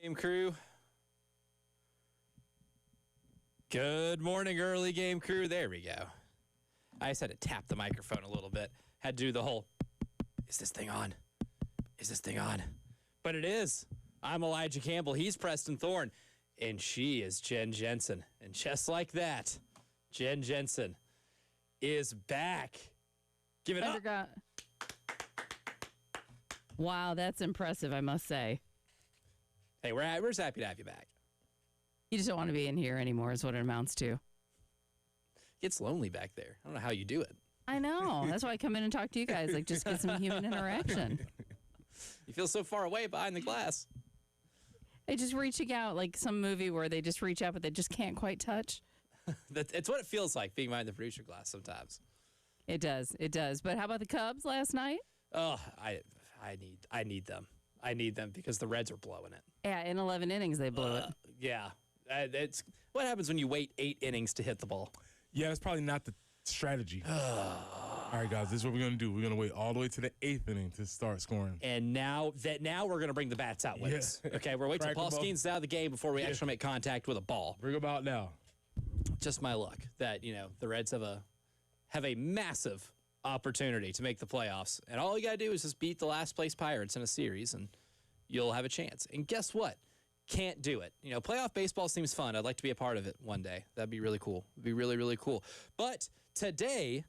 Game crew. Good morning, early game crew. There we go. I just had to tap the microphone a little bit. Had to do the whole, is this thing on? Is this thing on? But it is. I'm Elijah Campbell. He's Preston Thorne. And she is Jen Jensen. And just like that, Jen Jensen is back. Give it up. Wow, that's impressive, I must say. Hey, we're just happy to have you back. You just don't want to be in here anymore is what it amounts to. It gets lonely back there. I don't know how you do it. I know. That's why I come in and talk to you guys, like just get some human interaction. You feel so far away behind the glass. They just reaching out like some movie where they just reach out but they just can't quite touch. It's what it feels like being behind the producer glass sometimes. It does. It does. But how about the Cubs last night? Oh, I need them. I need them because the Reds are blowing it. Yeah, in 11 innings they blew it. Yeah. It's what happens when you wait 8 innings to hit the ball. Yeah, that's probably not the strategy. All right, guys, this is what we're going to do. We're going to wait all the way to the 8th inning to start scoring. And now we're going to bring the bats out with us. Okay, we're waiting till Paul Skeens out of the game before we actually make contact with a ball. Bring them out now. Just my luck that, the Reds have a massive opportunity to make the playoffs. And all you got to do is just beat the last place Pirates in a series and you'll have a chance. And guess what? Can't do it. Playoff baseball seems fun. I'd like to be a part of it one day. That'd be really cool. It'd be really, really cool. But today,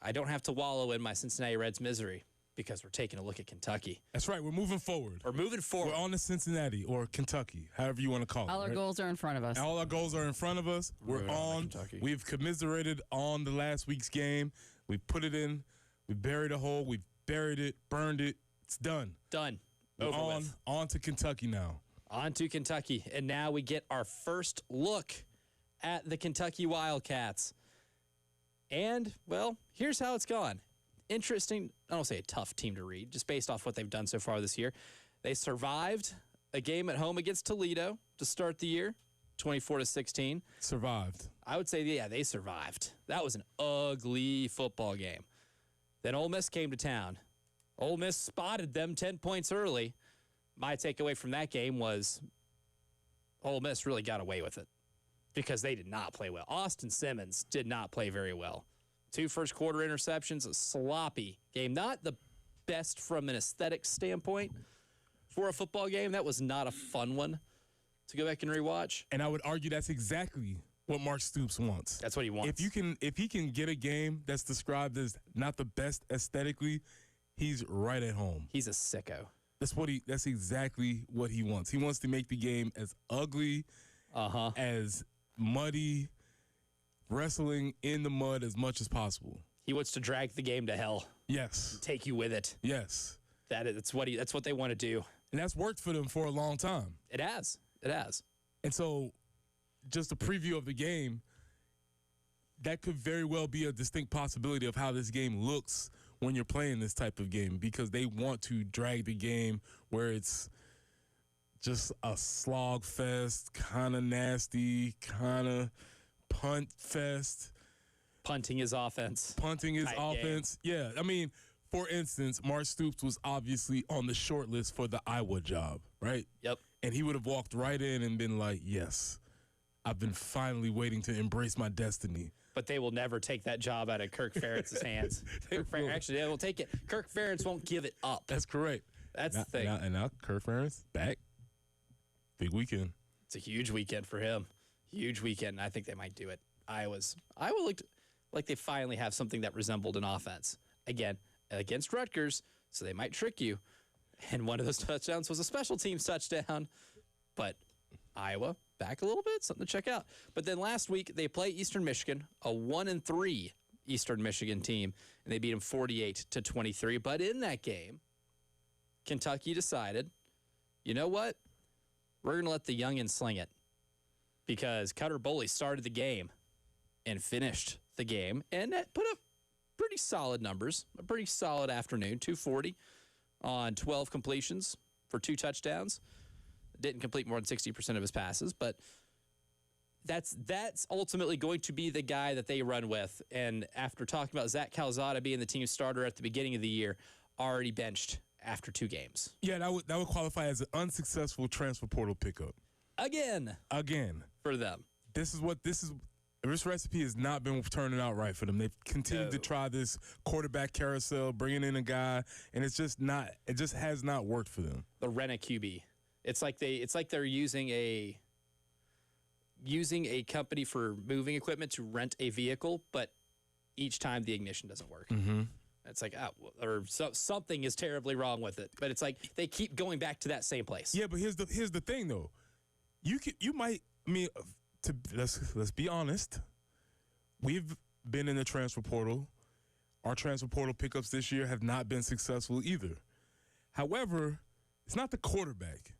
I don't have to wallow in my Cincinnati Reds misery because we're taking a look at Kentucky. That's right. We're moving forward. We're on to Cincinnati or Kentucky, however you want to call it. All our goals are in front of us. All our goals are in front of us. We're on. Kentucky. We've commiserated on the last week's game. We put it in. We buried a hole. We've buried it, burned it. It's done. Done. Over with. On to Kentucky now. On to Kentucky. And now we get our first look at the Kentucky Wildcats. And, well, here's how it's gone. Interesting. I don't say a tough team to read, just based off what they've done so far this year. They survived a game at home against Toledo to start the year, 24-16. Survived. I would say, yeah, they survived. That was an ugly football game. Then Ole Miss came to town. Ole Miss spotted them 10 points early. My takeaway from that game was Ole Miss really got away with it because they did not play well. Austin Simmons did not play very well. 2 first-quarter interceptions, a sloppy game. Not the best from an aesthetic standpoint for a football game. That was not a fun one to go back and rewatch. And I would argue that's exactly what Mark Stoops wants. That's what he wants. If he can get a game that's described as not the best aesthetically, he's right at home. He's a sicko. That's exactly what he wants. He wants to make the game as ugly, as muddy, wrestling in the mud as much as possible. He wants to drag the game to hell. Yes. Take you with it. Yes. That's what they want to do. And that's worked for them for a long time. It has. And so just a preview of the game, that could very well be a distinct possibility of how this game looks when you're playing this type of game, because they want to drag the game where it's just a slog fest, kind of nasty, kind of punt fest. Punting is offense. Yeah. I mean, for instance, Mark Stoops was obviously on the short list for the Iowa job, right? Yep. And he would have walked right in and been like, yes, I've been finally waiting to embrace my destiny. But they will never take that job out of Kirk Ferentz's hands. They will take it. Kirk Ferentz won't give it up. That's correct. That's the thing. And now Kirk Ferentz back. Big weekend. It's a huge weekend for him. Huge weekend. I think they might do it. Iowa looked like they finally have something that resembled an offense. Again, against Rutgers, so they might trick you. And one of those touchdowns was a special teams touchdown. But Iowa back a little bit, something to check out. But then last week they play Eastern Michigan, a 1-3 Eastern Michigan team, and they beat them 48-23. But in that game, Kentucky decided, you know what? We're going to let the youngins sling it, because Cutter Boley started the game and finished the game and put up pretty solid numbers, a pretty solid afternoon, 240 on 12 completions for 2 touchdowns. Didn't complete more than 60% of his passes, but that's ultimately going to be the guy that they run with. And after talking about Zach Calzada being the team starter at the beginning of the year, already benched after 2 games. Yeah, that would qualify as an unsuccessful transfer portal pickup. Again For them. This recipe has not been turning out right for them. They've continued to try this quarterback carousel, bringing in a guy, and it just has not worked for them. The rent a QB. It's like they're using a company for moving equipment to rent a vehicle, but each time the ignition doesn't work. Mm-hmm. It's like, something is terribly wrong with it. But it's like they keep going back to that same place. Yeah, but here's the thing though. Let's be honest. We've been in the transfer portal. Our transfer portal pickups this year have not been successful either. However, it's not the quarterback.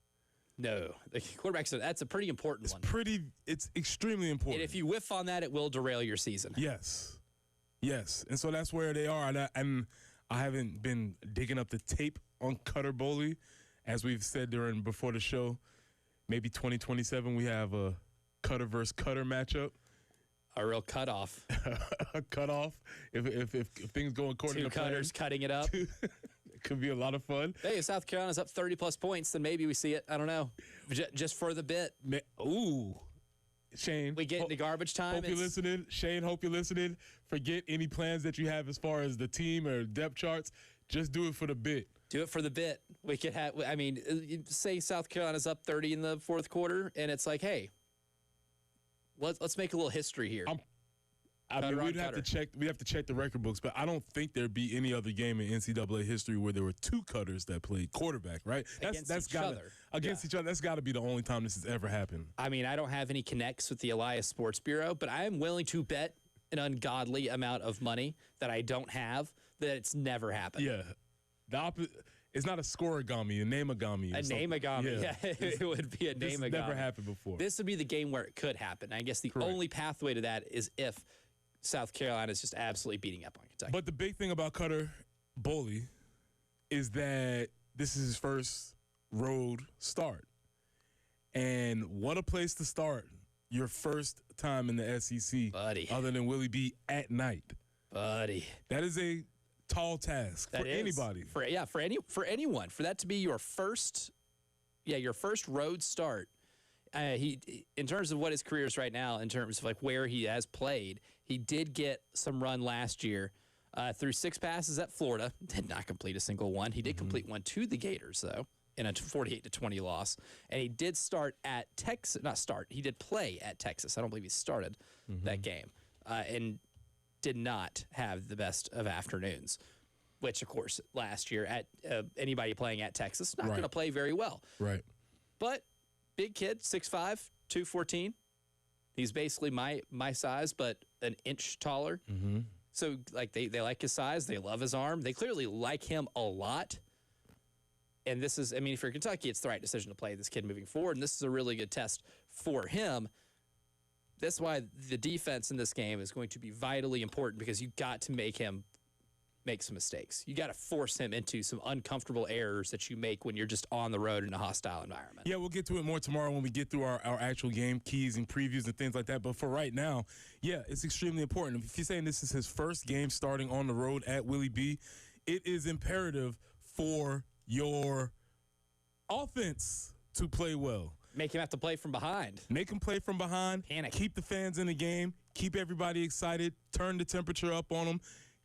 No, the quarterback. That's a pretty important one. It's extremely important. And if you whiff on that, it will derail your season. Yes. And so that's where they are. And I haven't been digging up the tape on Cutter Boley, as we've said before the show. Maybe 2027 we have a Cutter versus Cutter matchup. A real cutoff. A cutoff. If things go according to plan. 2 cutters cutting it up. It could be a lot of fun. Hey, if South Carolina's up 30-plus points, then maybe we see it. I don't know. Just for the bit. Ooh. Shane. We get into garbage time. Hope you're listening. Shane, hope you're listening. Forget any plans that you have as far as the team or depth charts. Just do it for the bit. Do it for the bit. We could have, say South Carolina's up 30 in the 4th quarter, and it's like, hey, let's make a little history here. We'd have to check the record books, but I don't think there'd be any other game in NCAA history where there were 2 cutters that played quarterback, right? Against each other. That's got to be the only time this has ever happened. I mean, I don't have any connects with the Elias Sports Bureau, but I am willing to bet an ungodly amount of money that I don't have that it's never happened. Yeah. It's not a scoregami, a name-agami. A name-agami. Yeah, it would be a name-agami. This never happened before. This would be the game where it could happen. I guess the only pathway to that is if South Carolina is just absolutely beating up on Kentucky. But the big thing about Cutter Boley is that this is his first road start. And what a place to start your first time in the SEC, buddy. Other than Willie B at night. Buddy. That is a tall task for anybody. For anyone. For that to be your first road start. He, in terms of what his career is right now, in terms of like where he has played, he did get some run last year. Threw 6 passes at Florida, did not complete a single one. He did complete one to the Gators though, in a 48-20 loss. And he did start at Texas. He did play at Texas. I don't believe he started that game, and did not have the best of afternoons. Which, of course, last year at anybody playing at Texas not going to play very well. Right. But big kid, 6'5", 214. He's basically my size, but an inch taller. Mm-hmm. So, like, they like his size. They love his arm. They clearly like him a lot. And this is, if you're Kentucky, it's the right decision to play this kid moving forward. And this is a really good test for him. That's why the defense in this game is going to be vitally important, because you got to make him make some mistakes. You got to force him into some uncomfortable errors that you make when you're just on the road in a hostile environment. Yeah, we'll get to it more tomorrow when we get through our actual game keys and previews and things like that. But for right now, yeah, it's extremely important. If you're saying this is his first game starting on the road at Willie B, it is imperative for your offense to play well. Make him have to play from behind. Make him play from behind. Panic. Keep the fans in the game. Keep everybody excited. Turn the temperature up on them.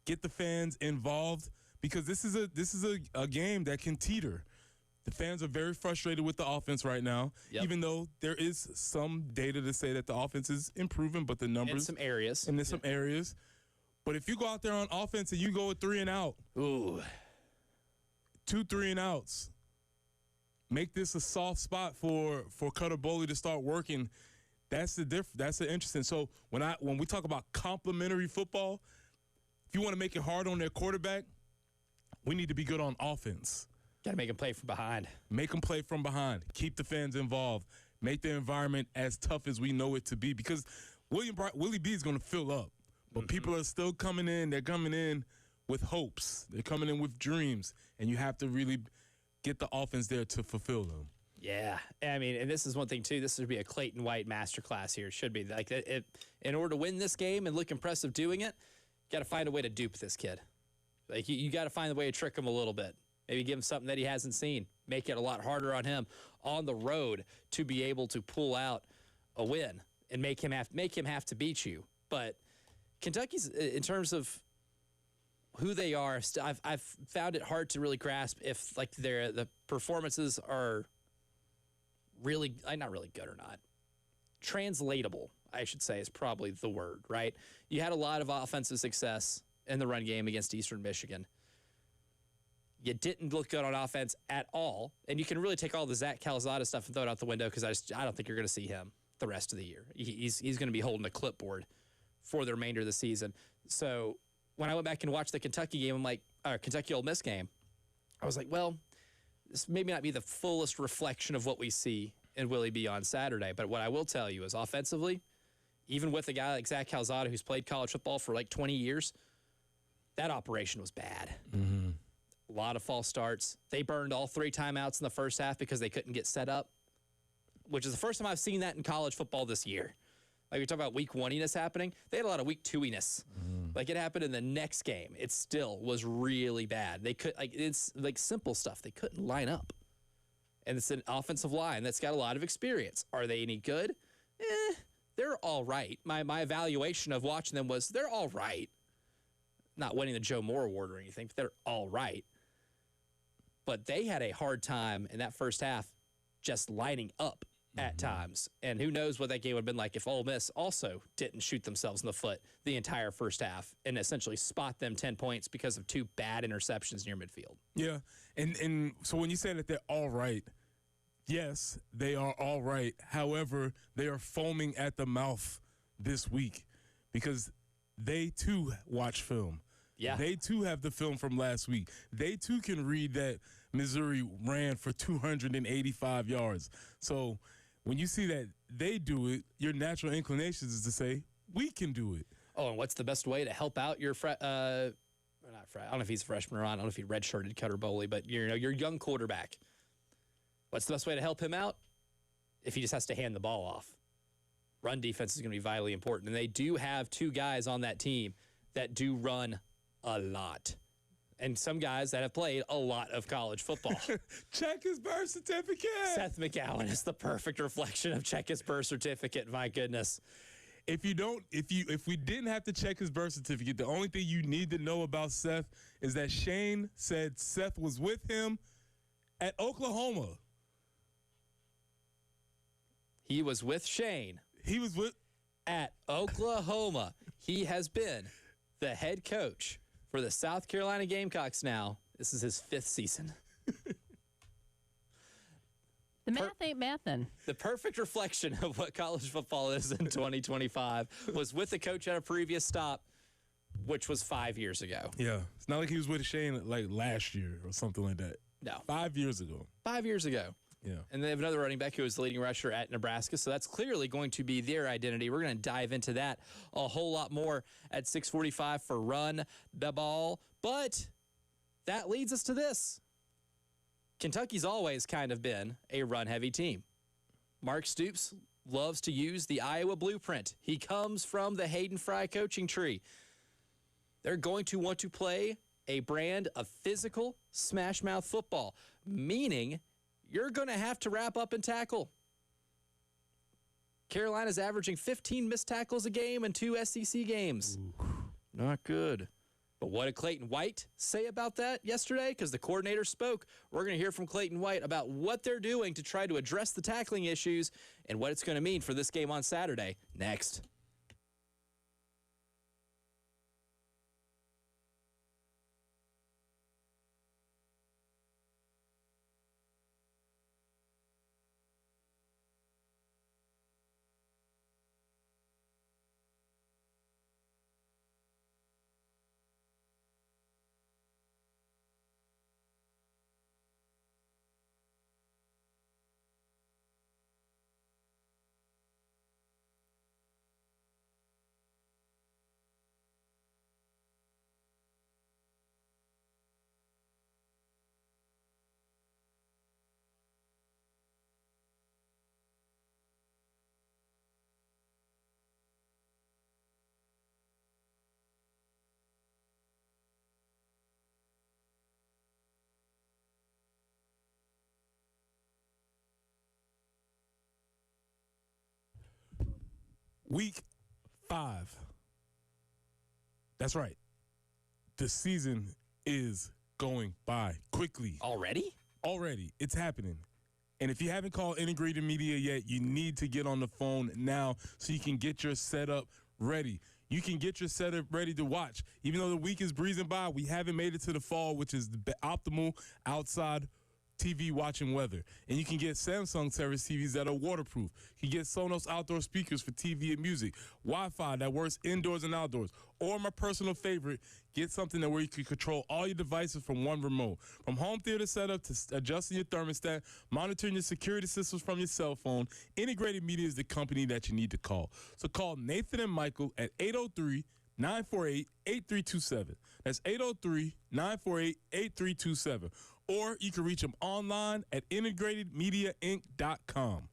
Get the fans involved, because this is a game that can teeter. The fans are very frustrated with the offense right now, even though there is some data to say that the offense is improving, but the numbers in some areas. And in some areas. But if you go out there on offense and you go with 3 and out, 2 3 and outs, make this a soft spot for Cutter Boley to start working. That's the That's the interesting. So when we talk about complementary football, if you want to make it hard on their quarterback, we need to be good on offense. Got to make them play from behind. Make them play from behind. Keep the fans involved. Make the environment as tough as we know it to be, because Willie B is going to fill up. But people are still coming in. They're coming in with hopes. They're coming in with dreams. And you have to really get the offense there to fulfill them. Yeah. And this is one thing, too. This should be a Clayton White masterclass here. It should be. Like, in order to win this game and look impressive doing it, got to find a way to dupe this kid. Like, you got to find a way to trick him a little bit. Maybe give him something that he hasn't seen. Make it a lot harder on him on the road to be able to pull out a win and make him have to beat you. But Kentucky's, in terms of who they are, I've found it hard to really grasp if like the performances are really not really good or not. Translatable, I should say, is probably the word, right? You had a lot of offensive success in the run game against Eastern Michigan. You didn't look good on offense at all, and you can really take all the Zach Calzada stuff and throw it out the window because I don't think you're going to see him the rest of the year. He's going to be holding a clipboard for the remainder of the season. So when I went back and watched the Kentucky game, Kentucky Ole Miss game, I was like, well, this maybe not be the fullest reflection of what we see in Willie B on Saturday. But what I will tell you is offensively, even with a guy like Zach Calzada who's played college football for like 20 years, that operation was bad. Mm-hmm. A lot of false starts. They burned all 3 timeouts in the first half because they couldn't get set up, which is the first time I've seen that in college football this year. Like we talk about week 1-iness happening, they had a lot of week 2-iness. Like it happened in the next game. It still was really bad. It's like simple stuff. They couldn't line up. And it's an offensive line that's got a lot of experience. Are they any good? They're all right. My evaluation of watching them was they're all right. Not winning the Joe Moore Award or anything, but they're all right. But they had a hard time in that first half just lining up at times. And who knows what that game would have been like if Ole Miss also didn't shoot themselves in the foot the entire first half and essentially spot them 10 points because of 2 bad interceptions near midfield. Yeah. And so when you say that they're all right, yes, they are all right. However, they are foaming at the mouth this week because they too watch film. Yeah. They too have the film from last week. They too can read that Missouri ran for 285 yards. So when you see that they do it, your natural inclination is to say, we can do it. Oh, and what's the best way to help out your I don't know if he's a freshman or not. I don't know if he redshirted Cutter Boley, but your young quarterback. What's the best way to help him out? If he just has to hand the ball off. Run defense is going to be vitally important. And they do have 2 guys on that team that do run a lot. And some guys that have played a lot of college football. Check his birth certificate. Seth McGowan is the perfect reflection of check his birth certificate. My goodness. If we didn't have to check his birth certificate, the only thing you need to know about Seth is that Shane said Seth was with him at Oklahoma. He was with Shane. He was with at Oklahoma. He has been the head coach for the South Carolina Gamecocks now. This is his 5th season. The math ain't mathin'. The perfect reflection of what college football is in 2025 was with the coach at a previous stop, which was 5 years ago. Yeah. It's not like he was with Shane like last year or something like that. No. 5 years ago. 5 years ago. Yeah. And they have another running back who is the leading rusher at Nebraska, so that's clearly going to be their identity. We're going to dive into that a whole lot more at 6:45 for Run the Ball. But that leads us to this. Kentucky's always kind of been a run-heavy team. Mark Stoops loves to use the Iowa blueprint. He comes from the Hayden Fry coaching tree. They're going to want to play a brand of physical smash-mouth football, meaning you're going to have to wrap up and tackle. Carolina's averaging 15 missed tackles a game in 2 SEC games. Ooh. Not good. But what did Clayton White say about that yesterday? Because the coordinator spoke. We're going to hear from Clayton White about what they're doing to try to address the tackling issues and what it's going to mean for this game on Saturday. Next. Week 5. That's right. The season is going by quickly. Already? Already. It's happening. And if you haven't called Integrated Media yet, you need to get on the phone now so you can get your setup ready. You can get your setup ready to watch. Even though the week is breezing by, we haven't made it to the fall, which is the optimal outside TV watching weather. And you can get Samsung service TVs that are waterproof. You can get Sonos outdoor speakers for TV and music, Wi-Fi that works indoors and outdoors. Or my personal favorite, get something that where you can control all your devices from one remote. From home theater setup to adjusting your thermostat, monitoring your security systems from your cell phone, Integrated Media is the company that you need to call. So call Nathan and Michael at 803-948-8327. That's 803-948-8327. Or you can reach them online at integratedmediainc.com.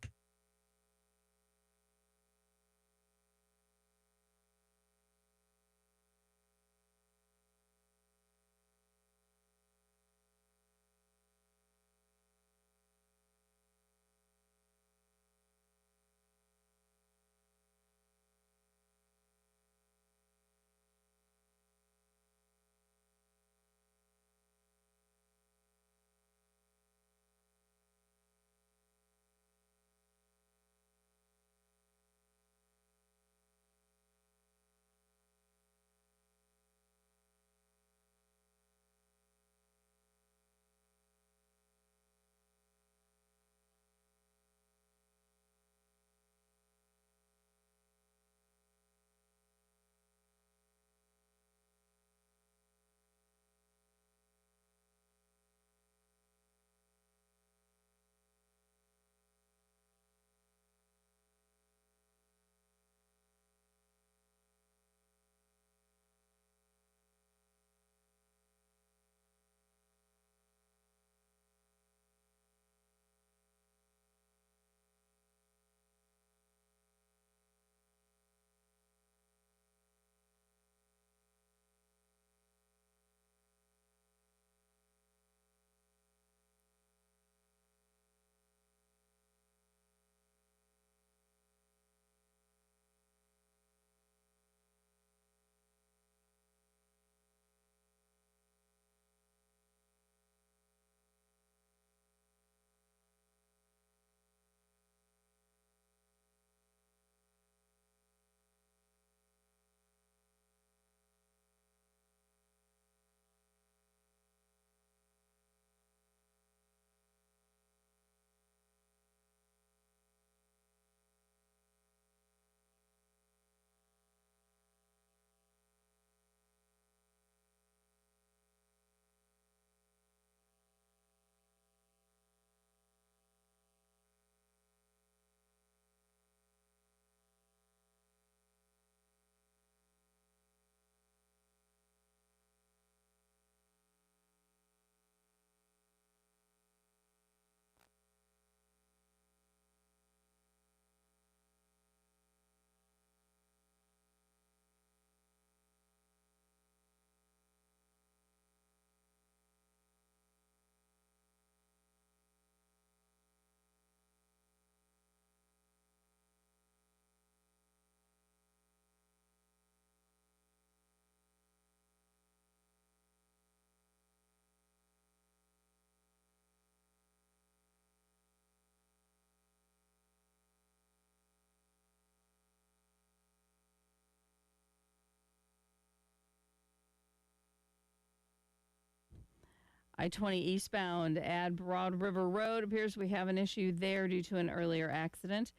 I-20 eastbound at Broad River Road. Appears we have an issue there due to an earlier accident.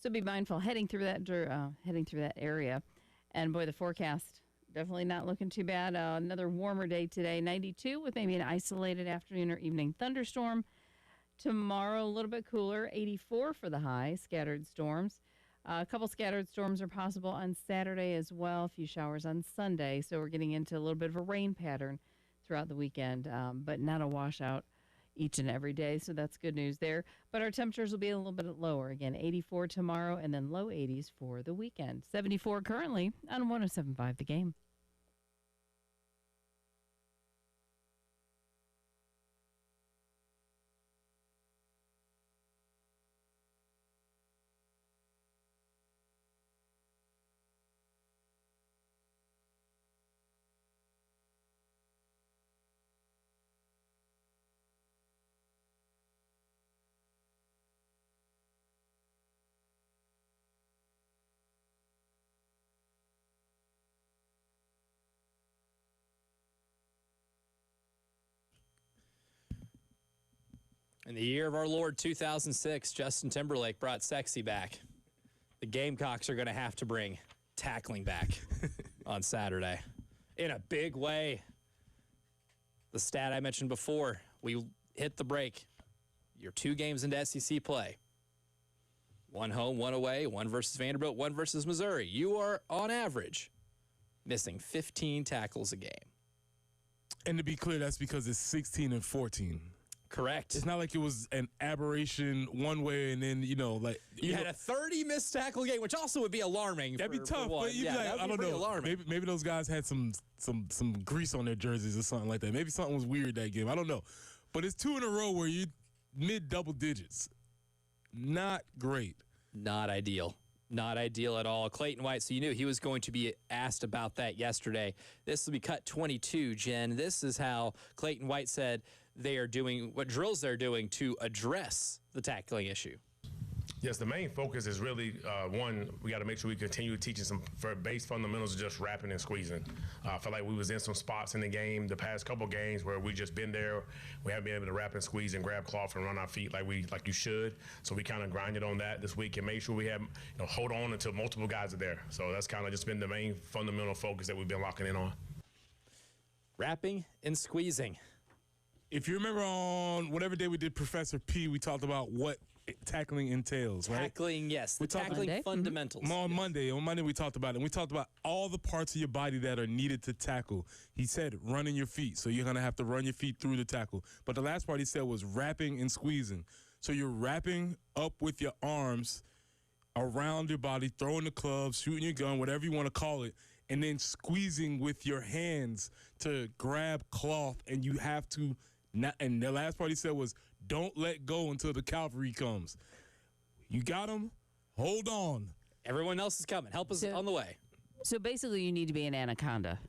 So be mindful heading through that area. And boy, the forecast definitely not looking too bad. Another warmer day today, 92 with maybe an isolated afternoon or evening thunderstorm. Tomorrow, a little bit cooler, 84 for the high, scattered storms. A couple scattered storms are possible on Saturday as well, a few showers on Sunday. So we're getting into a little bit of a rain pattern throughout the weekend, but not a washout each and every day. So that's good news there. But our temperatures will be a little bit lower. Again, 84 tomorrow and then low 80s for the weekend. 74 currently on 107.5 The Game. In the year of our Lord 2006, Justin Timberlake brought sexy back. The Gamecocks are going to have to bring tackling back on Saturday in a big way. The stat I mentioned before, we hit the break. You're 2 games into SEC play. 1 home, 1 away, 1 versus Vanderbilt, 1 versus Missouri. You are, on average, missing 15 tackles a game. And to be clear, that's because it's 16 and 14. Correct. It's not like it was an aberration one way and then, You had a 30 missed tackle game, which also would be alarming. That'd be tough, one. but you'd be like, I don't know. Alarming. Maybe those guys had some grease on their jerseys or something like that. Maybe something was weird that game. I don't know. But it's 2 in a row where you mid double digits. Not great. Not ideal. Not ideal at all. Clayton White, so you knew he was going to be asked about that yesterday. This will be cut 22, Jen. This is how Clayton White said they are doing, what drills they're doing to address the tackling issue. Yes, the main focus is really, one, we got to make sure we continue teaching some base fundamentals of just wrapping and squeezing. I feel like we was in some spots in the game, the past couple games, where we just been there. We haven't been able to wrap and squeeze and grab cloth and run our feet like you should. So we kind of grinded on that this week and made sure we have, hold on until multiple guys are there. So that's kind of just been the main fundamental focus that we've been locking in on. Wrapping and squeezing. If you remember on whatever day we did Professor P, we talked about what tackling entails, right? Tackling, yes. The tackling Monday? fundamentals. On Monday we talked about it. And we talked about all the parts of your body that are needed to tackle. He said running your feet, so you're going to have to run your feet through the tackle. But the last part he said was wrapping and squeezing. So you're wrapping up with your arms around your body, throwing the club, shooting your gun, whatever you want to call it, and then squeezing with your hands to grab cloth, and you have to not. And the last part he said was, don't let go until the cavalry comes. You got him? Hold on. Everyone else is coming. Help us So- on the way. So basically, you need to be an anaconda.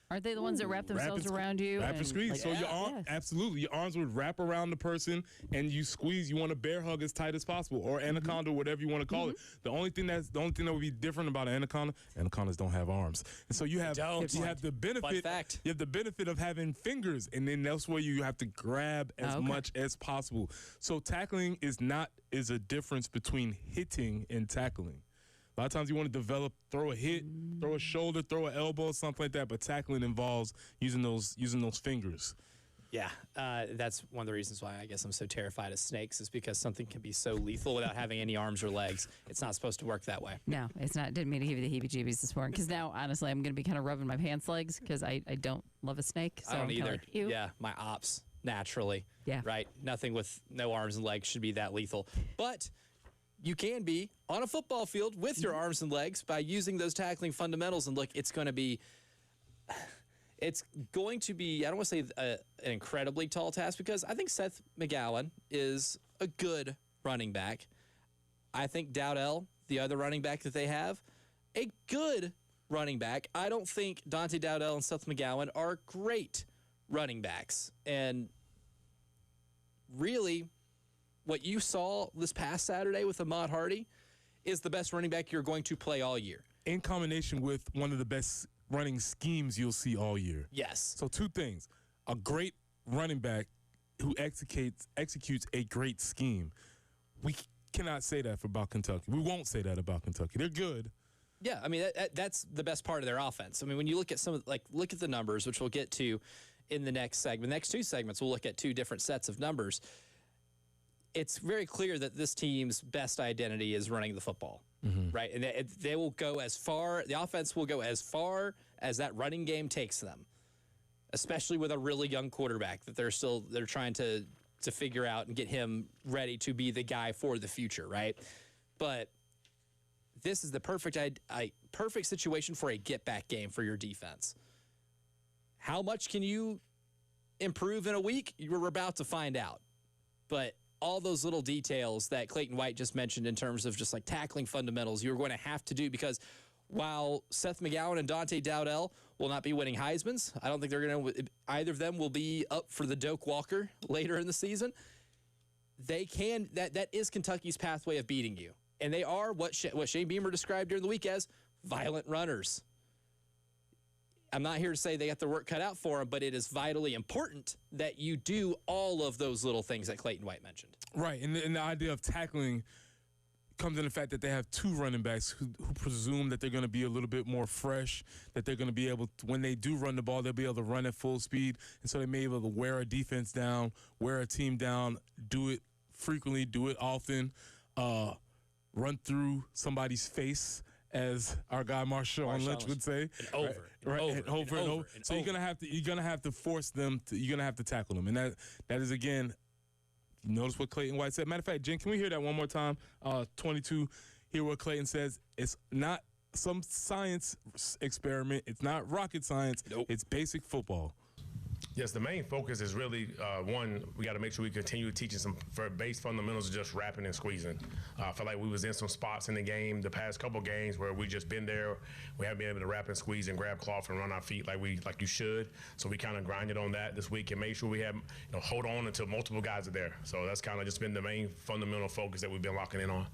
Aren't they the ones that wrap themselves around you? Wrap and squeeze. So your arm, absolutely, your arms would wrap around the person, and you squeeze. You want to bear hug as tight as possible, or anaconda, whatever you want to call it. The only thing that would be different about an anaconda, anacondas don't have arms, and so you have the benefit. fact. You have the benefit of having fingers, and then that's where you have to grab as much as possible. So tackling is a difference between hitting and tackling. A lot of times you want to throw a hit, throw a shoulder, throw an elbow, something like that. But tackling involves using those fingers. Yeah, that's one of the reasons why I guess I'm so terrified of snakes is because something can be so lethal without having any arms or legs. It's not supposed to work that way. No, it's not. Didn't mean to give you the heebie-jeebies this morning. Because now, honestly, I'm going to be kind of rubbing my pants legs because I don't love a snake. So I don't I'm kinda either. Like, ew. Yeah, my ops, naturally. Yeah. Right? Nothing with no arms and legs should be that lethal. But you can be on a football field with your arms and legs by using those tackling fundamentals. And look, it's going to be, I don't want to say an incredibly tall task because I think Seth McGowan is a good running back. I think Dowdell, the other running back that they have, a good running back. I don't think Dante Dowdell and Seth McGowan are great running backs. And really, what you saw this past Saturday with Ahmad Hardy is the best running back you're going to play all year. In combination with one of the best running schemes you'll see all year. Yes. So 2 things. A great running back who executes a great scheme. We cannot say that about Kentucky. We won't say that about Kentucky. They're good. Yeah, I mean, that's the best part of their offense. I mean, when you look at look at the numbers, which we'll get to in the next segment. The next 2 segments, we'll look at 2 different sets of numbers. It's very clear that this team's best identity is running the football, right? And they will go as far, the offense will go as far as that running game takes them, especially with a really young quarterback that they're trying to figure out and get him ready to be the guy for the future, right? But this is the perfect situation for a get-back game for your defense. How much can you improve in a week? You're about to find out. But all those little details that Clayton White just mentioned in terms of just like tackling fundamentals, you're going to have to do because while Seth McGowan and Dante Dowdell will not be winning Heismans, I don't think either of them will be up for the Doak Walker later in the season. They can, that is Kentucky's pathway of beating you. And they are what Shane Beamer described during the week as violent runners. I'm not here to say they got their work cut out for them, but it is vitally important that you do all of those little things that Clayton White mentioned. Right, and the idea of tackling comes in the fact that they have two running backs who presume that they're going to be a little bit more fresh, that they're going to be able to, when they do run the ball, they'll be able to run at full speed, and so they may be able to wear a defense down, wear a team down, do it frequently, do it often, run through somebody's face, as our guy Marshawn Lynch would say. And over, right, and and over, and over. So you're gonna have to force them to, you're gonna have to tackle them, and that is, again, notice what Clayton White said. Matter of fact, Jen, can we hear that one more time? 22, hear what Clayton says. It's not some science experiment. It's not rocket science. Nope. It's basic football. Yes, the main focus is really, one, we got to make sure we continue teaching some base fundamentals of just wrapping and squeezing. I feel like we was in some spots in the game, the past couple games, where we just been there. We haven't been able to wrap and squeeze and grab cloth and run our feet like you should. So we kind of grinded on that this week and made sure we have, hold on until multiple guys are there. So that's kind of just been the main fundamental focus that we've been locking in on.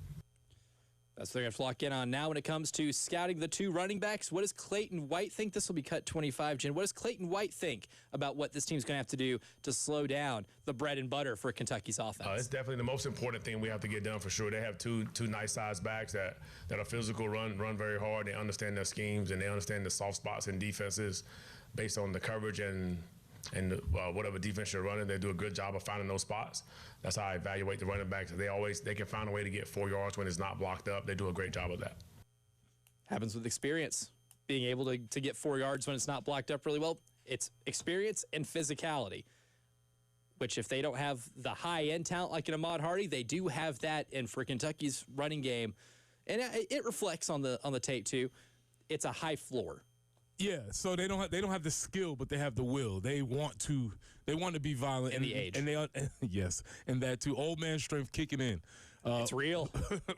That's what they're going to lock in on now when it comes to scouting the two running backs. What does Clayton White think? This will be cut 25, Jen. What does Clayton White think about what this team's going to have to do to slow down the bread and butter for Kentucky's offense? It's definitely the most important thing we have to get done for sure. They have two nice size backs that are physical, run very hard. They understand their schemes and they understand the soft spots and defenses based on the coverage and whatever defense you're running. They do a good job of finding those spots. That's how I evaluate the running backs. They can find a way to get 4 yards when it's not blocked up. They do a great job of that. Happens with experience. Being able to get 4 yards when it's not blocked up really well. It's experience and physicality, which if they don't have the high-end talent like an Ahmad Hardy, they do have that in for Kentucky's running game. And it reflects on the tape too. It's a high floor. Yeah, so they don't have the skill, but they have the will. They want to be violent. And the age. And yes, and that too. Old man strength kicking in. It's real.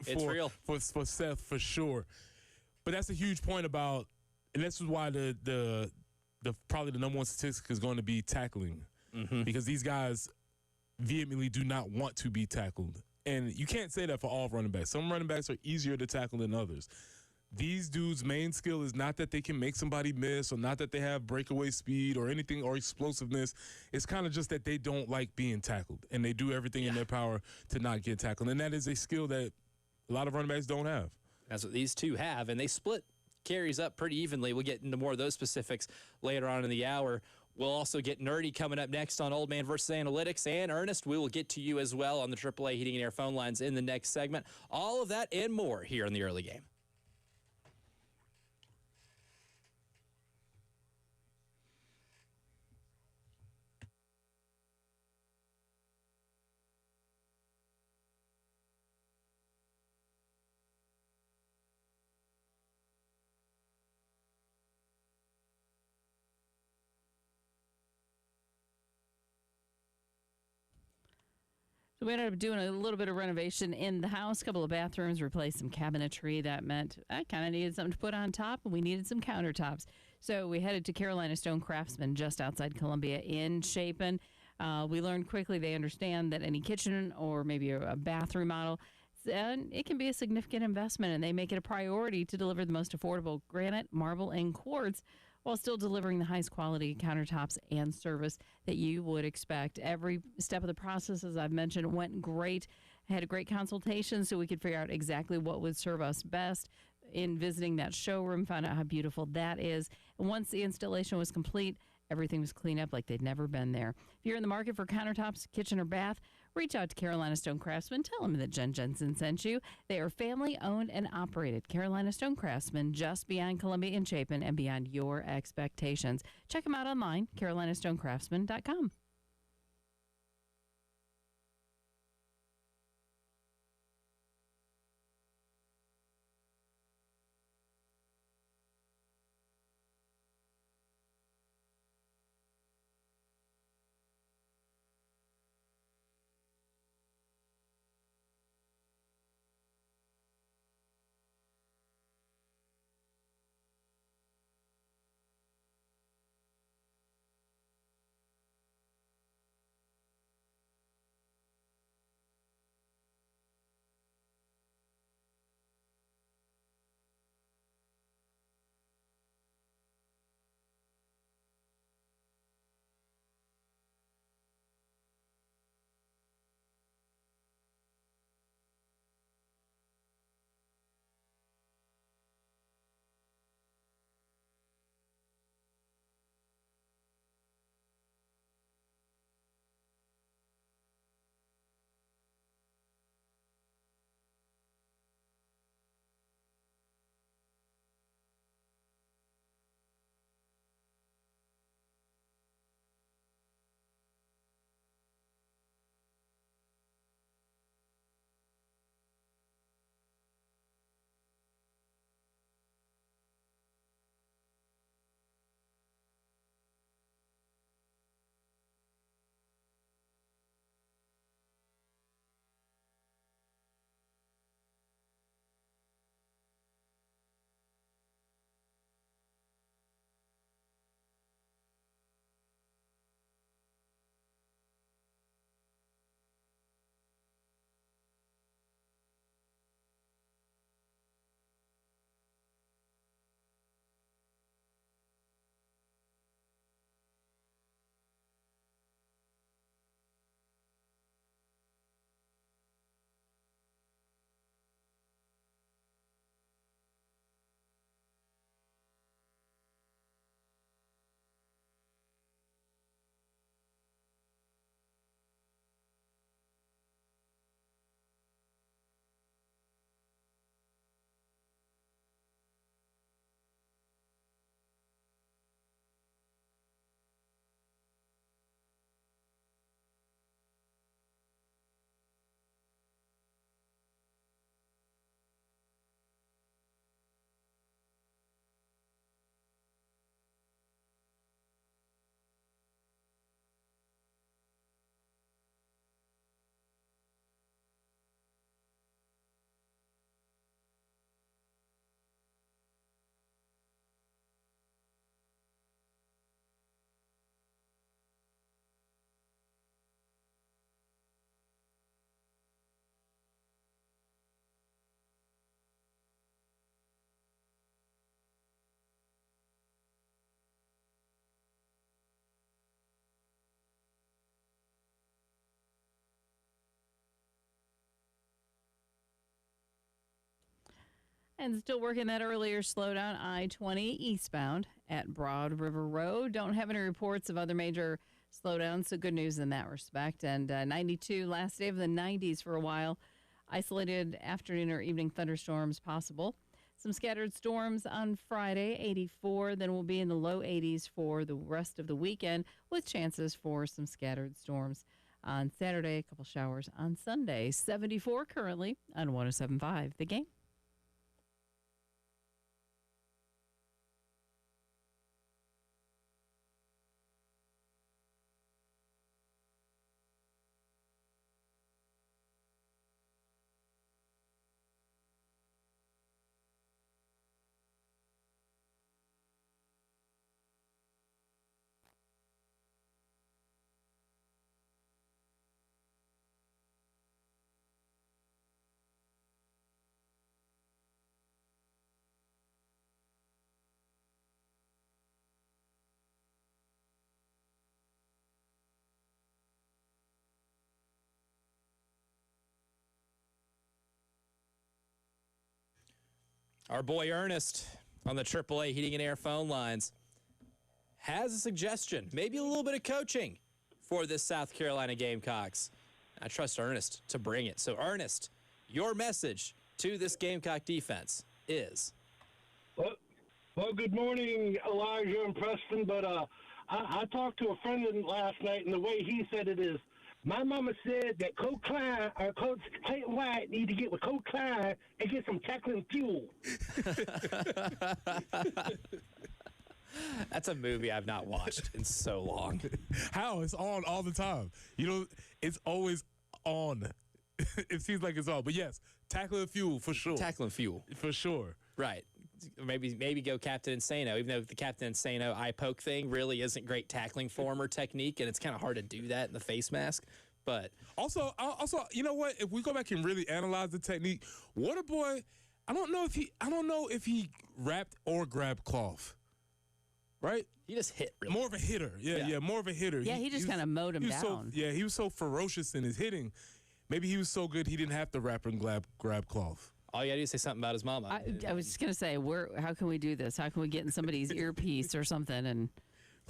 It's real. For Seth, for sure. But that's a huge point about, and this is why the probably the number one statistic is going to be tackling. Mm-hmm. Because these guys vehemently do not want to be tackled. And you can't say that for all running backs. Some running backs are easier to tackle than others. These dudes' main skill is not that they can make somebody miss or not that they have breakaway speed or anything or explosiveness. It's kind of just that they don't like being tackled, and they do everything in their power to not get tackled. And that is a skill that a lot of running backs don't have. That's what these two have, and they split carries up pretty evenly. We'll get into more of those specifics later on in the hour. We'll also get nerdy coming up next on Old Man versus Analytics. And Ernest, we will get to you as well on the AAA Heating and Air phone lines in the next segment. All of that and more here in the early game. So we ended up doing a little bit of renovation in the house, a couple of bathrooms, replaced some cabinetry. That meant I kind of needed something to put on top, and we needed some countertops. So we headed to Carolina Stone Craftsman just outside Columbia in Chapin. We learned quickly they understand that any kitchen or maybe a bathroom model, it can be a significant investment, and they make it a priority to deliver the most affordable granite, marble, and quartz while still delivering the highest quality countertops and service that you would expect. Every step of the process, as I've mentioned, went great. I had a great consultation so we could figure out exactly what would serve us best. In visiting that showroom, found out how beautiful that is. And once the installation was complete, everything was cleaned up like they'd never been there. If you're in the market for countertops, kitchen, or bath, reach out to Carolina Stone Craftsman. Tell them that Jen Jensen sent you. They are family-owned and operated. Carolina Stone Craftsman, just beyond Columbia and Chapin and beyond your expectations. Check them out online, carolinastonecraftsman.com. And still working that earlier slowdown, I-20 eastbound at Broad River Road. Don't have any reports of other major slowdowns, so good news in that respect. And 92, last day of the 90s for a while. Isolated afternoon or evening thunderstorms possible. Some scattered storms on Friday, 84. Then we'll be in the low 80s for the rest of the weekend with chances for some scattered storms on Saturday. A couple showers on Sunday. 74 currently on 107.5 The Game. Our boy Ernest on the AAA Heating and Air phone lines has a suggestion, maybe a little bit of coaching for this South Carolina Gamecocks. I trust Ernest to bring it. So, Ernest, your message to this Gamecock defense is? Well, good morning, Elijah and Preston. But I talked to a friend last night, and the way he said it is, my mama said that Coach Clayton White need to get with Coach Klein and get some tackling fuel. That's a movie I've not watched in so long. How? It's on all the time. You know, it's always on. It seems like it's on. But yes, tackling fuel for sure. Tackling fuel. For sure. Right. Maybe go Captain Insano, even though the Captain Insano eye poke thing really isn't great tackling form or technique, and it's kind of hard to do that in the face mask. But also, you know what? If we go back and really analyze the technique, Waterboy, I don't know if he wrapped or grabbed cloth. Right? He just hit really. More of a hitter. Yeah, more of a hitter. Yeah, he just kind of mowed him down. He was so ferocious in his hitting. Maybe he was so good he didn't have to wrap and grab cloth. All you got to do is say something about his mama. I was just going to say, how can we do this? How can we get in somebody's earpiece or something and,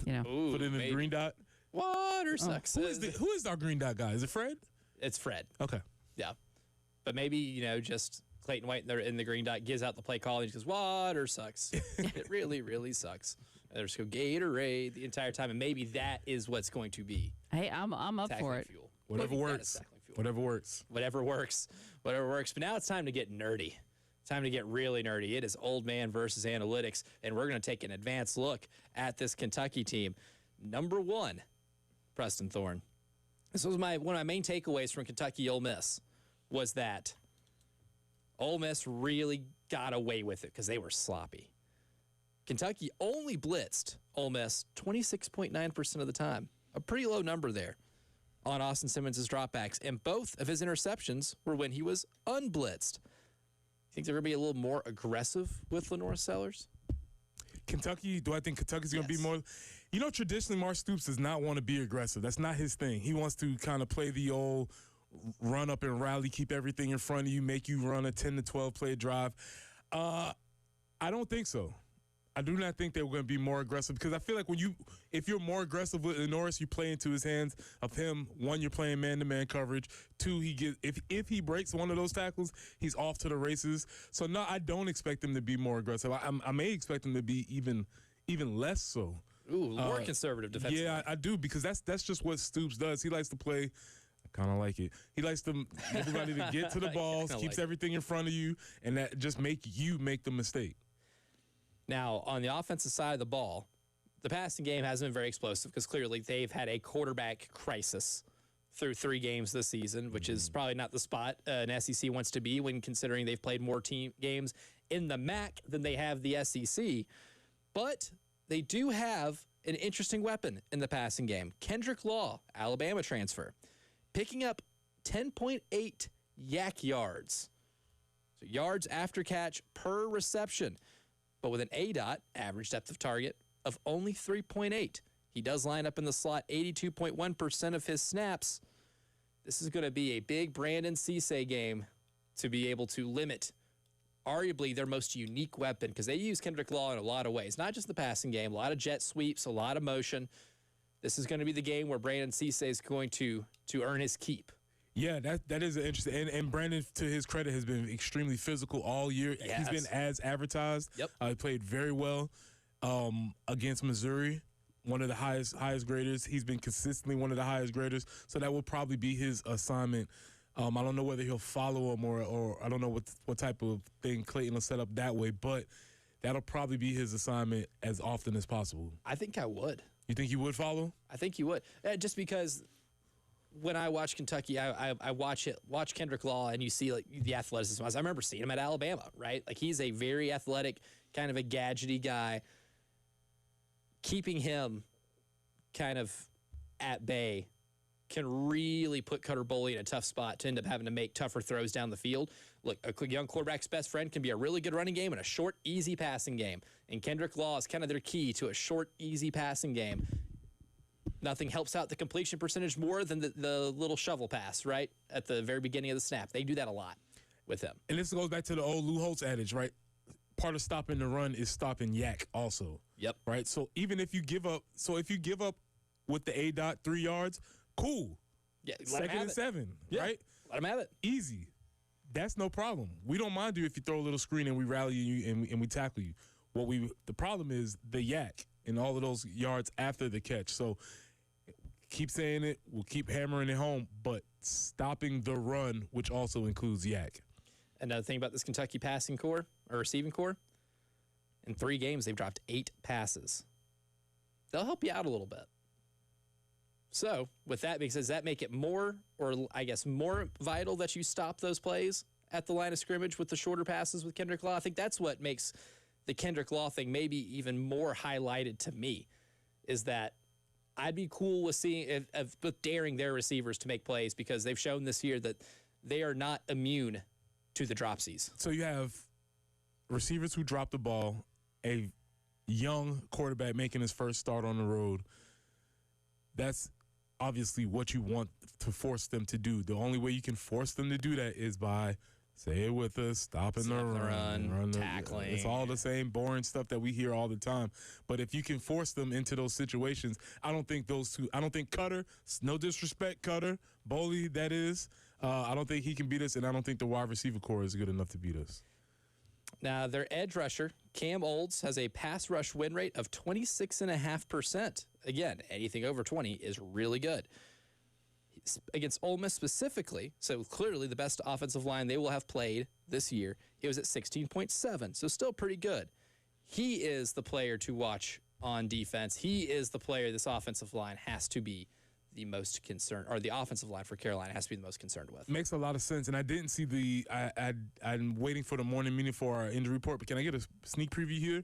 Ooh, put it in the green dot? Water sucks. Who is our green dot guy? Is it Fred? It's Fred. Okay. Yeah. But maybe, just Clayton White in the green dot gives out the play call and he goes, water sucks. It really, really sucks. And there's go Gatorade the entire time. And maybe that is what's going to be. Hey, I'm up for it. Fuel. Whatever works. Whatever works. Whatever works. Whatever works. But now it's time to get nerdy. Time to get really nerdy. It is old man versus analytics, and we're going to take an advanced look at this Kentucky team. Number 1, Preston Thorne. This was one of my main takeaways from Kentucky Ole Miss was that Ole Miss really got away with it because they were sloppy. Kentucky only blitzed Ole Miss 26.9% of the time. A pretty low number there on Austin Simmons' dropbacks, and both of his interceptions were when he was unblitzed. You think they're going to be a little more aggressive with Lenore Sellers? Kentucky, do I think Kentucky's going to be more? Traditionally, Mark Stoops does not want to be aggressive. That's not his thing. He wants to kind of play the old run up and rally, keep everything in front of you, make you run a 10 to 12 play drive. I don't think so. I do not think they're going to be more aggressive because I feel like if you're more aggressive with Norris, you play into his hands of him. 1, you're playing man-to-man coverage. 2, if he breaks one of those tackles, he's off to the races. So no, I don't expect them to be more aggressive. I may expect them to be even less so. Ooh, more conservative defensively. Yeah, I do because that's just what Stoops does. He likes to play. I kind of like it. He likes to everybody to get to the balls, keeps everything in front of you, and that just make the mistake. Now, on the offensive side of the ball, the passing game hasn't been very explosive because clearly they've had a quarterback crisis through 3 games this season, which is probably not the spot an SEC wants to be when considering they've played more team games in the MAC than they have the SEC. But they do have an interesting weapon in the passing game. Kendrick Law, Alabama transfer, picking up 10.8 yak yards. So yards after catch per reception. But with an ADOT, average depth of target, of only 3.8. He does line up in the slot 82.1% of his snaps. This is going to be a big Brandon Cisse game to be able to limit arguably their most unique weapon because they use Kendrick Law in a lot of ways, not just the passing game, a lot of jet sweeps, a lot of motion. This is going to be the game where Brandon Cisse is going to earn his keep. Yeah, that is interesting. And Brandon, to his credit, has been extremely physical all year. Yes. He's been as advertised. Yep. He played very well against Missouri, one of the highest graders. He's been consistently one of the highest graders. So that will probably be his assignment. I don't know whether he'll follow him or I don't know what type of thing Clayton will set up that way, but that'll probably be his assignment as often as possible. I think I would. You think you would follow? I think you would. Just because when I watch Kentucky, I watch Kendrick Law, and you see like the athleticism. I remember seeing him at Alabama, right? Like he's a very athletic, kind of a gadgety guy. Keeping him kind of at bay can really put Cutter Boley in a tough spot to end up having to make tougher throws down the field. Look, a young quarterback's best friend can be a really good running game and a short, easy passing game. And Kendrick Law is kind of their key to a short, easy passing game. Nothing helps out the completion percentage more than the little shovel pass, right? At the very beginning of the snap. They do that a lot with him. And this goes back to the old Lou Holtz adage, right? Part of stopping the run is stopping yak also. Yep. Right? So even if you give up, with the A. 3 yards, cool. Yeah, Second and 7, right? Let him have it. Easy. That's no problem. We don't mind you if you throw a little screen and we rally you and we tackle you. The problem is the yak and all of those yards after the catch. So keep saying it. We'll keep hammering it home, but stopping the run, which also includes yak. Another thing about this Kentucky passing core or receiving core, in 3 games they've dropped 8 passes. They'll help you out a little bit. So, with that being said, does that make it more vital that you stop those plays at the line of scrimmage with the shorter passes with Kendrick Law? I think that's what makes the Kendrick Law thing maybe even more highlighted to me, is that I'd be cool with seeing with daring their receivers to make plays because they've shown this year that they are not immune to the dropsies. So you have receivers who drop the ball, a young quarterback making his first start on the road. That's obviously what you want to force them to do. The only way you can force them to do that is by, say it with us, stopping the run, tackling. It's all the same boring stuff that we hear all the time. But if you can force them into those situations, I don't think Cutter, no disrespect, Cutter, Boley, that is, I don't think he can beat us, and I don't think the wide receiver core is good enough to beat us. Now, their edge rusher, Cam Olds, has a pass rush win rate of 26.5%. Again, anything over 20 is really good. Against Ole Miss specifically, so clearly the best offensive line they will have played this year, it was at 16.7, so still pretty good. He is the player to watch on defense. He is the player this offensive line has to be the most concerned, or the offensive line for Carolina has to be the most concerned with. Makes a lot of sense, and I didn't see I'm waiting for the morning meeting for our injury report, but can I get a sneak preview here?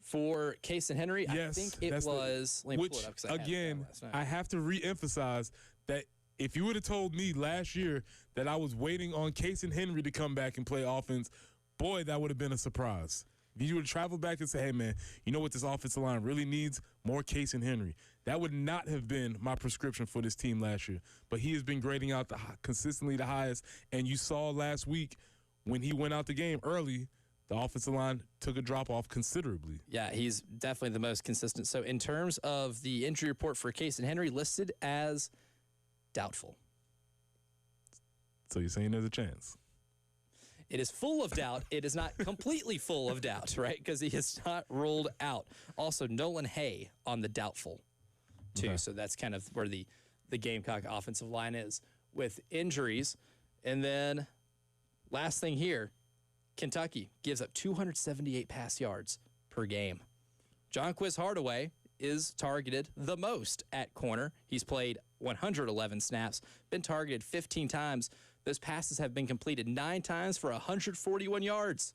For Case and Henry, yes, I think it was. Let me pull it up, 'cause I have to reemphasize that if you would have told me last year that I was waiting on Case and Henry to come back and play offense, boy, that would have been a surprise. If you would have traveled back and say, hey, man, you know what this offensive line really needs? More Case and Henry. That would not have been my prescription for this team last year. But he has been grading out consistently the highest. And you saw last week when he went out the game early, the offensive line took a drop-off considerably. Yeah, he's definitely the most consistent. So in terms of the injury report for Case and Henry, listed as doubtful. So you're saying there's a chance? It is full of doubt. It is not completely full of doubt, right? Because he is not ruled out. Also, Nolan Hay on the doubtful, too. Okay. So that's kind of where the Gamecock offensive line is with injuries. And then last thing here, Kentucky gives up 278 pass yards per game. Jonquez Hardaway is targeted the most at corner. He's played 111 snaps, been targeted 15 times. Those passes have been completed 9 times for 141 yards.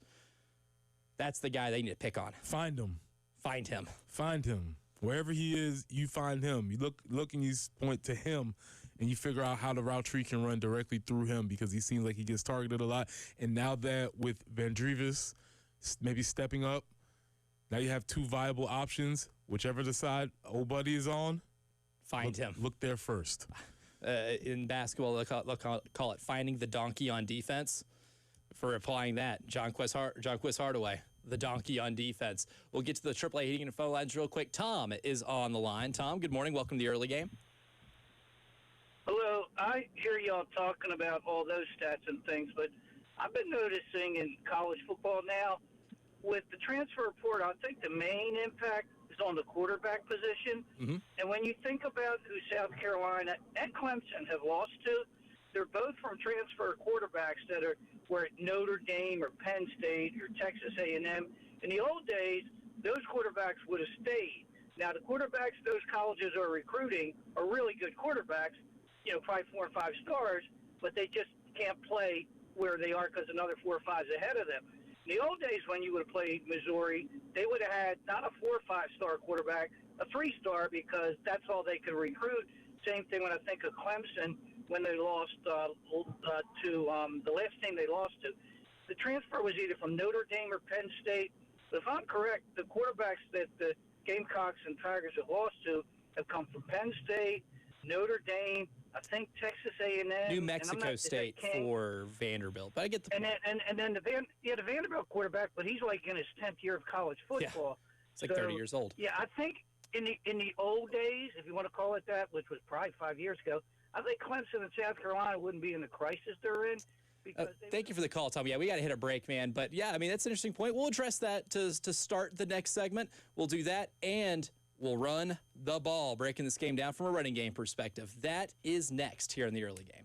That's the guy they need to pick on. Find him. Find him. Find him. Wherever he is, you find him. You look and you point to him, and you figure out how the route tree can run directly through him because he seems like he gets targeted a lot. And now that with Vandrevis maybe stepping up, now you have 2 viable options. Whichever the side old buddy is on, find him. Look there first. In basketball, they'll call it finding the donkey on defense. for applying that. John Quist Hardaway, the donkey on defense. We'll get to the AAA heating and phone lines real quick. Tom is on the line. Tom, good morning. Welcome to the early game. Hello. I hear y'all talking about all those stats and things, but I've been noticing in college football now, with the transfer report, I think the main impact is on the quarterback position. Mm-hmm. And when you think about who South Carolina and Clemson have lost to, they're both from transfer quarterbacks that were at Notre Dame or Penn State or Texas A&M. In the old days, those quarterbacks would have stayed. Now, the quarterbacks those colleges are recruiting are really good quarterbacks, probably 4 or 5 stars, but they just can't play where they are because another 4 or 5's ahead of them. In the old days, when you would have played Missouri, they would have had not a 4 or 5-star quarterback, a 3-star, because that's all they could recruit. Same thing when I think of Clemson when they lost to the last team they lost to. The transfer was either from Notre Dame or Penn State. But if I'm correct, the quarterbacks that the Gamecocks and Tigers have lost to have come from Penn State, Notre Dame, I think Texas A&M, New Mexico State for Vanderbilt. But I get the point. And then the Vanderbilt quarterback, but he's like in his 10th year of college football. It's like 30 years old. Yeah, I think in the old days, if you want to call it that, which was probably 5 years ago, I think Clemson and South Carolina wouldn't be in the crisis they're in. Thank you for the call, Tom. Yeah, we got to hit a break, man. But yeah, I mean, that's an interesting point. We'll address that to start the next segment. We'll do that, and we'll run the ball, breaking this game down from a running game perspective. That is next here in the early game.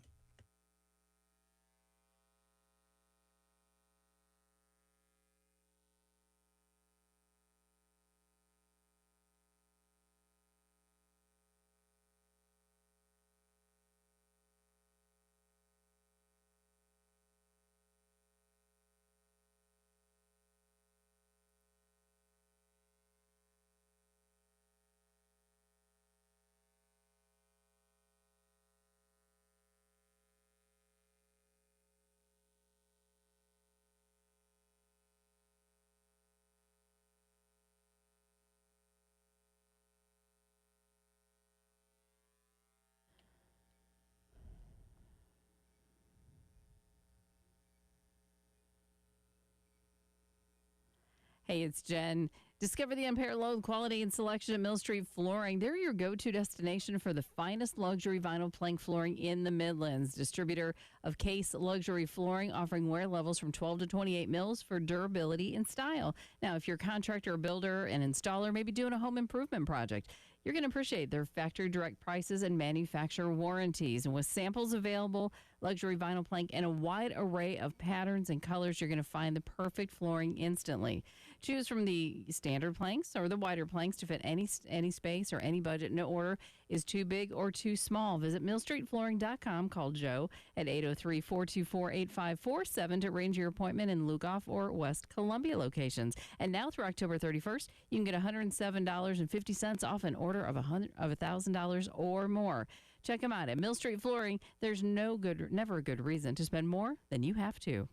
Hey, it's Jen. Discover the unparalleled quality and selection at Mill Street Flooring. They're your go-to destination for the finest luxury vinyl plank flooring in the Midlands. Distributor of Case Luxury Flooring, offering wear levels from 12 to 28 mils for durability and style. Now, if you're a contractor, or builder, and installer, maybe doing a home improvement project, you're going to appreciate their factory direct prices and manufacturer warranties. And with samples available, luxury vinyl plank, and a wide array of patterns and colors, you're going to find the perfect flooring instantly. Choose from the standard planks or the wider planks to fit any space or any budget. No order is too big or too small. Visit millstreetflooring.com. Call Joe at 803-424-8547 to arrange your appointment in Lugoff or West Columbia locations. And now through October 31st, you can get $107.50 off an order of $1,000 or more. Check them out at Mill Street Flooring. There's never a good reason to spend more than you have to.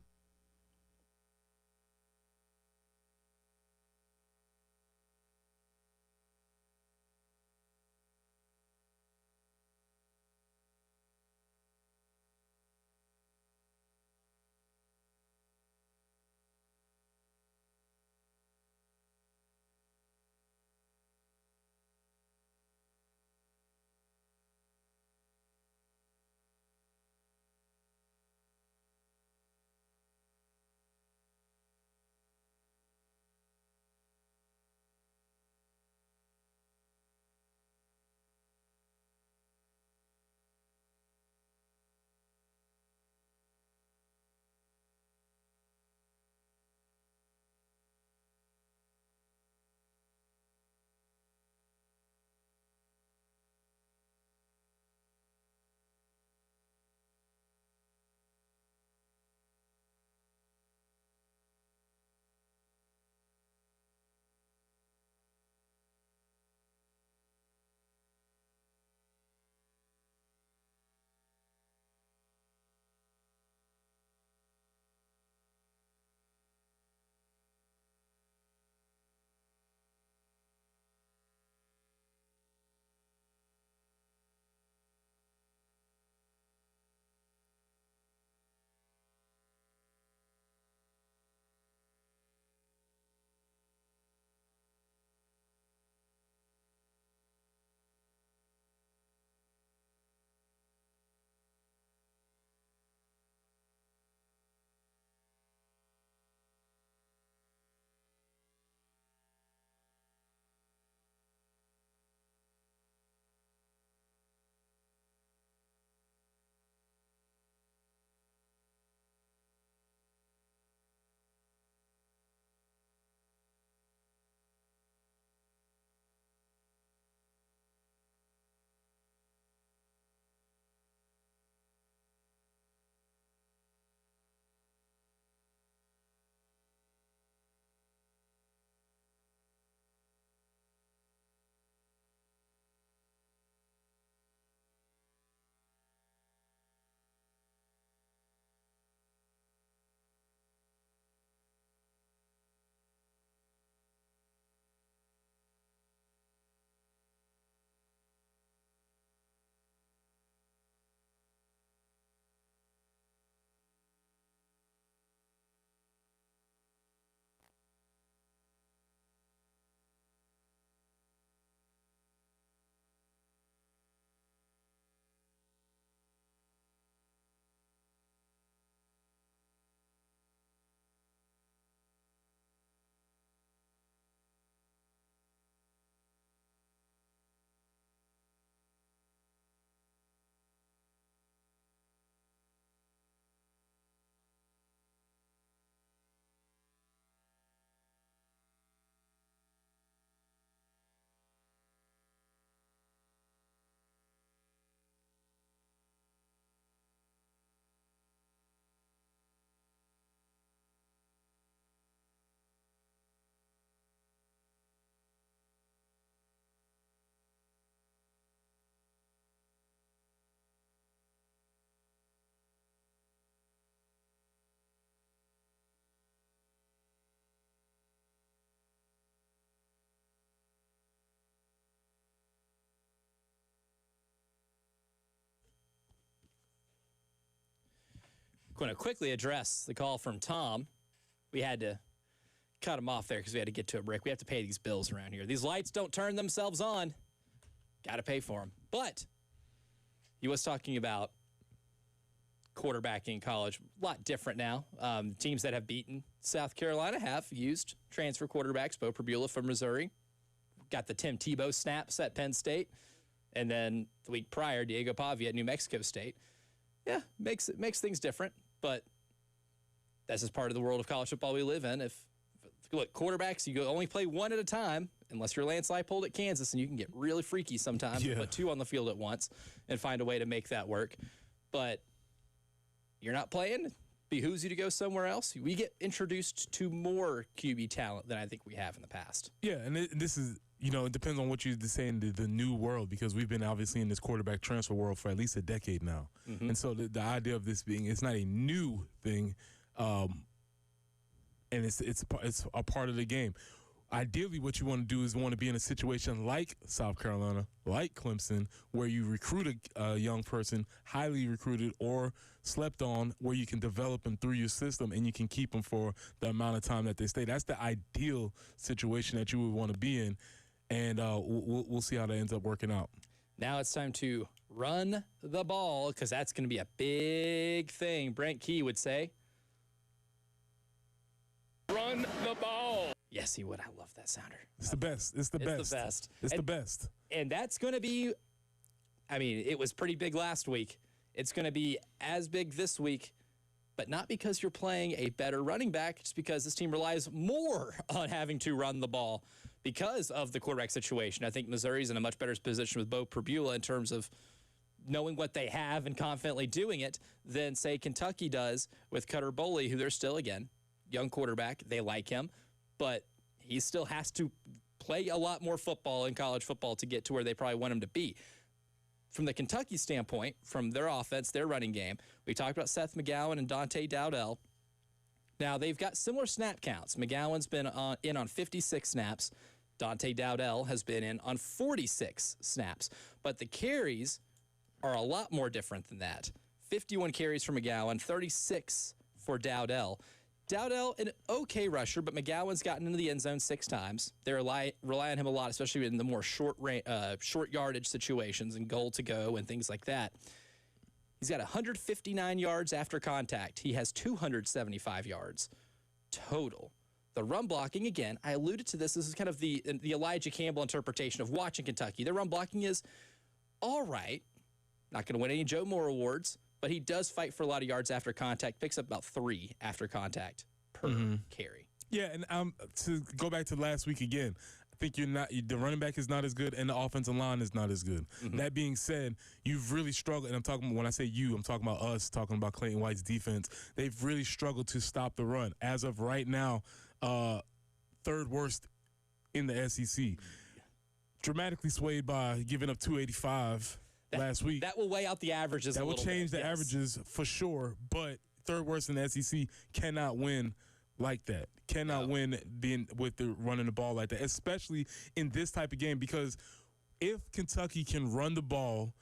Going to quickly address the call from Tom. We had to cut him off there because we had to get to a break. We have to pay these bills around here. These lights don't turn themselves on. Got to pay for them. But he was talking about quarterbacking in college. A lot different now. Teams that have beaten South Carolina have used transfer quarterbacks. Bo Prabula from Missouri. Got the Tim Tebow snaps at Penn State. And then the week prior, Diego Pavia at New Mexico State. Yeah, makes things different. But that's just part of the world of college football we live in. Look, quarterbacks, you only play one at a time, unless you're Lance Leipold at Kansas, and you can get really freaky sometimes. Yeah. Put two on the field at once and find a way to make that work. But you're not playing, behooves you to go somewhere else. We get introduced to more QB talent than I think we have in the past. Yeah, and this is, it depends on what you're saying, the new world, because we've been obviously in this quarterback transfer world for at least a decade now. Mm-hmm. And so the idea of this being, it's not a new thing, and it's a part of the game. Ideally, what you want to do is want to be in a situation like South Carolina, like Clemson, where you recruit a young person, highly recruited or slept on, where you can develop them through your system and you can keep them for the amount of time that they stay. That's the ideal situation that you would want to be in, and we'll see how that ends up working out. Now it's time to run the ball, because that's going to be a big thing, Brent Key would say. Run the ball. Yes, he would. I love that sounder. It's the best. It's the best. It's the best. And that's going to be, it was pretty big last week. It's going to be as big this week, but not because you're playing a better running back, just because this team relies more on having to run the ball because of the quarterback situation. I think Missouri's in a much better position with Bo Prabula in terms of knowing what they have and confidently doing it than, say, Kentucky does with Cutter Boley, who they're still, again, young quarterback. They like him, but he still has to play a lot more football in college football to get to where they probably want him to be. From the Kentucky standpoint, from their offense, their running game, we talked about Seth McGowan and Dante Dowdell. Now, they've got similar snap counts. McGowan's been in on 56 snaps. Dante Dowdell has been in on 46 snaps. But the carries are a lot more different than that. 51 carries for McGowan, 36 for Dowdell. Dowdell, an okay rusher, but McGowan's gotten into the end zone 6 times. They rely on him a lot, especially in the more short yardage situations and goal to go and things like that. He's got 159 yards after contact. He has 275 yards total. The run blocking, again, I alluded to this. This is kind of the Elijah Campbell interpretation of watching Kentucky. Their run blocking is all right. Not going to win any Joe Moore awards, but he does fight for a lot of yards after contact, picks up about 3 after contact per carry. Yeah, and to go back to last week again, I think the running back is not as good and the offensive line is not as good. Mm-hmm. That being said, you've really struggled, and when I say you, I'm talking about us, talking about Clayton White's defense. They've really struggled to stop the run. As of right now, 3rd worst in the SEC. Dramatically swayed by giving up 285 last week. That will weigh out the averages a little bit. That will change the averages for sure, but 3rd worst in the SEC cannot win like that. Cannot win with the running the ball like that, especially in this type of game, because if Kentucky can run the ball,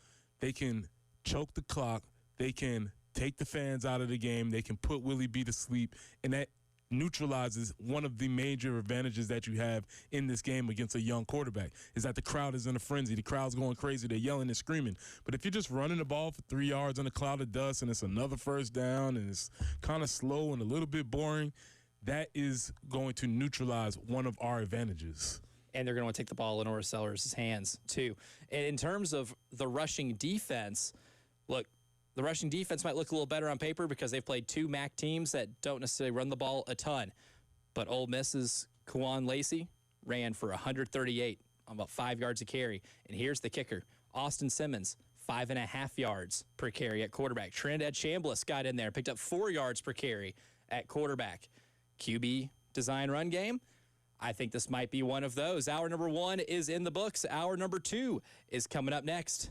they can choke the clock, they can take the fans out of the game, they can put Willie B to sleep, and that neutralizes one of the major advantages that you have in this game against a young quarterback, is that the crowd is in a frenzy. The crowd's going crazy. They're yelling and screaming. But if you're just running the ball for 3 yards in a cloud of dust and it's another first down and it's kind of slow and a little bit boring, that is going to neutralize one of our advantages. And they're going to want to take the ball in Orris Sellers' hands, too. And in terms of the rushing defense, look, the rushing defense might look a little better on paper because they've played 2 MAC teams that don't necessarily run the ball a ton. But Ole Miss's Kwan Lacey ran for 138 on about 5 yards a carry. And here's the kicker. Austin Simmons, 5.5 yards per carry at quarterback. Trinidad Chambliss got in there, picked up 4 yards per carry at quarterback. QB design run game, I think this might be one of those. Hour number 1 is in the books. Hour number 2 is coming up next.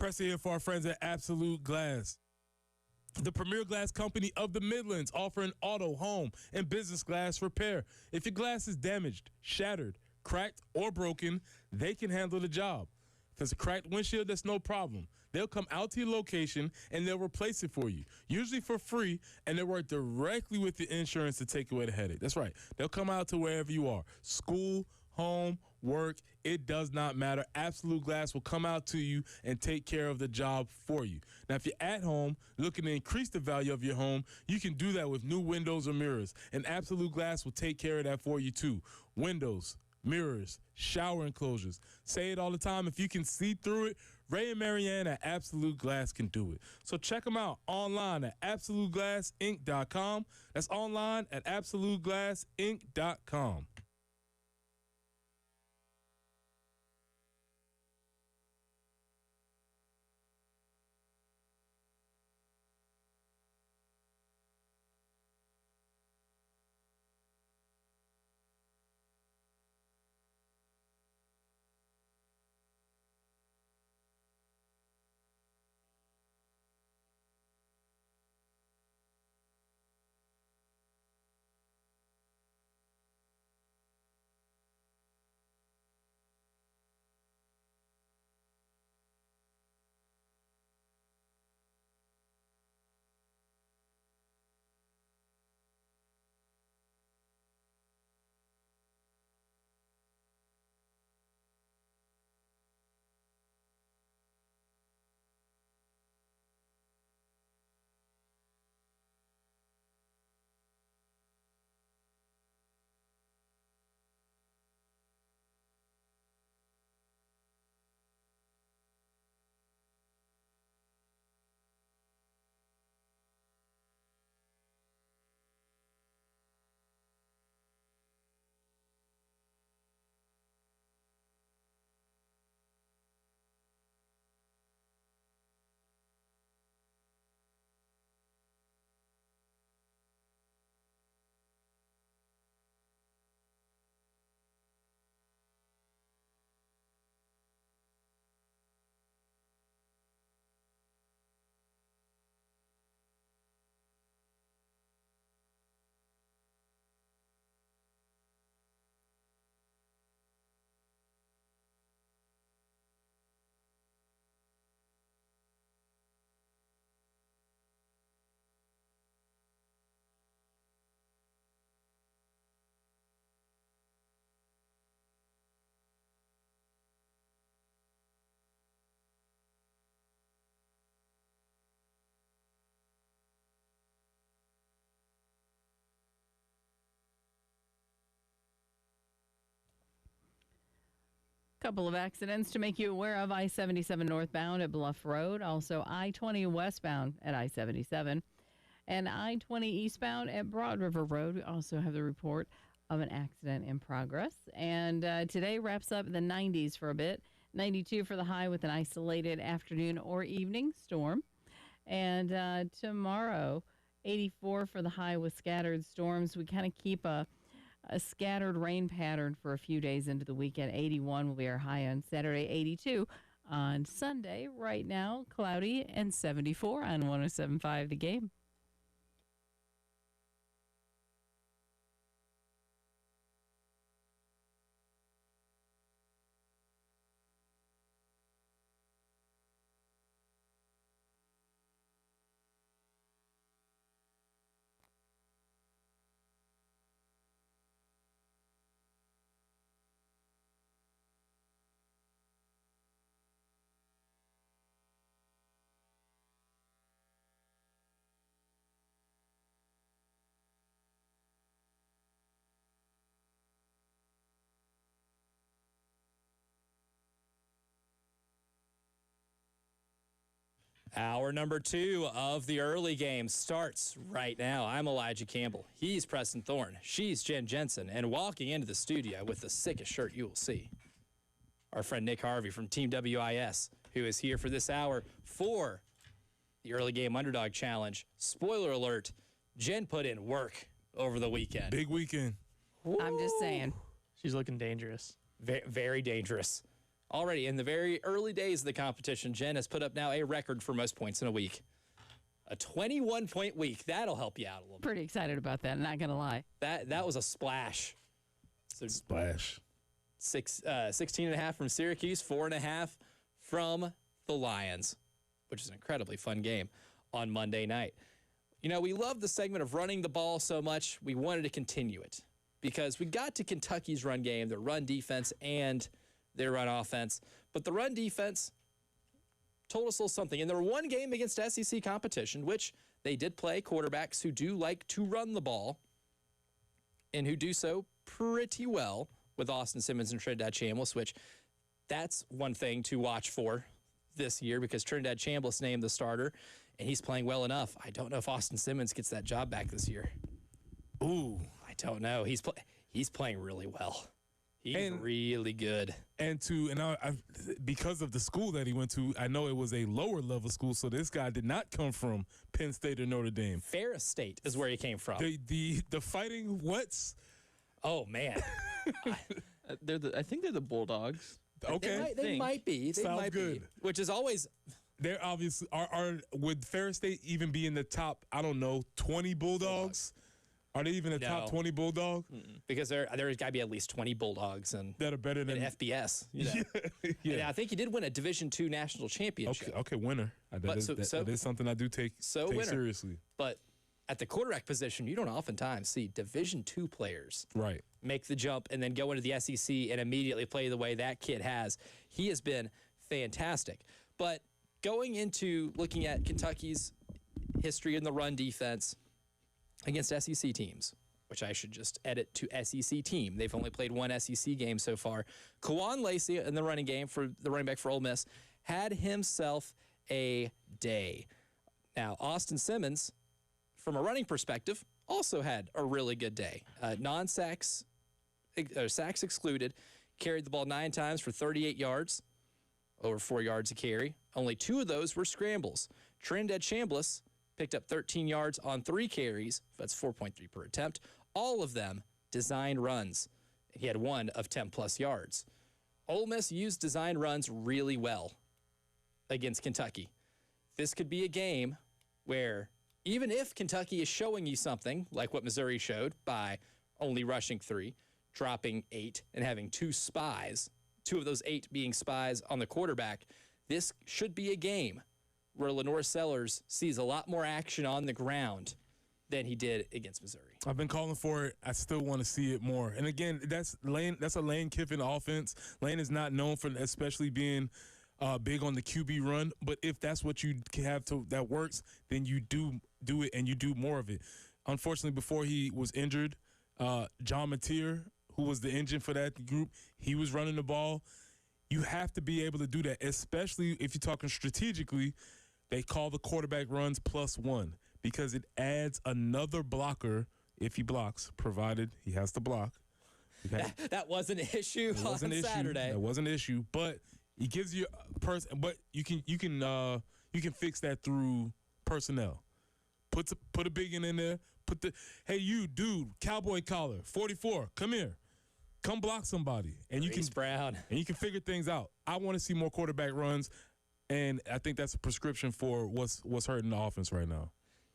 Preston here for our friends at Absolute Glass, the premier glass company of the Midlands, offering auto, home, and business glass repair. If your glass is damaged, shattered, cracked, or broken, they can handle the job. If it's a cracked windshield, that's no problem. They'll come out to your location and they'll replace it for you, usually for free, and they work directly with the insurance to take away the headache. That's right. They'll come out to wherever you are, school, home, work, it does not matter. Absolute Glass will come out to you and take care of the job for you. Now, if you're at home looking to increase the value of your home, you can do that with new windows or mirrors, and Absolute Glass will take care of that for you too. Windows, mirrors, shower enclosures. Say it all the time. If you can see through it, Ray and Marianne at Absolute Glass can do it. So check them out online at AbsoluteGlassInc.com. That's online at AbsoluteGlassInc.com. Couple of accidents to make you aware of. I-77 northbound at Bluff Road. Also I-20 westbound at I-77. And I-20 eastbound at Broad River Road. We also have the report of an accident in progress. And today wraps up the 90s for a bit. 92 for the high with an isolated afternoon or evening storm. And tomorrow, 84 for the high with scattered storms. We kind of keep a scattered rain pattern for a few days into the weekend. 81 will be our high on Saturday, 82 on Sunday. Right now, cloudy and 74 on 107.5 The Game. Hour number 2 of the early game starts right now. I'm Elijah Campbell. He's Preston Thorne. She's Jen Jensen. And walking into the studio with the sickest shirt you will see, our friend Nick Harvey from Team WIS, who is here for this hour for the early game underdog challenge. Spoiler alert, Jen put in work over the weekend. Big weekend. I'm just saying. She's looking dangerous. Very dangerous. Already in the very early days of the competition, Jen has put up now a record for most points in a week. A 21-point week. That'll help you out a little bit. Pretty excited about that, not going to lie. That was a splash. So Splash. 16.5 from Syracuse, 4.5 from the Lions, which is an incredibly fun game on Monday night. You know, we love the segment of running the ball so much, we wanted to continue it because we got to Kentucky's run game, their run defense, and their run offense. But the run defense told us a little something. In their one game against SEC competition, which they did play quarterbacks who do like to run the ball and who do so pretty well with Austin Simmons and Trinidad Chambliss, which that's one thing to watch for this year because Trinidad Chambliss named the starter, and he's playing well enough. I don't know if Austin Simmons gets that job back this year. Ooh. I don't know. He's playing really well. He's really good. And because of the school that he went to, I know it was a lower level school, so this guy did not come from Penn State or Notre Dame. Ferris State is where he came from. The Fighting Wets. Oh man, I think they're the Bulldogs. Okay, they might be. They Sounds might good. be. Which is always. They're obviously would Ferris State even be in the top? I don't know, 20 Bulldogs. Are they even a top 20 Bulldog? Because there's got to be at least 20 Bulldogs and that are better than FBS. You know? Yeah. And I think he did win a Division II national championship. Okay, winner. That is something I do take seriously. But at the quarterback position, you don't oftentimes see Division II players make the jump and then go into the SEC and immediately play the way that kid has. He has been fantastic. But going into looking at Kentucky's history in the run defense against SEC teams, which I should just edit to SEC team. They've only played one SEC game so far. Kawan Lacey in the running game for the running back for Ole Miss had himself a day. Now, Austin Simmons, from a running perspective, also had a really good day. Sacks excluded, carried the ball 9 times for 38 yards, over 4 yards a carry. Only 2 of those were scrambles. Trinidad Chambliss picked up 13 yards on 3 carries. That's 4.3 per attempt. All of them designed runs. He had 1 of 10-plus yards. Ole Miss used design runs really well against Kentucky. This could be a game where even if Kentucky is showing you something like what Missouri showed by only rushing 3, dropping 8, and having 2 spies, 2 of those 8 being spies on the quarterback, this should be a game where Lenore Sellers sees a lot more action on the ground than he did against Missouri. I've been calling for it. I still want to see it more. And again, that's a Lane Kiffin offense. Lane is not known for especially being big on the QB run. But if that's what you have that works, then you do it and you do more of it. Unfortunately, before he was injured, John Mateer, who was the engine for that group, he was running the ball. You have to be able to do that, especially if you're talking strategically. They call the quarterback runs +1 because it adds another blocker if he blocks, provided he has to block. That was an issue on Saturday. That was an issue, but he gives you person. But you can fix that through personnel. Put a big in there. Hey you dude, cowboy collar, 44, come here. Come block somebody, and Reese Brown. And you can figure things out. I want to see more quarterback runs, and I think that's a prescription for what's hurting the offense right now.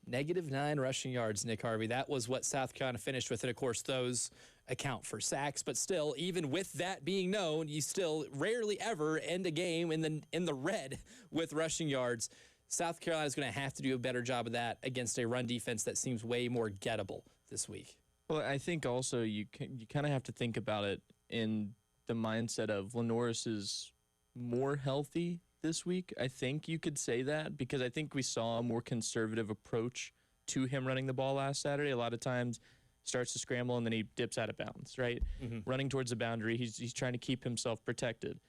-9 rushing yards, Nick Harvey. That was what South Carolina finished with, and of course those account for sacks. But still, even with that being known, you still rarely ever end a game in the red with rushing yards. South Carolina is going to have to do a better job of that against a run defense that seems way more gettable this week. Well, I think also you kind of have to think about it in the mindset of Lenoris is more healthy this week. I think you could say that because I think we saw a more conservative approach to him running the ball last Saturday. A lot of times starts to scramble and then he dips out of bounds, right? Running towards the boundary, he's trying to keep himself protected.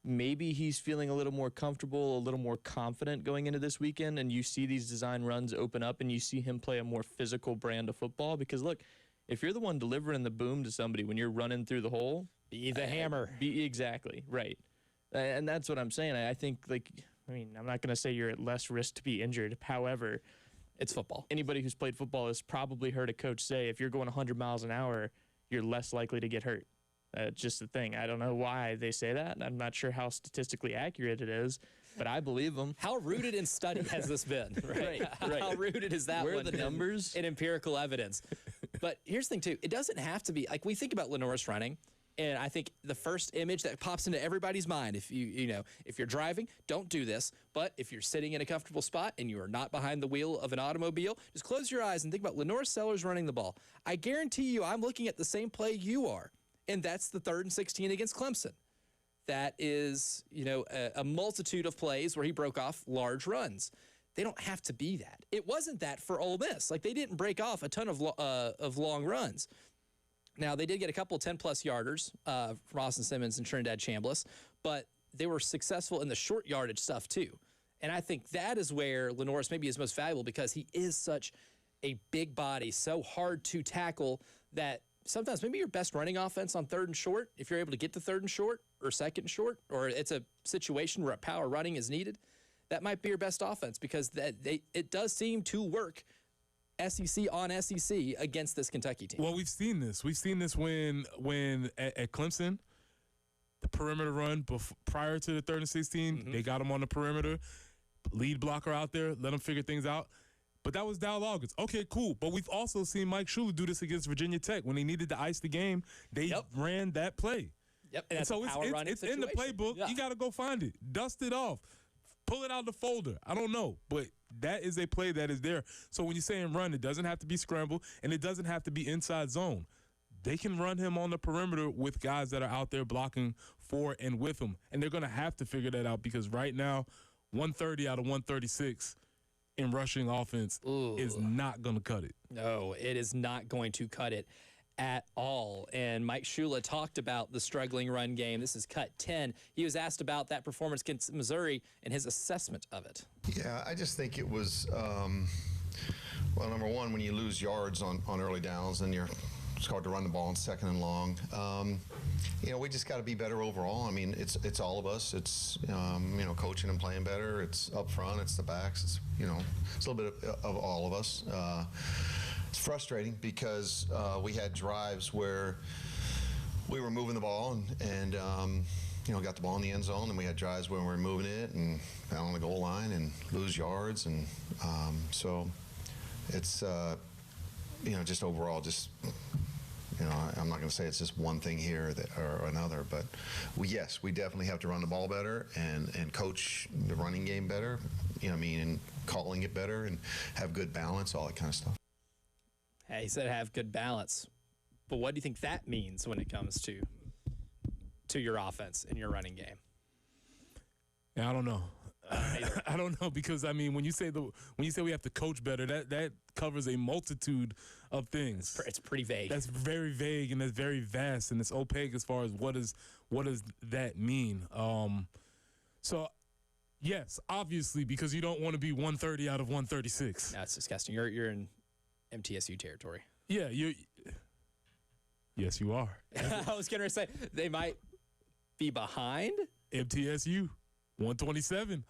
Maybe he's feeling a little more comfortable, a little more confident going into this weekend, and you see these design runs open up and you see him play a more physical brand of football. Because, look, if you're the one delivering the boom to somebody when you're running through the hole, be the hammer. Exactly, right. And that's what I'm saying. I think, I'm not going to say you're at less risk to be injured. However, it's football. Anybody who's played football has probably heard a coach say if you're going 100 miles an hour, you're less likely to get hurt. Just the thing. I don't know why they say that. I'm not sure how statistically accurate it is, but I believe them. How rooted in study has this been? Right. How rooted is that Where are one the numbers? in empirical evidence? But here's the thing, too. It doesn't have to be, like, we think about Lenoris running, and I think the first image that pops into everybody's mind, if if you're driving, don't do this. But if you're sitting in a comfortable spot and you are not behind the wheel of an automobile, just close your eyes and think about Lenoris Sellers running the ball. I guarantee you I'm looking at the same play you are, and that's the 3rd and 16 against Clemson. That is, a multitude of plays where he broke off large runs. They don't have to be that. It wasn't that for Ole Miss. Like, they didn't break off a ton of long runs. Now, they did get a couple 10-plus yarders from Austin Simmons and Trinidad Chambliss, but they were successful in the short yardage stuff, too. And I think that is where Lenoris maybe is most valuable, because he is such a big body, so hard to tackle, that sometimes maybe your best running offense on 3rd and short, if you're able to get to 3rd and short or 2nd and short, or it's a situation where a power running is needed, that might be your best offense, because it does seem to work SEC on SEC against this Kentucky team. Well, we've seen this. We've seen this when at Clemson, the perimeter run prior to the 3rd and 16, they got him on the perimeter, lead blocker out there, let him figure things out. But that was Dow August. Okay, cool. But we've also seen Mike Shula do this against Virginia Tech. When they needed to ice the game, they ran that play. Yep, and that's so it's in the playbook. Yeah. You got to go find it. Dust it off. Pull it out of the folder. I don't know. But that is a play that is there. So when you're saying run, it doesn't have to be scramble, and it doesn't have to be inside zone. They can run him on the perimeter with guys that are out there blocking for and with him. And they're going to have to figure that out, because right now, 130 out of 136 in rushing offense is not going to cut it. No, it is not going to cut it at all. And Mike Shula talked about the struggling run game. This is cut 10. He was asked about that performance against Missouri and his assessment of it. Yeah, I just think it was, well, number one, when you lose yards on early downs, then it's hard to run the ball on 2nd and long. We just got to be better overall. I mean, it's all of us. It's coaching and playing better. It's up front. It's the backs. It's it's a little bit of all of us. It's frustrating because we had drives where we were moving the ball and got the ball in the end zone, and we had drives where we were moving it and foul on the goal line and lose yards, and so it's just overall just. I'm not going to say it's just one thing here or another, but we definitely have to run the ball better and coach the running game better, and calling it better and have good balance, all that kind of stuff. Hey, he said have good balance. But what do you think that means when it comes to your offense and your running game? Yeah, I don't know. I don't know, because I mean, when you say we have to coach better, that covers a multitude of things. It's pretty vague. That's very vague, and that's very vast, and it's opaque as far as what does that mean. So yes, obviously, because you don't want to be 130 out of 136. That's disgusting. You're in MTSU territory. Yeah, yes, you are. I was gonna say they might be behind MTSU. 127.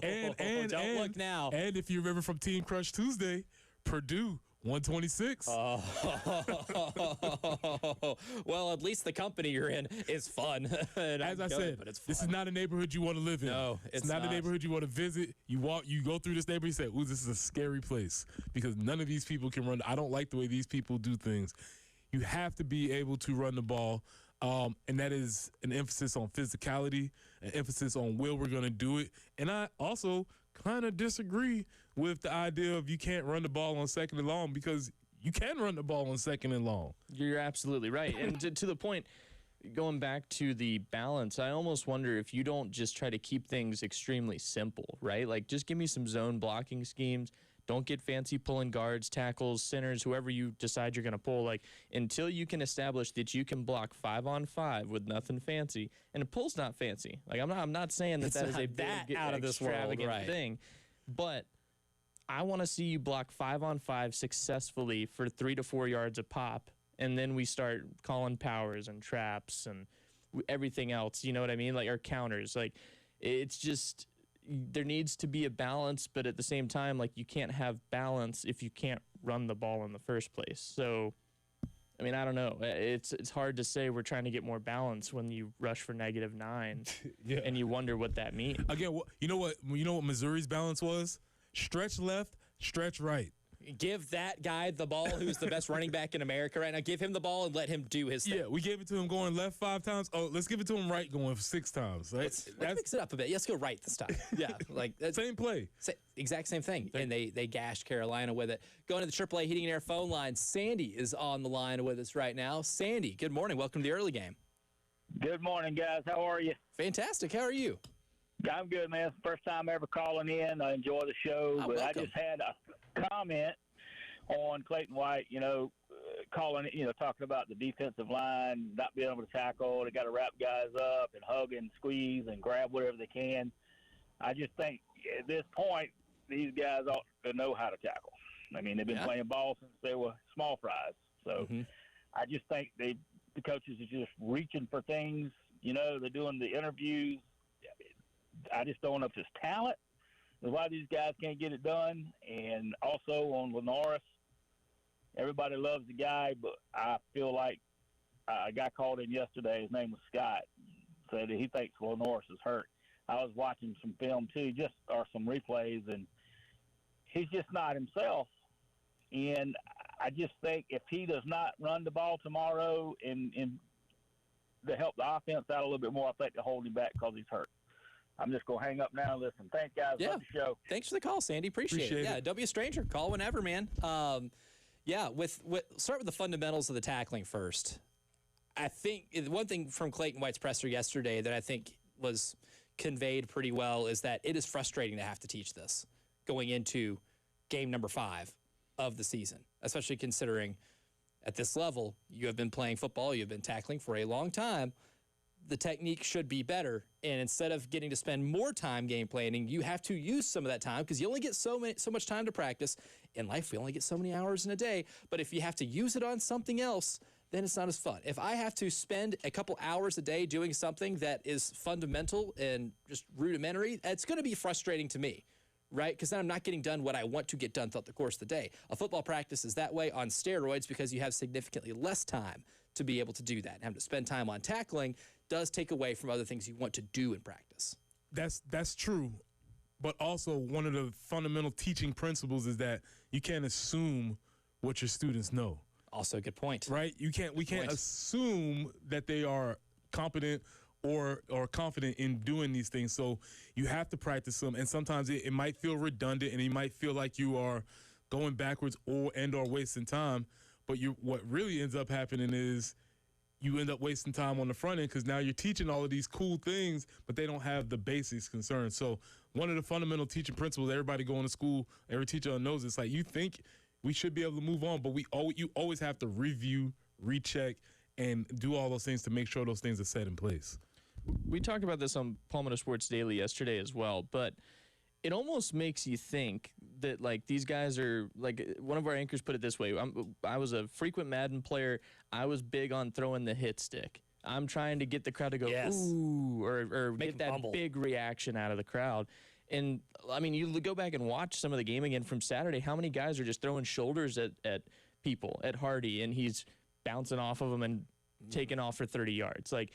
and look now. And if you remember from Team Crush Tuesday, Purdue 126. Well, at least the company you're in is fun. As I said, but it's fun. this is not a neighborhood you want to live in. No, it's not a neighborhood you want to visit. You go through this neighborhood, you say, "Ooh, this is a scary place," because none of these people can run. I don't like the way these people do things. You have to be able to run the ball. And that is an emphasis on physicality, an emphasis on will we're going to do it. And I also kind of disagree with the idea of you can't run the ball on 2nd and long, because you can run the ball on 2nd and long. You're absolutely right. And to the point, going back to the balance, I almost wonder if you don't just try to keep things extremely simple, right? Like, just give me some zone blocking schemes. Don't get fancy pulling guards, tackles, centers, whoever you decide you're going to pull. Like, until you can establish that you can block 5-on-5 with nothing fancy, and a pull's not fancy. Like, I'm not saying that is a big, out of this world, extravagant right. thing, but I want to see you block 5-on-5 successfully for 3 to 4 yards a pop, and then we start calling powers and traps and everything else. You know what I mean? Like, our counters. Like, it's just. There needs to be a balance, but at the same time, like, you can't have balance if you can't run the ball in the first place. So I mean, I don't know. It's hard to say we're trying to get more balance when you rush for -9 Yeah. and you wonder what that means. Again, you know what Missouri's balance was? Stretch left, stretch right. Give that guy the ball who's the best running back in America right now. Give him the ball and let him do his thing. Yeah, we gave it to him going left 5 times. Oh, let's give it to him right going 6 times. Right? Let's mix it up a bit. Let's go right this time. Yeah, like that's Same play. exact same thing. And they gashed Carolina with it. Going to the AAA Heating and Air phone line. Sandy is on the line with us right now. Sandy, good morning. Welcome to the early game. Good morning, guys. How are you? Fantastic. How are you? I'm good, man. It's the first time ever calling in. I enjoy the show, but welcome. I just had a comment on Clayton White, talking about the defensive line not being able to tackle. They got to wrap guys up and hug and squeeze and grab whatever they can. I just think at this point, these guys ought to know how to tackle. I mean, they've been playing ball since they were small fries. So I just think the coaches are just reaching for things. They're doing the interviews. I just don't know if it's talent. A lot of these guys can't get it done. And also on Lenoris, everybody loves the guy, but I feel like a guy called in yesterday. His name was Scott. Said that he thinks Lenoris is hurt. I was watching some film too, or some replays, and he's just not himself. And I just think if he does not run the ball tomorrow and to help the offense out a little bit more, I think they'll hold him back because he's hurt. I'm just going to hang up now and listen. Thanks, guys. Yeah. Love the show. Thanks for the call, Sandy. Appreciate it. Yeah, don't be a stranger. Call whenever, man. Start with the fundamentals of the tackling first. I think one thing from Clayton White's presser yesterday that I think was conveyed pretty well is that it is frustrating to have to teach this going into game number 5 of the season, especially considering at this level, you have been playing football, you've been tackling for a long time. The technique should be better. And instead of getting to spend more time game planning, you have to use some of that time because you only get so much time to practice. In life, we only get so many hours in a day. But if you have to use it on something else, then it's not as fun. If I have to spend a couple hours a day doing something that is fundamental and just rudimentary, it's going to be frustrating to me, right? Because then I'm not getting done what I want to get done throughout the course of the day. A football practice is that way on steroids because you have significantly less time to be able to do that. And having to spend time on tackling does take away from other things you want to do in practice. That's true. But also one of the fundamental teaching principles is that you can't assume what your students know. Also a good point. Right? We can't assume that they are competent or confident in doing these things. So you have to practice them, and sometimes it might feel redundant and you might feel like you are going backwards or wasting time. But what really ends up happening is you end up wasting time on the front end because now you're teaching all of these cool things, but they don't have the basics concerned. So one of the fundamental teaching principles, everybody going to school, every teacher knows, it's like you think we should be able to move on, but you always have to review, recheck, and do all those things to make sure those things are set in place. We talked about this on Palmetto Sports Daily yesterday as well, but it almost makes you think that, like, these guys are, like, one of our anchors put it this way. I was a frequent Madden player. I was big on throwing the hit stick. I'm trying to get the crowd to go, ooh, or get that bumble. big reaction out of the crowd. And, I mean, you go back and watch some of the game again from Saturday. How many guys are just throwing shoulders at people, at Hardy, and he's bouncing off of them and taking off for 30 yards? Like,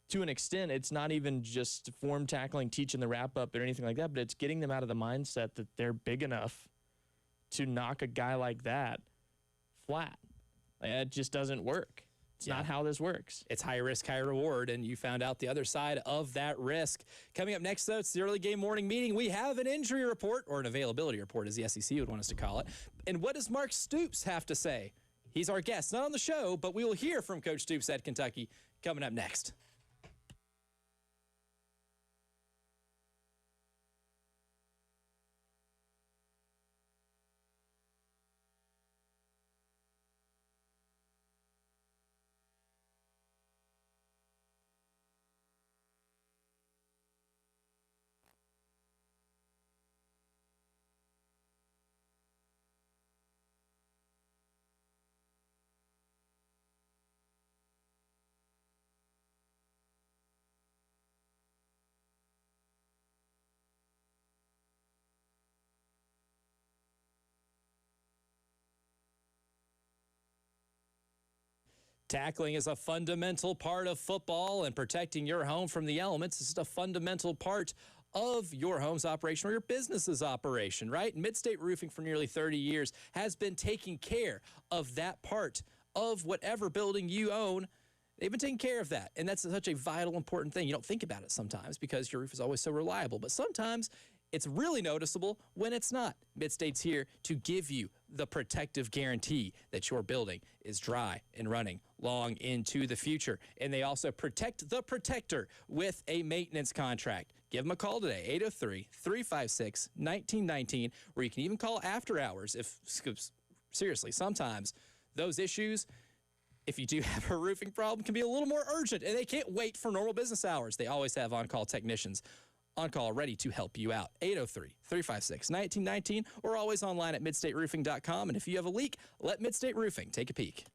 to an extent, it's not even just form tackling, teaching the wrap up or anything like that, but it's getting them out of the mindset that they're big enough to knock a guy like that flat. Like, it just doesn't work. It's not how this works. It's high risk, high reward, and you found out the other side of that risk. Coming up next, though, it's the early game morning meeting. We have an injury report, or an availability report, as the SEC would want us to call it. And what does Mark Stoops have to say? He's our guest, not on the show, but we will hear from Coach Stoops at Kentucky coming up next. Tackling is a fundamental part of football, and protecting your home from the elements is a fundamental part of your home's operation or your business's operation, right? Midstate Roofing for nearly 30 years has been taking care of that part of whatever building you own. They've been taking care of that, and that's such a vital, important thing. You don't think about it sometimes because your roof is always so reliable, but sometimes it's really noticeable when it's not. Midstate's here to give you the protective guarantee that your building is dry and running long into the future. And they also protect the protector with a maintenance contract. Give them a call today, 803-356-1919, or you can even call after hours if, seriously, sometimes those issues, if you do have a roofing problem, can be a little more urgent, and they can't wait for normal business hours. They always have on-call technicians on call ready to help you out. 803-356-1919, or always online at midstateroofing.com. And if you have a leak, let Midstate Roofing take a peek.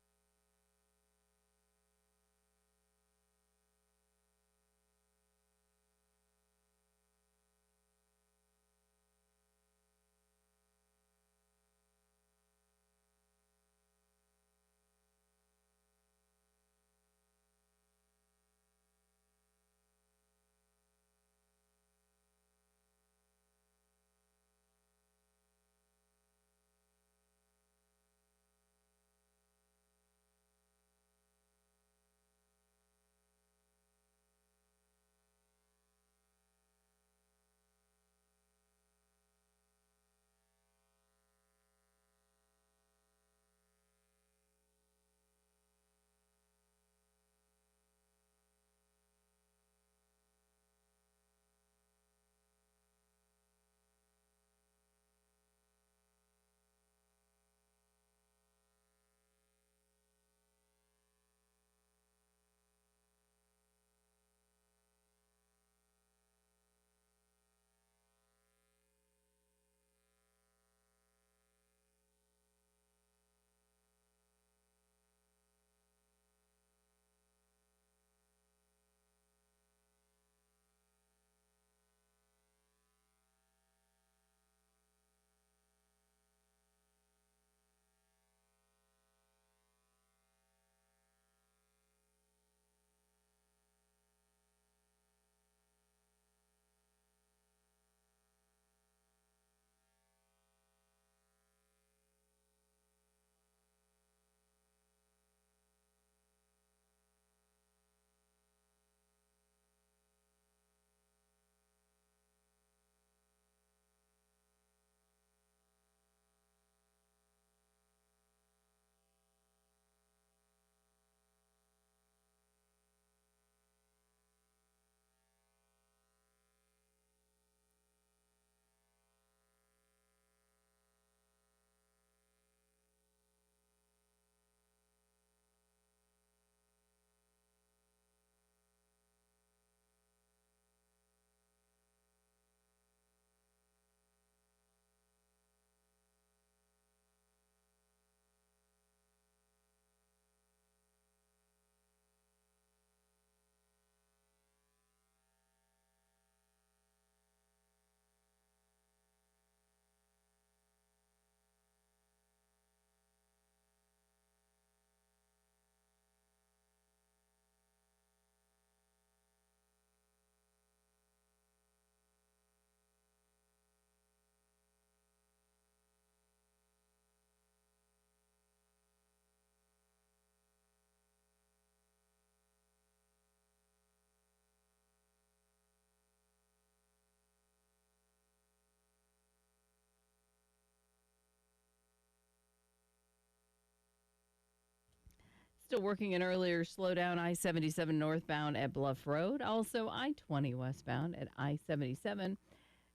Still working an earlier slowdown, I-77 northbound at Bluff Road. Also, I-20 westbound at I-77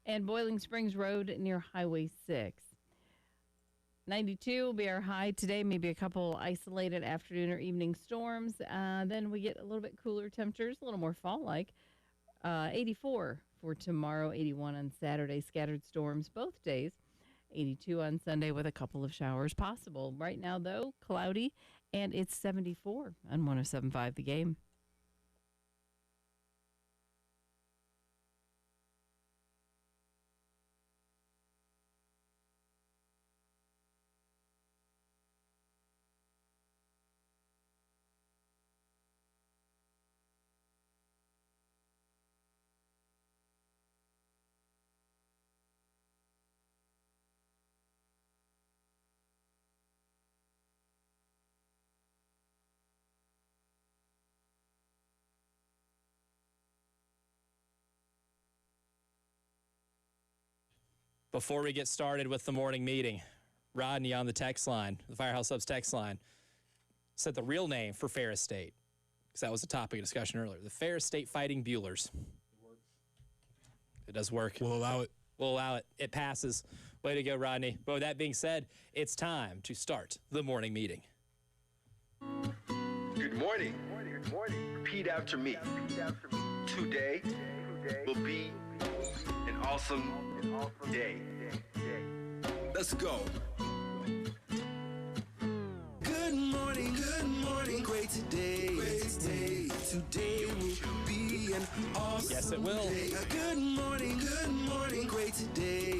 and Boiling Springs Road near Highway 6. 92 will be our high today, maybe a couple isolated afternoon or evening storms. Then we get a little bit cooler temperatures, a little more fall-like. 84 for tomorrow, 81 on Saturday. Scattered storms both days. 82 on Sunday with a couple of showers possible. Right now, though, cloudy, and it's 74 on 107.5 The Game. Before we get started with the morning meeting, Rodney on the text line, the Firehouse Subs text line, said the real name for Ferris State, because that was a topic of discussion earlier. The Ferris State Fighting Buellers. It does work. We'll allow it. We'll allow it. It passes. Way to go, Rodney. But with that being said, it's time to start the morning meeting. Good morning. Repeat after me. Today will be an awesome day. Let's go. Good morning, great today. Today will be an awesome Yes, it will. day. Good morning, great today.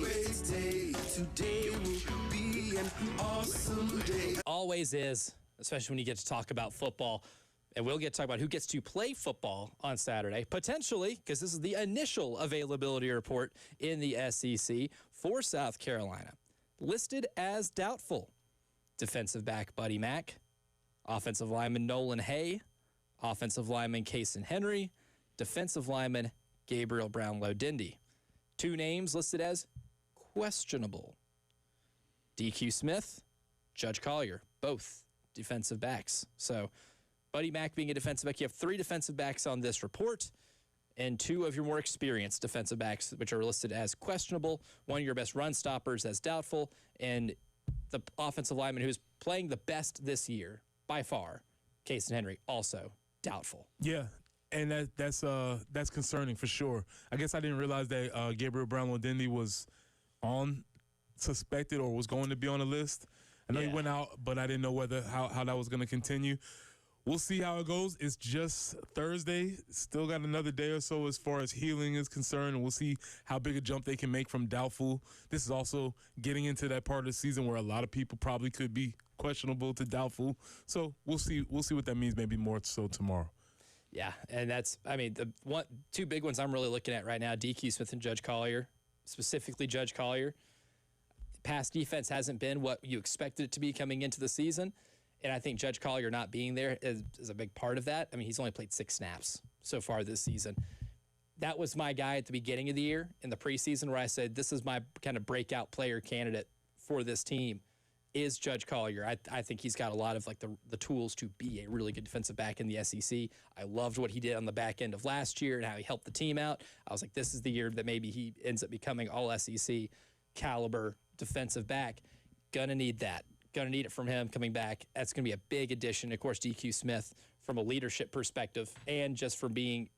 Today will be an awesome day. Always is, especially when you get to talk about football. And we'll get to talk about who gets to play football on Saturday, potentially, because this is the initial availability report in the SEC for South Carolina. Listed as doubtful: defensive back Buddy Mack, offensive lineman Nolan Hay, offensive lineman Kason Henry, defensive lineman Gabriel Brownlow-Dindy. 2 names listed as questionable: DQ Smith, Judge Collier, both defensive backs. So Buddy Mack being a defensive back, you have 3 defensive backs on this report, and 2 of your more experienced defensive backs, which are listed as questionable. 1 of your best run stoppers as doubtful, and the offensive lineman who's playing the best this year by far, Kason Henry, also doubtful. Yeah, and that's concerning for sure. I guess I didn't realize that Gabriel Brownlow-Dindy was suspected or was going to be on the list. I know he went out, but I didn't know how that was going to continue. We'll see how it goes. It's just Thursday. Still got another day or so as far as healing is concerned, and we'll see how big a jump they can make from doubtful. This is also getting into that part of the season where a lot of people probably could be questionable to doubtful. So we'll see what that means, maybe more so tomorrow. Yeah, and the 2 big ones I'm really looking at right now, DQ Smith and Judge Collier, specifically Judge Collier. Pass defense hasn't been what you expected it to be coming into the season. And I think Judge Collier not being there is a big part of that. I mean, he's only played 6 snaps so far this season. That was my guy at the beginning of the year in the preseason where I said, this is my kind of breakout player candidate for this team, is Judge Collier. I think he's got a lot of like the tools to be a really good defensive back in the SEC. I loved what he did on the back end of last year and how he helped the team out. I was like, this is the year that maybe he ends up becoming all SEC caliber defensive back. Gonna need that. Going to need it from him coming back. That's going to be a big addition. Of course, DQ Smith from a leadership perspective and just from being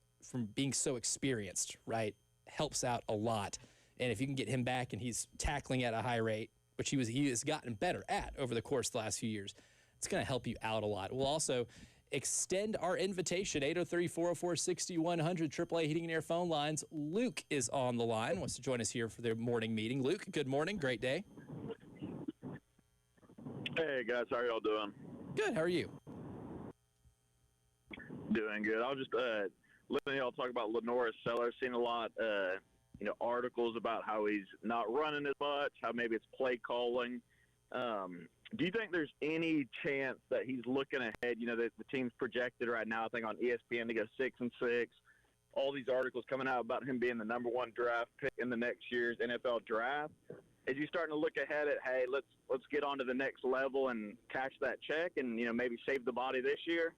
so experienced, right, helps out a lot. And if you can get him back and he's tackling at a high rate, which he has gotten better at over the course of the last few years, it's going to help you out a lot. We'll also extend our invitation, 803-404-6100, AAA Heating and Air phone lines. Luke is on the line, wants to join us here for their morning meeting. Luke, good morning. Great day. Hey guys, how are y'all doing? Good. How are you? Doing good. I was just listening to y'all talk about Lenoris Sellers. Seen a lot, articles about how he's not running as much, how maybe it's play calling. Do you think there's any chance that he's looking ahead? You know, the team's projected right now, I think on ESPN, to go 6-6. All these articles coming out about him being the number 1 draft pick in the next year's NFL draft. Is you starting to look ahead at, hey, let's get on to the next level and cash that check and, maybe save the body this year?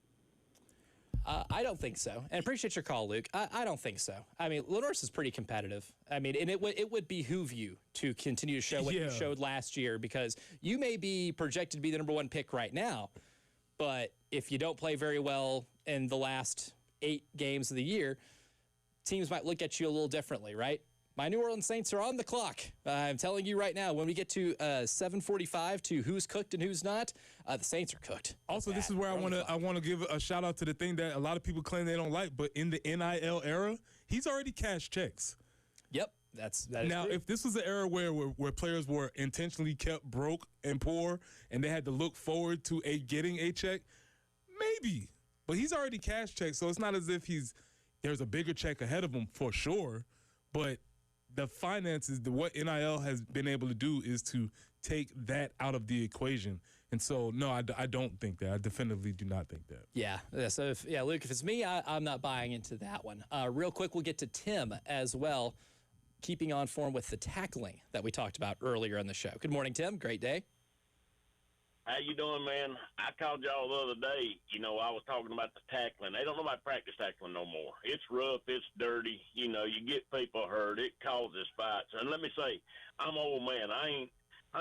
I don't think so. And appreciate your call, Luke. I don't think so. I mean, Lenoris is pretty competitive. I mean, and it would behoove you to continue to show what you showed last year, because you may be projected to be the number 1 pick right now, but if you don't play very well in the last 8 games of the year, teams might look at you a little differently, right? My New Orleans Saints are on the clock. I'm telling you right now, when we get to 7:45 to who's cooked and who's not, the Saints are cooked. Also, this is where I want to give a shout out to the thing that a lot of people claim they don't like, but in the NIL era, he's already cashed checks. Yep, that is now true. If this was an era where players were intentionally kept broke and poor, and they had to look forward to getting a check, maybe. But he's already cashed checks, so it's not as if there's a bigger check ahead of him for sure, but the finances, what NIL has been able to do is to take that out of the equation. And so, no, I don't think that. I definitively do not think that. Yeah. So, Luke, if it's me, I'm not buying into that one. Real quick, we'll get to Tim as well. keeping on form with the tackling that we talked about earlier in the show. Good morning, Tim. Great day. How you doing, man? I called y'all the other day. You know, I was talking about the tackling. They don't know about practice tackling no more. It's rough. It's dirty. You know, you get people hurt. It causes fights. And let me say, I'm an old man. I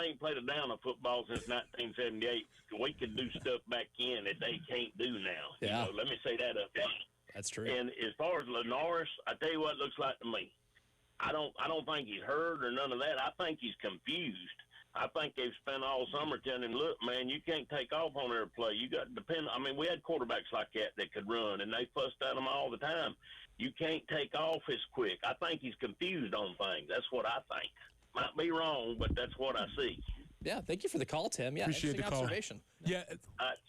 ain't played a down of football since 1978. We could do stuff back in that they can't do now. Yeah. You know, let me say that up front. That's true. And as far as Lenoris, I tell you what it looks like to me. I don't think he's hurt or none of that. I think he's confused. I think they've spent all summer telling him, look, man, you can't take off on every play. You got to depend. I mean, we had quarterbacks like that could run, and they fussed at him all the time. You can't take off as quick. I think he's confused on things. That's what I think. Might be wrong, but that's what I see. Yeah, thank you for the call, Tim. Yeah, Appreciate the interesting call. observation. Yeah.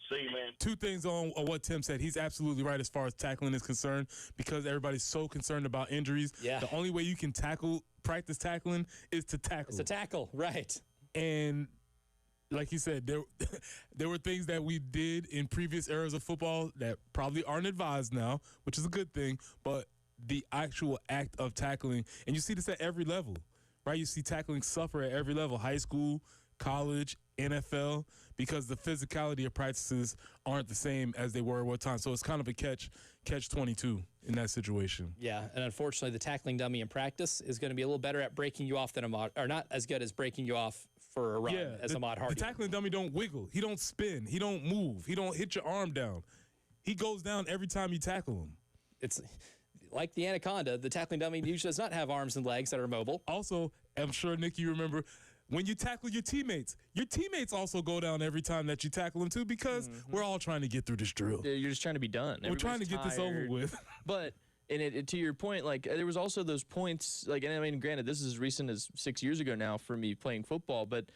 See you, man. Two things on what Tim said. He's absolutely right as far as tackling is concerned because everybody's so concerned about injuries. Yeah. The only way you can practice tackling is to tackle. It's a tackle, right. And like he said, there were things that we did in previous eras of football that probably aren't advised now, which is a good thing, but the actual act of tackling, and you see this at every level, right? You see tackling suffer at every level, high school, college, NFL, because the physicality of practices aren't the same as they were at one time. So it's kind of a catch-22 in that situation. Yeah, and unfortunately, the tackling dummy in practice is going to be a little better at breaking you off than Ahmad, or not as good as breaking you off for a run as Ahmad Hardy. The tackling dummy don't wiggle. He don't spin. He don't move. He don't hit your arm down. He goes down every time you tackle him. It's like the anaconda. The tackling dummy usually does not have arms and legs that are mobile. Also, I'm sure, Nick, you remember when you tackle your teammates also go down every time that you tackle them too because we're all trying to get through this drill. You're just trying to be done. We're trying to get this over with. But to your point, like there was also those points, like, and I mean, granted, this is as recent as 6 years ago now for me playing football, but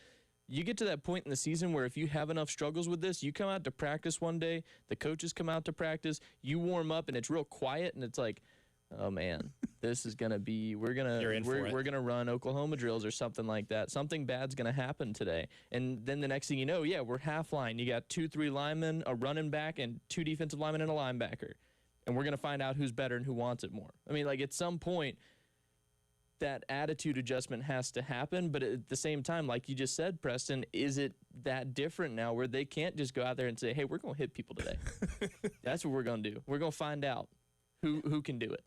you get to that point in the season where if you have enough struggles with this, you come out to practice one day, the coaches come out to practice, you warm up, and it's real quiet, and it's like, oh man, this is gonna be we're gonna run Oklahoma drills or something like that. Something bad's gonna happen today, and then the next thing you know, we're half line. You got 2-3 linemen, a running back, and 2 defensive linemen and a linebacker, and we're gonna find out who's better and who wants it more. I mean, like at some point, that attitude adjustment has to happen, but at the same time, like you just said, Preston, is it that different now where they can't just go out there and say, hey, we're gonna hit people today? That's what we're gonna do. We're gonna find out who can do it.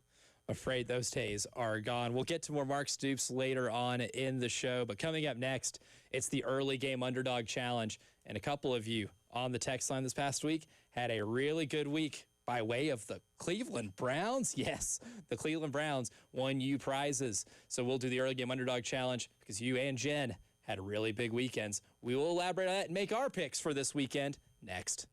Afraid those days are gone. We'll get to more Mark Stoops later on in the show, but coming up next, it's the early game underdog challenge, and a couple of you on the text line this past week had a really good week by way of the Cleveland Browns. Yes, the Cleveland Browns won you prizes. So we'll do the early game underdog challenge because you and Jen had really big weekends. We will elaborate on that and make our picks for this weekend next.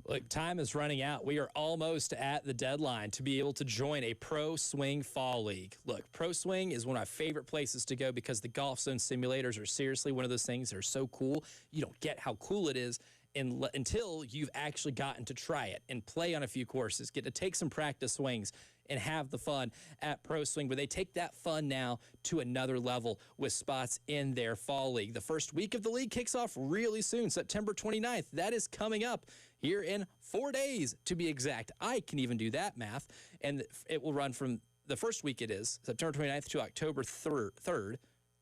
Look, time is running out. We are almost at the deadline to be able to join a Pro Swing Fall League. Look, Pro Swing is one of my favorite places to go because the Golf Zone simulators are seriously one of those things that are so cool. You don't get how cool it is until you've actually gotten to try it and play on a few courses, get to take some practice swings and have the fun at Pro Swing, where they take that fun now to another level with spots in their fall league. The first week of the league kicks off really soon, September 29th. That is coming up here in 4 days, to be exact. I can even do that math, and it will run from the first week, it is September 29th to October 3rd,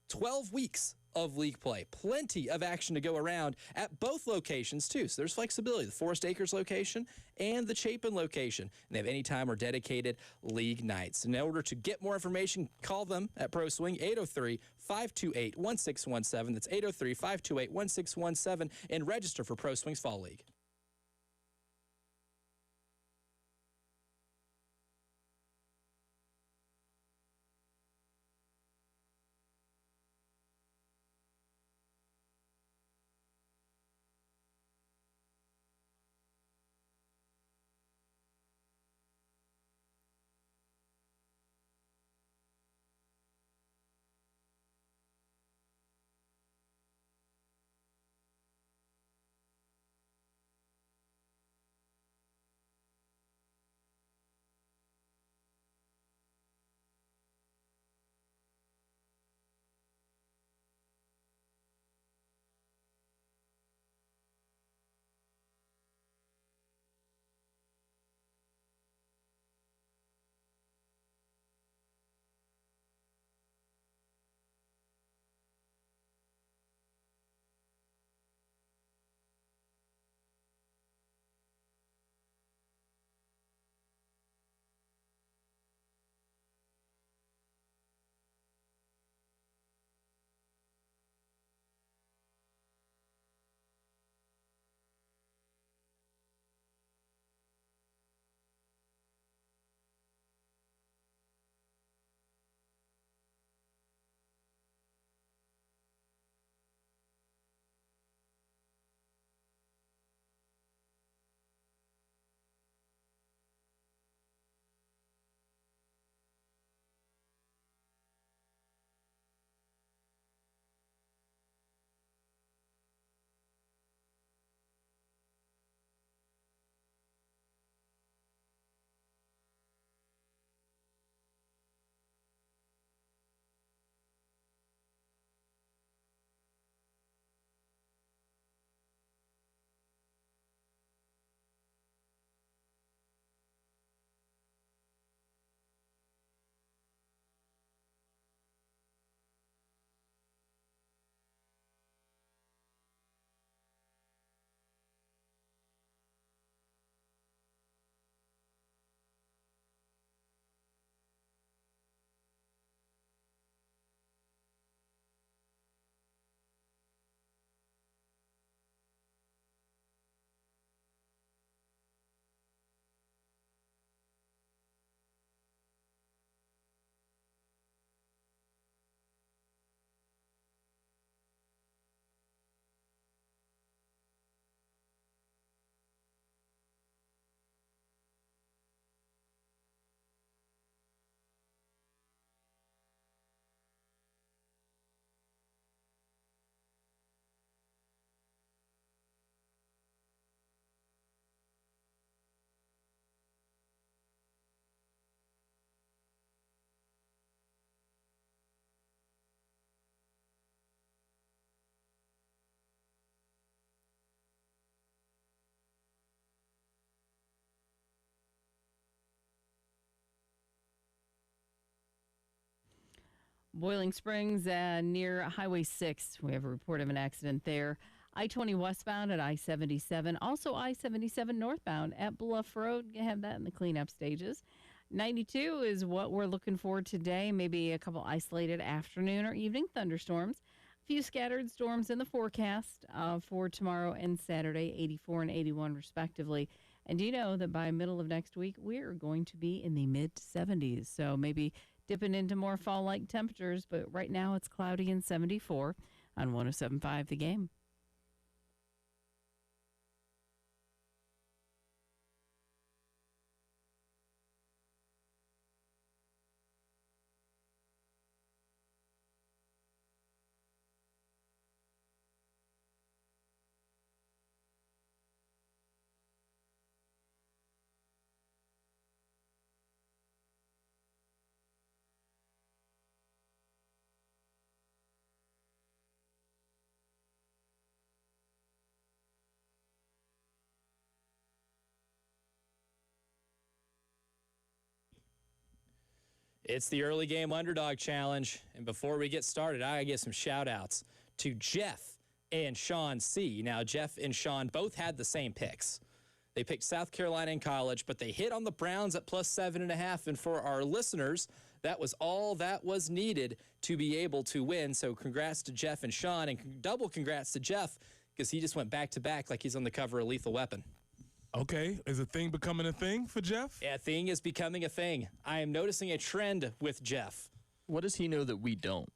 12 weeks of league play. Plenty of action to go around at both locations, too. So there's flexibility. The Forest Acres location and the Chapin location. And they have anytime or dedicated league nights. In order to get more information, call them at Pro Swing, 803-528-1617. That's 803-528-1617, and register for Pro Swing's Fall League. Boiling Springs near Highway 6. We have a report of an accident there. I-20 westbound at I-77. Also I-77 northbound at Bluff Road. You have that in the cleanup stages. 92 is what we're looking for today. Maybe a couple isolated afternoon or evening thunderstorms. A few scattered storms in the forecast for tomorrow and Saturday, 84 and 81 respectively. And do you know that by middle of next week, we're going to be in the mid-70s. So maybe dipping into more fall-like temperatures, but right now it's cloudy and 74 on 107.5 The Game. It's the early game underdog challenge. And before we get started, I give some shout outs to Jeff and Sean C. Now, Jeff and Sean both had the same picks. They picked South Carolina in college, but they hit on the Browns at plus 7.5. And for our listeners, that was all that was needed to be able to win. So congrats to Jeff and Sean, and double congrats to Jeff because he just went back to back like he's on the cover of Lethal Weapon. Okay, is a thing becoming a thing for Jeff? Yeah, a thing is becoming a thing. I am noticing a trend with Jeff. What does he know that we don't?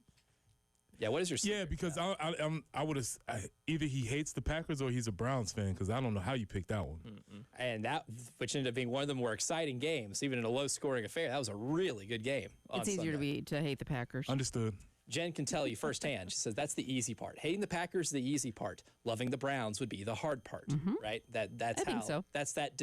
Yeah, what is your secret? Yeah, because I would have either he hates the Packers or he's a Browns fan because I don't know how you picked that one. And that, which ended up being one of the more exciting games, even in a low-scoring affair. That was a really good game. It's easier to hate the Packers. Understood. Jen can tell you firsthand. She says that's the easy part. Hating the Packers is the easy part. Loving the Browns would be the hard part, right? That's I think so. That's that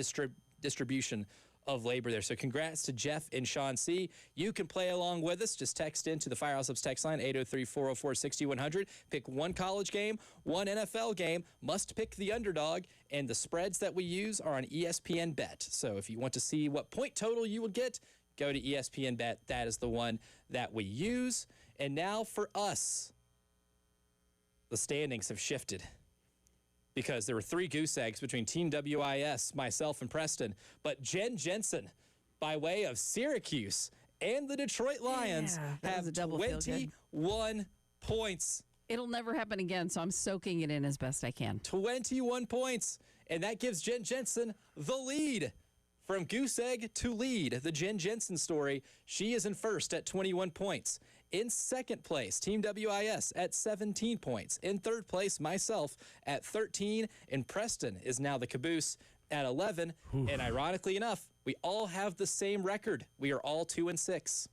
distribution of labor there. So congrats to Jeff and Sean C. You can play along with us. Just text into the Firehouse Subs text line 803-404-6100. Pick one college game, one NFL game. Must pick the underdog, and the spreads that we use are on ESPN Bet. So if you want to see what point total you would get, go to ESPN Bet. That is the one that we use. And now for us, the standings have shifted because there were 3 goose eggs between Team WIS, myself, and Preston. But Jen Jensen, by way of Syracuse and the Detroit Lions, have 21 points. It'll never happen again, so I'm soaking it in as best I can. 21 points. And that gives Jen Jensen the lead. From goose egg to lead, the Jen Jensen story. She is in first at 21 points. In second place, Team WIS at 17 points. In third place, myself at 13. And Preston is now the caboose at 11. And ironically enough, we all have the same record. We are all 2-6.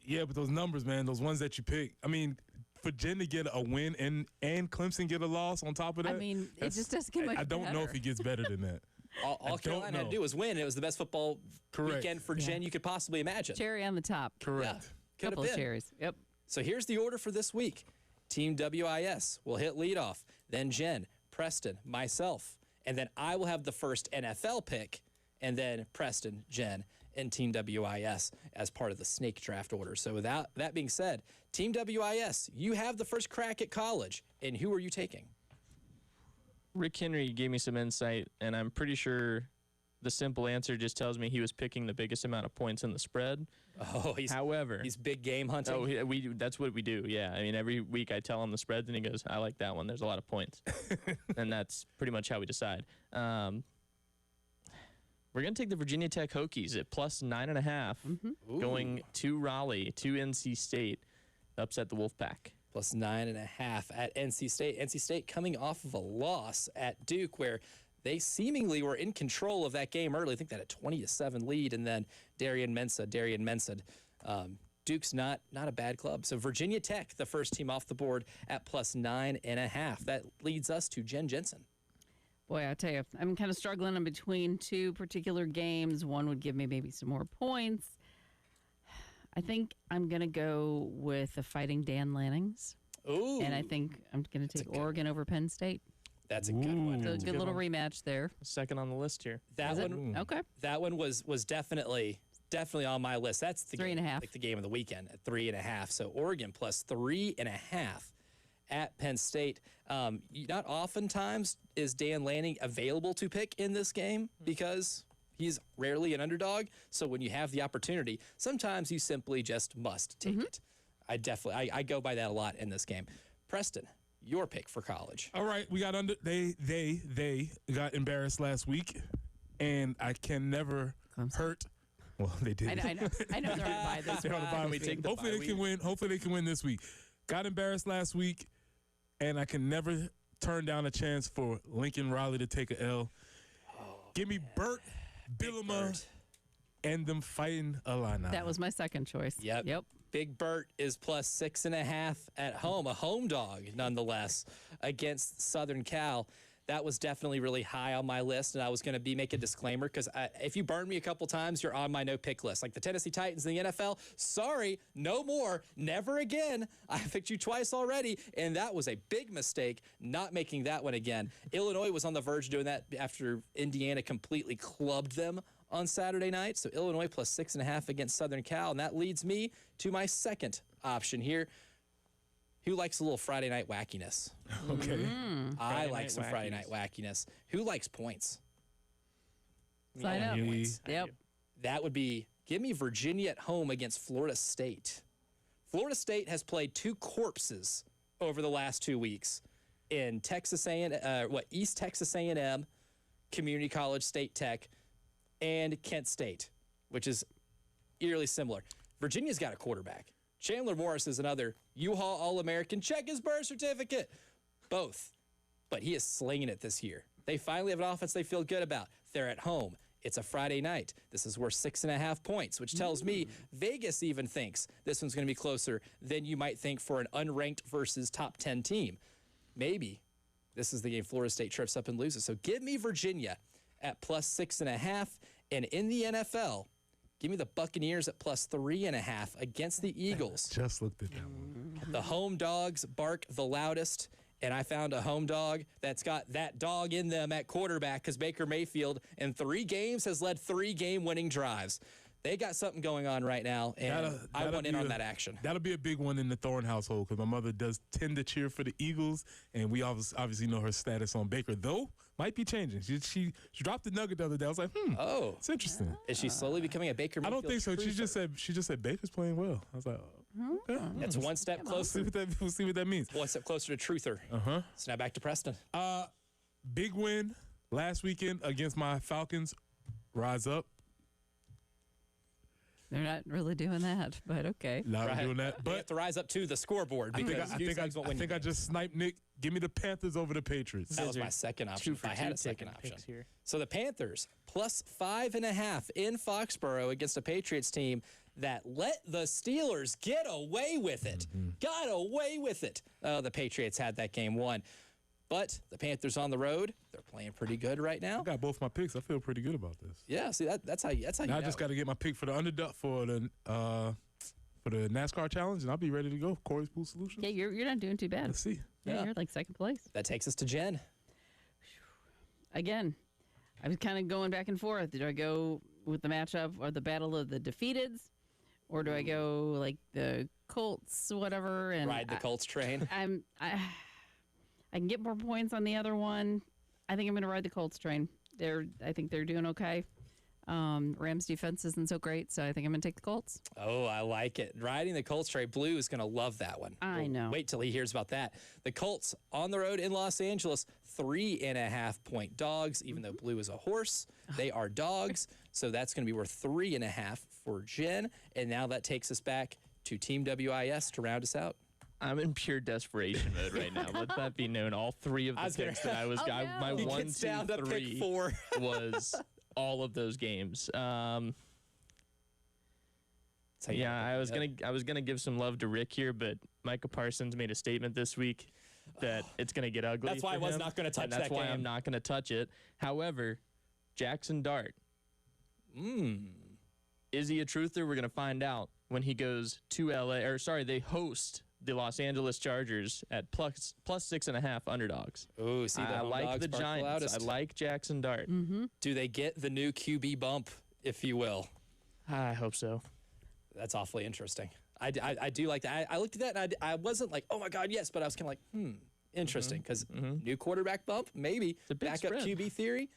Yeah, but those numbers, man, those ones that you pick. I mean, for Jen to get a win and Clemson get a loss on top of that. I mean, it just doesn't get much I don't know if he gets better than that. All Carolina had to do was win. It was the best football weekend for Jen you could possibly imagine. Cherry on the top. Correct. Yeah, Couple of cherries. Yep. So here's the order for this week. Team WIS will hit leadoff, then Jen, Preston, myself, and then I will have the first NFL pick, and then Preston, Jen, and Team WIS as part of the snake draft order. So without that being said, Team WIS, you have the first crack at college, and who are you taking? Rick Henry gave me some insight, and I'm pretty sure the simple answer just tells me he was picking the biggest amount of points in the spread. Oh, he's big game hunting. Oh, that's what we do. Yeah, I mean, every week I tell him the spreads, and he goes, "I like that one. There's a lot of points," and that's pretty much how we decide. We're gonna take the Virginia Tech Hokies at plus 9.5, going to Raleigh, to NC State, upset the Wolfpack. Plus 9.5 at NC State. NC State coming off of a loss at Duke, where they seemingly were in control of that game early. I think that a 20-7 lead, and then Darian Mensah. Duke's not a bad club. So Virginia Tech, the first team off the board at plus 9.5. That leads us to Jen Jensen. Boy, I tell you, I'm kind of struggling in between 2 particular games. One would give me maybe some more points. I think I'm going to go with the Fighting Dan Lannings. Ooh. And I think I'm going to take Oregon over Penn State. That's a good one. So a good little rematch there. Second on the list here. That one was definitely definitely on my list. That's the 3.5. like the game of the weekend at 3.5. So Oregon plus 3.5 at Penn State. Not oftentimes is Dan Lanning available to pick in this game because he's rarely an underdog. So when you have the opportunity, sometimes you simply just must take it. I go by that a lot in this game. Preston, your pick for college. All right, we got they got embarrassed last week, and I can never hurt. Well, they did. I know they're on the bye this They're on the bye week. Hopefully they can win. Hopefully they can win this week. Got embarrassed last week, and I can never turn down a chance for Lincoln Riley to take a L. Give me Burt Bielema and them fighting Illini. That was my second choice. Yep. Big Burt is plus 6.5 at home, a home dog nonetheless against Southern Cal. That was definitely really high on my list, and I was going to make a disclaimer because if you burn me a couple times, you're on my no-pick list. Like the Tennessee Titans in the NFL, sorry, no more, never again. I picked you twice already, and that was a big mistake, not making that one again. Illinois was on the verge of doing that after Indiana completely clubbed them on Saturday night. So Illinois plus 6.5 against Southern Cal, and that leads me to my second option here. Who likes a little Friday night wackiness? Okay. I like some Friday night wackiness. Who likes points? Sign up. Yep. That would be, give me Virginia at home against Florida State. Florida State has played two corpses over the last 2 weeks in East Texas A&M, Community College, State Tech, and Kent State, which is eerily similar. Virginia's got a quarterback. Chandler Morris is another U-Haul All-American. Check his birth certificate. Both. But he is slinging it this year. They finally have an offense they feel good about. They're at home. It's a Friday night. This is worth 6.5 points, which tells me Vegas even thinks this one's going to be closer than you might think for an unranked versus top 10 team. Maybe this is the game Florida State trips up and loses. So give me Virginia at plus 6.5. And in the NFL, give me the Buccaneers at plus 3.5 against the Eagles. Just looked at that one. The home dogs bark the loudest, and I found a home dog that's got that dog in them at quarterback because Baker Mayfield in 3 games has led 3 game-winning drives. They got something going on right now, and I want in on that action. That'll be a big one in the Thorne household because my mother does tend to cheer for the Eagles, and we obviously know her status on Baker, though might be changing. She dropped the nugget the other day. I was like, it's interesting. Is she slowly becoming a Baker Mayfield? I don't think so. She just said Baker's playing well. I was like, okay. That's one step closer. We'll see what that means. One step closer to truther. So now back to Preston. Big win last weekend against my Falcons. Rise up. They're not really doing that, but okay. Not doing that, They but have to rise up to the scoreboard because I think I just sniped Nick. Give me the Panthers over the Patriots. That was my second option. If I had a second option. So the Panthers plus 5.5 in Foxborough against a Patriots team that let the Steelers get away with it. Got away with it. The Patriots had that game won. But the Panthers on the road, they're playing pretty good right now. I got both my picks. I feel pretty good about this. Yeah, see that's how you now I just got to get my pick for the underdog for the NASCAR challenge, and I'll be ready to go. Corey's Pool Solutions. Yeah, you're not doing too bad. Let's see. Yeah, you're like second place. That takes us to Jen. Again, I was kind of going back and forth. Do I go with the matchup or the battle of the defeateds, or do I go like the Colts, whatever, and ride the Colts train? I can get more points on the other one. I think I'm going to ride the Colts train. I think they're doing okay. Rams defense isn't so great, so I think I'm going to take the Colts. Oh, I like it. Riding the Colts train. Blue is going to love that one. I know. Wait till he hears about that. The Colts on the road in Los Angeles, 3.5-point dogs. Even though Blue is a horse, they are dogs. So that's going to be worth 3.5 for Jen. And now that takes us back to Team WIS to round us out. I'm in pure desperation mode right now. Let that be known. All 3 of the picks that I was got, my He 1, gets 2, down to 3 pick 4. was all of those games. I was gonna give some love to Rick here, but Micah Parsons made a statement this week that it's gonna get ugly. That's why I was not gonna touch that game. That's why I'm not gonna touch it. However, Jackson Dart. Is he a truther? We're gonna find out when he goes to they host the Los Angeles Chargers at plus 6.5 underdogs. Ooh, see, I like the Giants. I like Jackson Dart. Do they get the new QB bump, if you will? I hope so. That's awfully interesting. I do like that. I looked at that and I wasn't like, oh my God, yes, but I was kind of like, interesting because new quarterback bump, maybe a big backup spread. QB theory,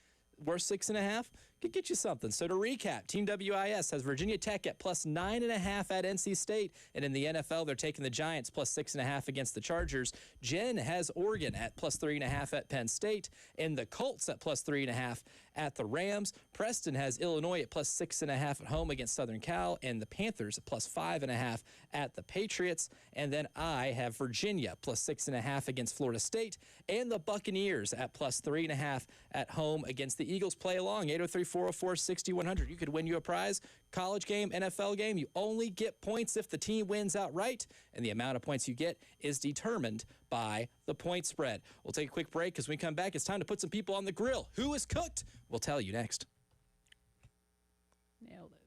worth 6.5 could get you something. So to recap, Team WIS has Virginia Tech at plus 9.5 at NC State, and in the NFL they're taking the Giants plus 6.5 against the Chargers. Jen has Oregon at plus 3.5 at Penn State, and the Colts at plus 3.5 at the Rams. Preston has Illinois at plus 6.5 at home against Southern Cal, and the Panthers at plus 5.5 at the Patriots. And then I have Virginia plus 6.5 against Florida State, and the Buccaneers at plus 3.5 at home against the Eagles. Play along, 803-404-6100. You could win you a prize. College game, NFL game, you only get points if the team wins outright, and the amount of points you get is determined by the point spread. We'll take a quick break because when we come back, it's time to put some people on the grill. Who is cooked? We'll tell you next. Nailed it.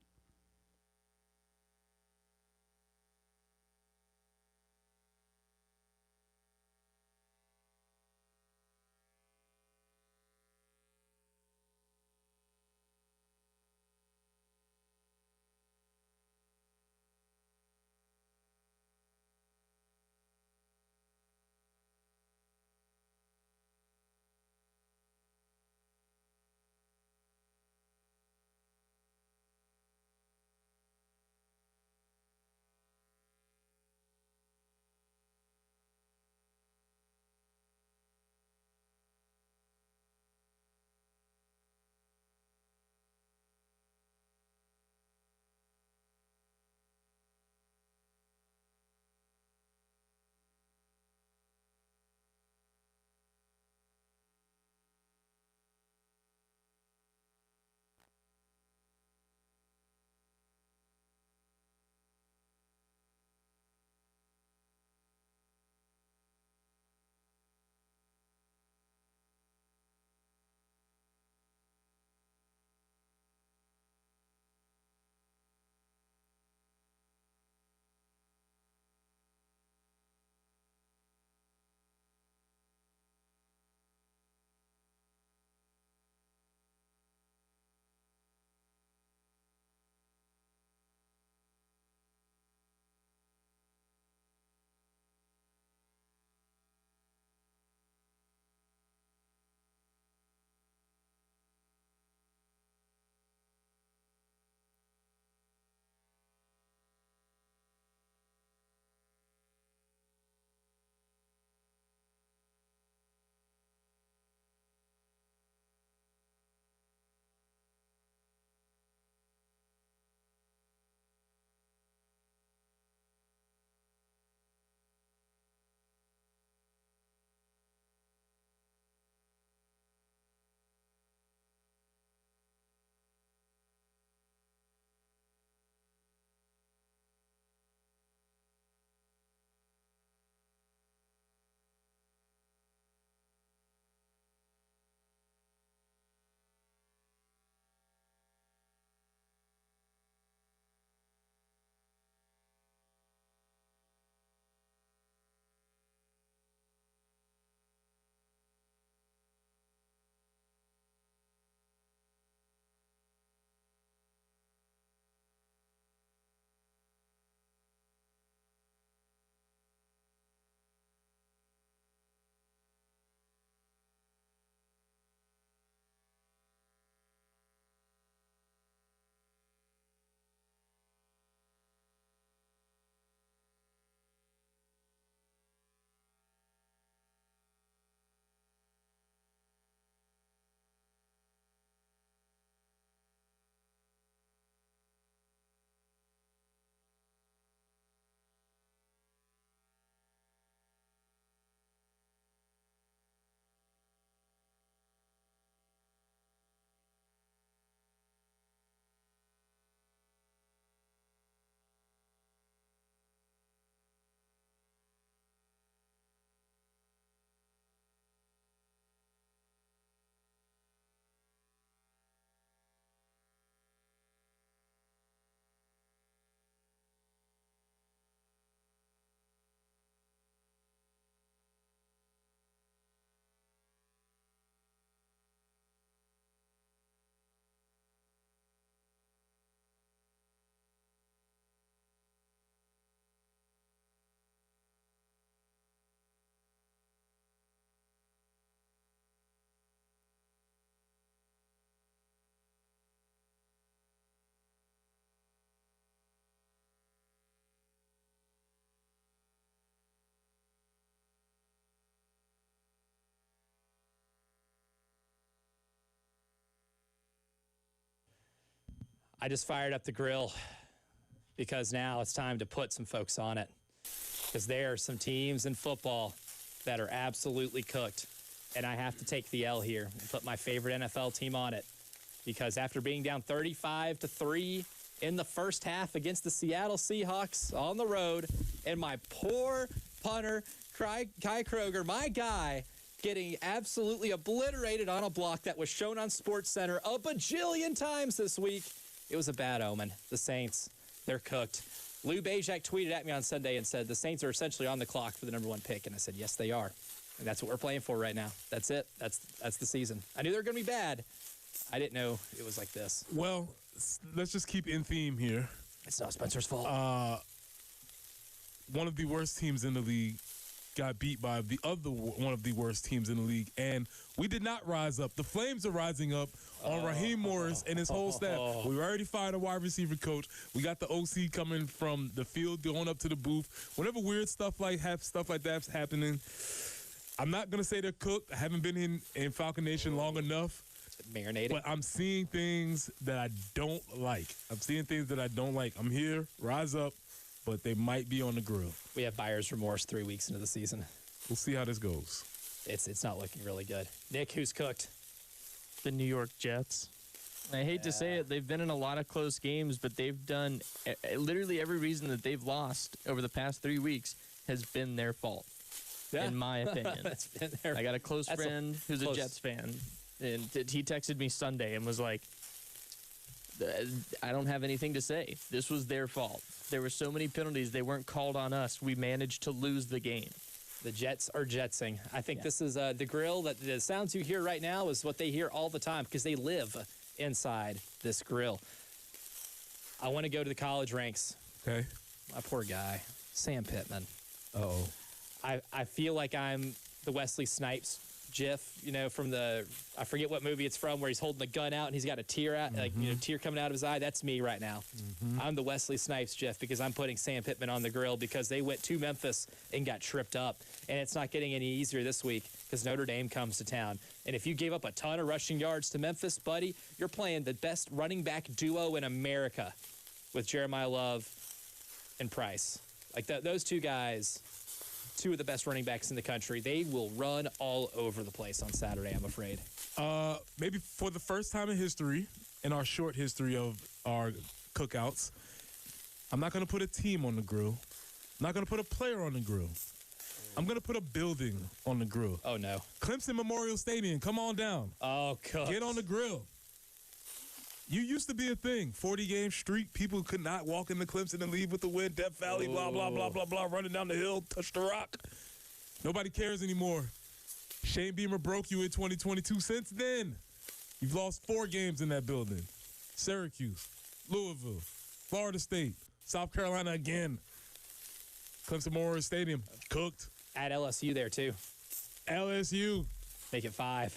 I just fired up the grill because now it's time to put some folks on it. Because there are some teams in football that are absolutely cooked. And I have to take the L here and put my favorite NFL team on it. Because after being down 35-3 in the first half against the Seattle Seahawks on the road, and my poor punter, Kai Kroger, my guy, getting absolutely obliterated on a block that was shown on SportsCenter a bajillion times this week. It was a bad omen. The Saints, they're cooked. Lou Bajak tweeted at me on Sunday and said, the Saints are essentially on the clock for the #1 pick. And I said, yes, they are. And that's what we're playing for right now. That's it. That's the season. I knew they were going to be bad. I didn't know it was like this. Well, let's just keep in theme here. It's not Spencer's fault. One of the worst teams in the league got beat by the other one of the worst teams in the league, and we did not rise up. The Flames are rising up on Raheem Morris and his whole staff. We already fired a wide receiver coach. We got the OC coming from the field going up to the booth. Whenever weird stuff like that's happening, I'm not going to say they're cooked. I haven't been in Falcon Nation long enough. Marinating. But I'm seeing things that I don't like. I'm here, rise up, but they might be on the grill. We have buyer's remorse 3 weeks into the season. We'll see how this goes. It's not looking really good. Nick, who's cooked? The New York Jets. I hate to say it, they've been in a lot of close games, but they've done literally every reason that they've lost over the past 3 weeks has been their fault, in my opinion. I got a close friend who's a Jets fan, and he texted me Sunday and was like, I don't have anything to say. This was their fault. There were so many penalties. They weren't called on us. We managed to lose the game. The Jets are jetsing. I think this is the grill. That the sounds you hear right now is what they hear all the time because they live inside this grill. I want to go to the college ranks. Okay. My poor guy, Sam Pittman. Uh-oh. I feel like I'm the Wesley Snipes GIF, from I forget what movie it's from, where he's holding the gun out and he's got a tear out, tear coming out of his eye. That's me right now. I'm the Wesley Snipes GIF because I'm putting Sam Pittman on the grill because they went to Memphis and got tripped up. And it's not getting any easier this week because Notre Dame comes to town. And if you gave up a ton of rushing yards to Memphis, buddy, you're playing the best running back duo in America with Jeremiah Love and Price. Like those two guys, two of the best running backs in the country. They will run all over the place on Saturday, I'm afraid. Maybe for the first time in history, in our short history of our cookouts, I'm not going to put a team on the grill. I'm not going to put a player on the grill. I'm going to put a building on the grill. Oh, no. Clemson Memorial Stadium, come on down. Oh, God. Get on the grill. You used to be a thing. 40-game streak. People could not walk into Clemson and leave with the win. Death Valley, blah, blah, blah, blah, blah. Running down the hill, touch the rock. Nobody cares anymore. Shane Beamer broke you in 2022. Since then, you've lost 4 games in that building. Syracuse, Louisville, Florida State, South Carolina again. Clemson Memorial Stadium, cooked. At LSU there, too. LSU. Make it 5.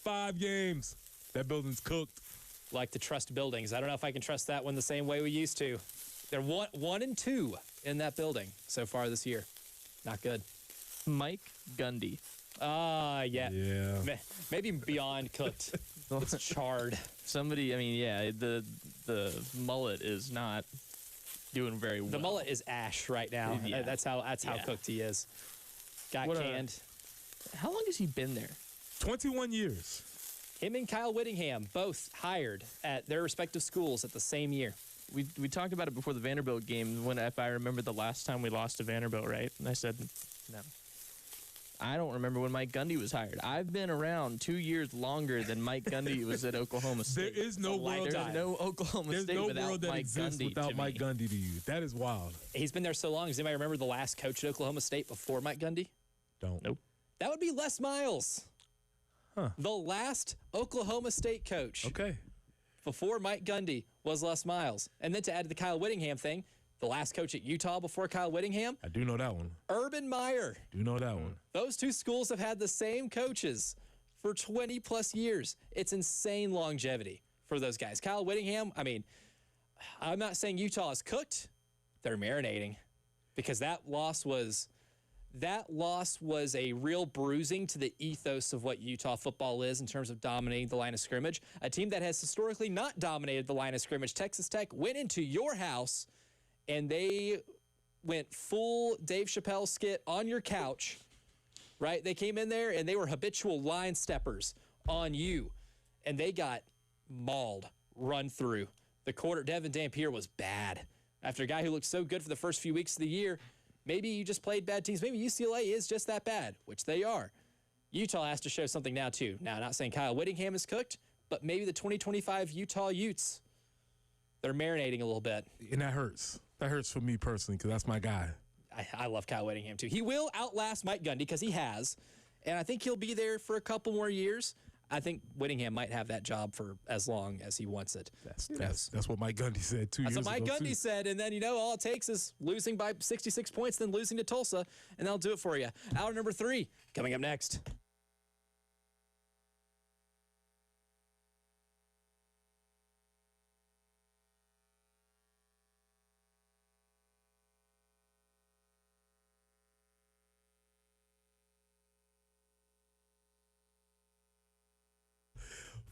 5 games. That building's cooked. Like to trust buildings. I don't know if I can trust that one the same way we used to. They're 1 and 2 in that building so far this year. Not good. Mike Gundy. Yeah. Maybe beyond cooked. It's charred. Somebody, the mullet is not doing very well. The mullet is ash right now. Yeah. That's how cooked he is. Got canned. How long has he been there? 21 years. Him and Kyle Whittingham both hired at their respective schools at the same year. We talked about it before the Vanderbilt game if I remember the last time we lost to Vanderbilt, right? And I said, no. I don't remember when Mike Gundy was hired. I've been around 2 years longer than Mike Gundy was at Oklahoma State. There is no world. There's no Oklahoma State without Mike Gundy. Without Mike Gundy to you. That is wild. He's been there so long. Does anybody remember the last coach at Oklahoma State before Mike Gundy? Don't. Nope. That would be Les Miles. Huh. The last Oklahoma State coach before Mike Gundy was Les Miles. And then to add to the Kyle Whittingham thing, the last coach at Utah before Kyle Whittingham? I do know that one. Urban Meyer. Do know that one. Those two schools have had the same coaches for 20-plus years. It's insane longevity for those guys. Kyle Whittingham, I'm not saying Utah is cooked. They're marinating because that loss was That loss was a real bruising to the ethos of what Utah football is in terms of dominating the line of scrimmage. A team that has historically not dominated the line of scrimmage. Texas Tech went into your house and they went full Dave Chappelle skit on your couch, right? They came in there and they were habitual line steppers on you, and they got mauled, run through. The quarter, Devin Dampier was bad. After a guy who looked so good for the first few weeks of the year, maybe you just played bad teams. Maybe UCLA is just that bad, which they are. Utah has to show something now, too. Now, not saying Kyle Whittingham is cooked, but maybe the 2025 Utah Utes, they're marinating a little bit. And that hurts. That hurts for me personally because that's my guy. I love Kyle Whittingham, too. He will outlast Mike Gundy because he has, and I think he'll be there for a couple more years. I think Whittingham might have that job for as long as he wants it. That's what Mike Gundy said 2 years ago. That's what Mike Gundy said, and then, all it takes is losing by 66 points, then losing to Tulsa, and that'll do it for you. Hour number 3 coming up next.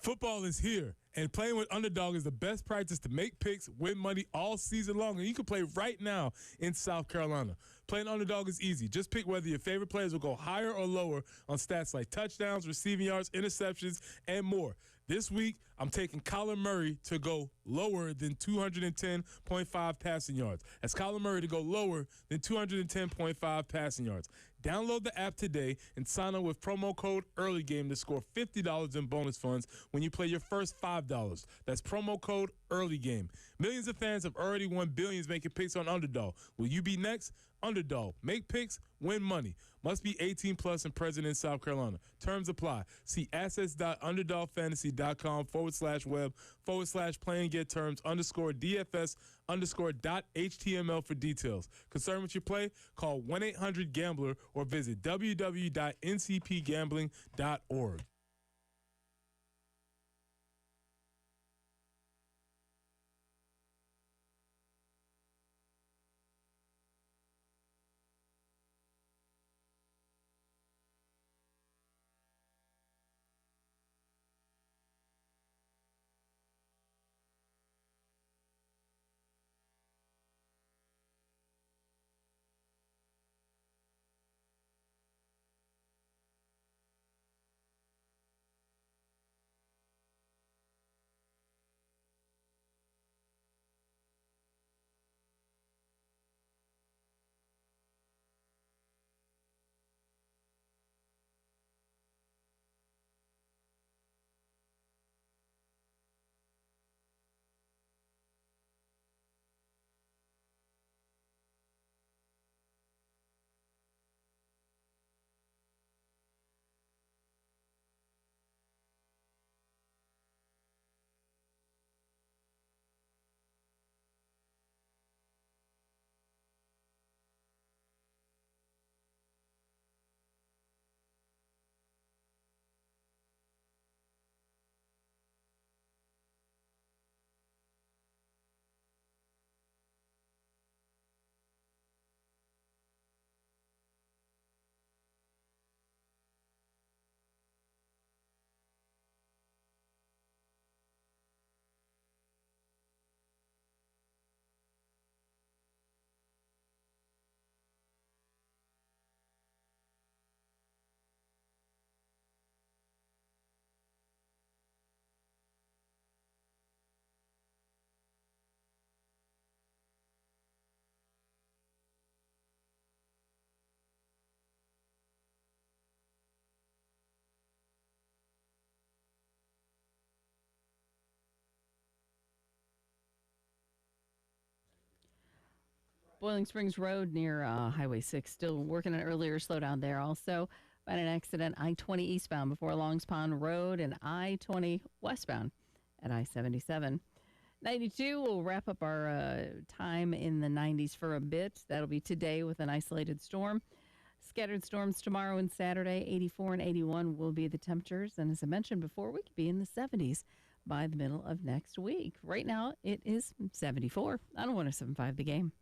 Football is here, and playing with Underdog is the best practice to make picks, win money all season long, and you can play right now in South Carolina. Playing Underdog is easy. Just pick whether your favorite players will go higher or lower on stats like touchdowns, receiving yards, interceptions, and more. This week, I'm taking Kyler Murray to go lower than 210.5 passing yards. That's Kyler Murray to go lower than 210.5 passing yards. Download the app today and sign up with promo code EARLYGAME to score $50 in bonus funds when you play your first $5. That's promo code EARLYGAME. Millions of fans have already won billions making picks on Underdog. Will you be next? Underdog. Make picks, win money. Must be 18 plus and present in South Carolina. Terms apply. See assets.underdogfantasy.com/web/play and get terms _DFS_.html for details. Concerned with your play? Call 1-800-GAMBLER or visit www.ncpgambling.org. Boiling Springs Road near Highway 6. Still working an earlier slowdown there. Also, found an accident I-20 eastbound before Longs Pond Road and I-20 westbound at I-77. 92, we'll wrap up our time in the 90s for a bit. That'll be today with an isolated storm. Scattered storms tomorrow and Saturday. 84 and 81 will be the temperatures. And as I mentioned before, we could be in the 70s by the middle of next week. Right now, it is 74. I don't want to 7.5 the game.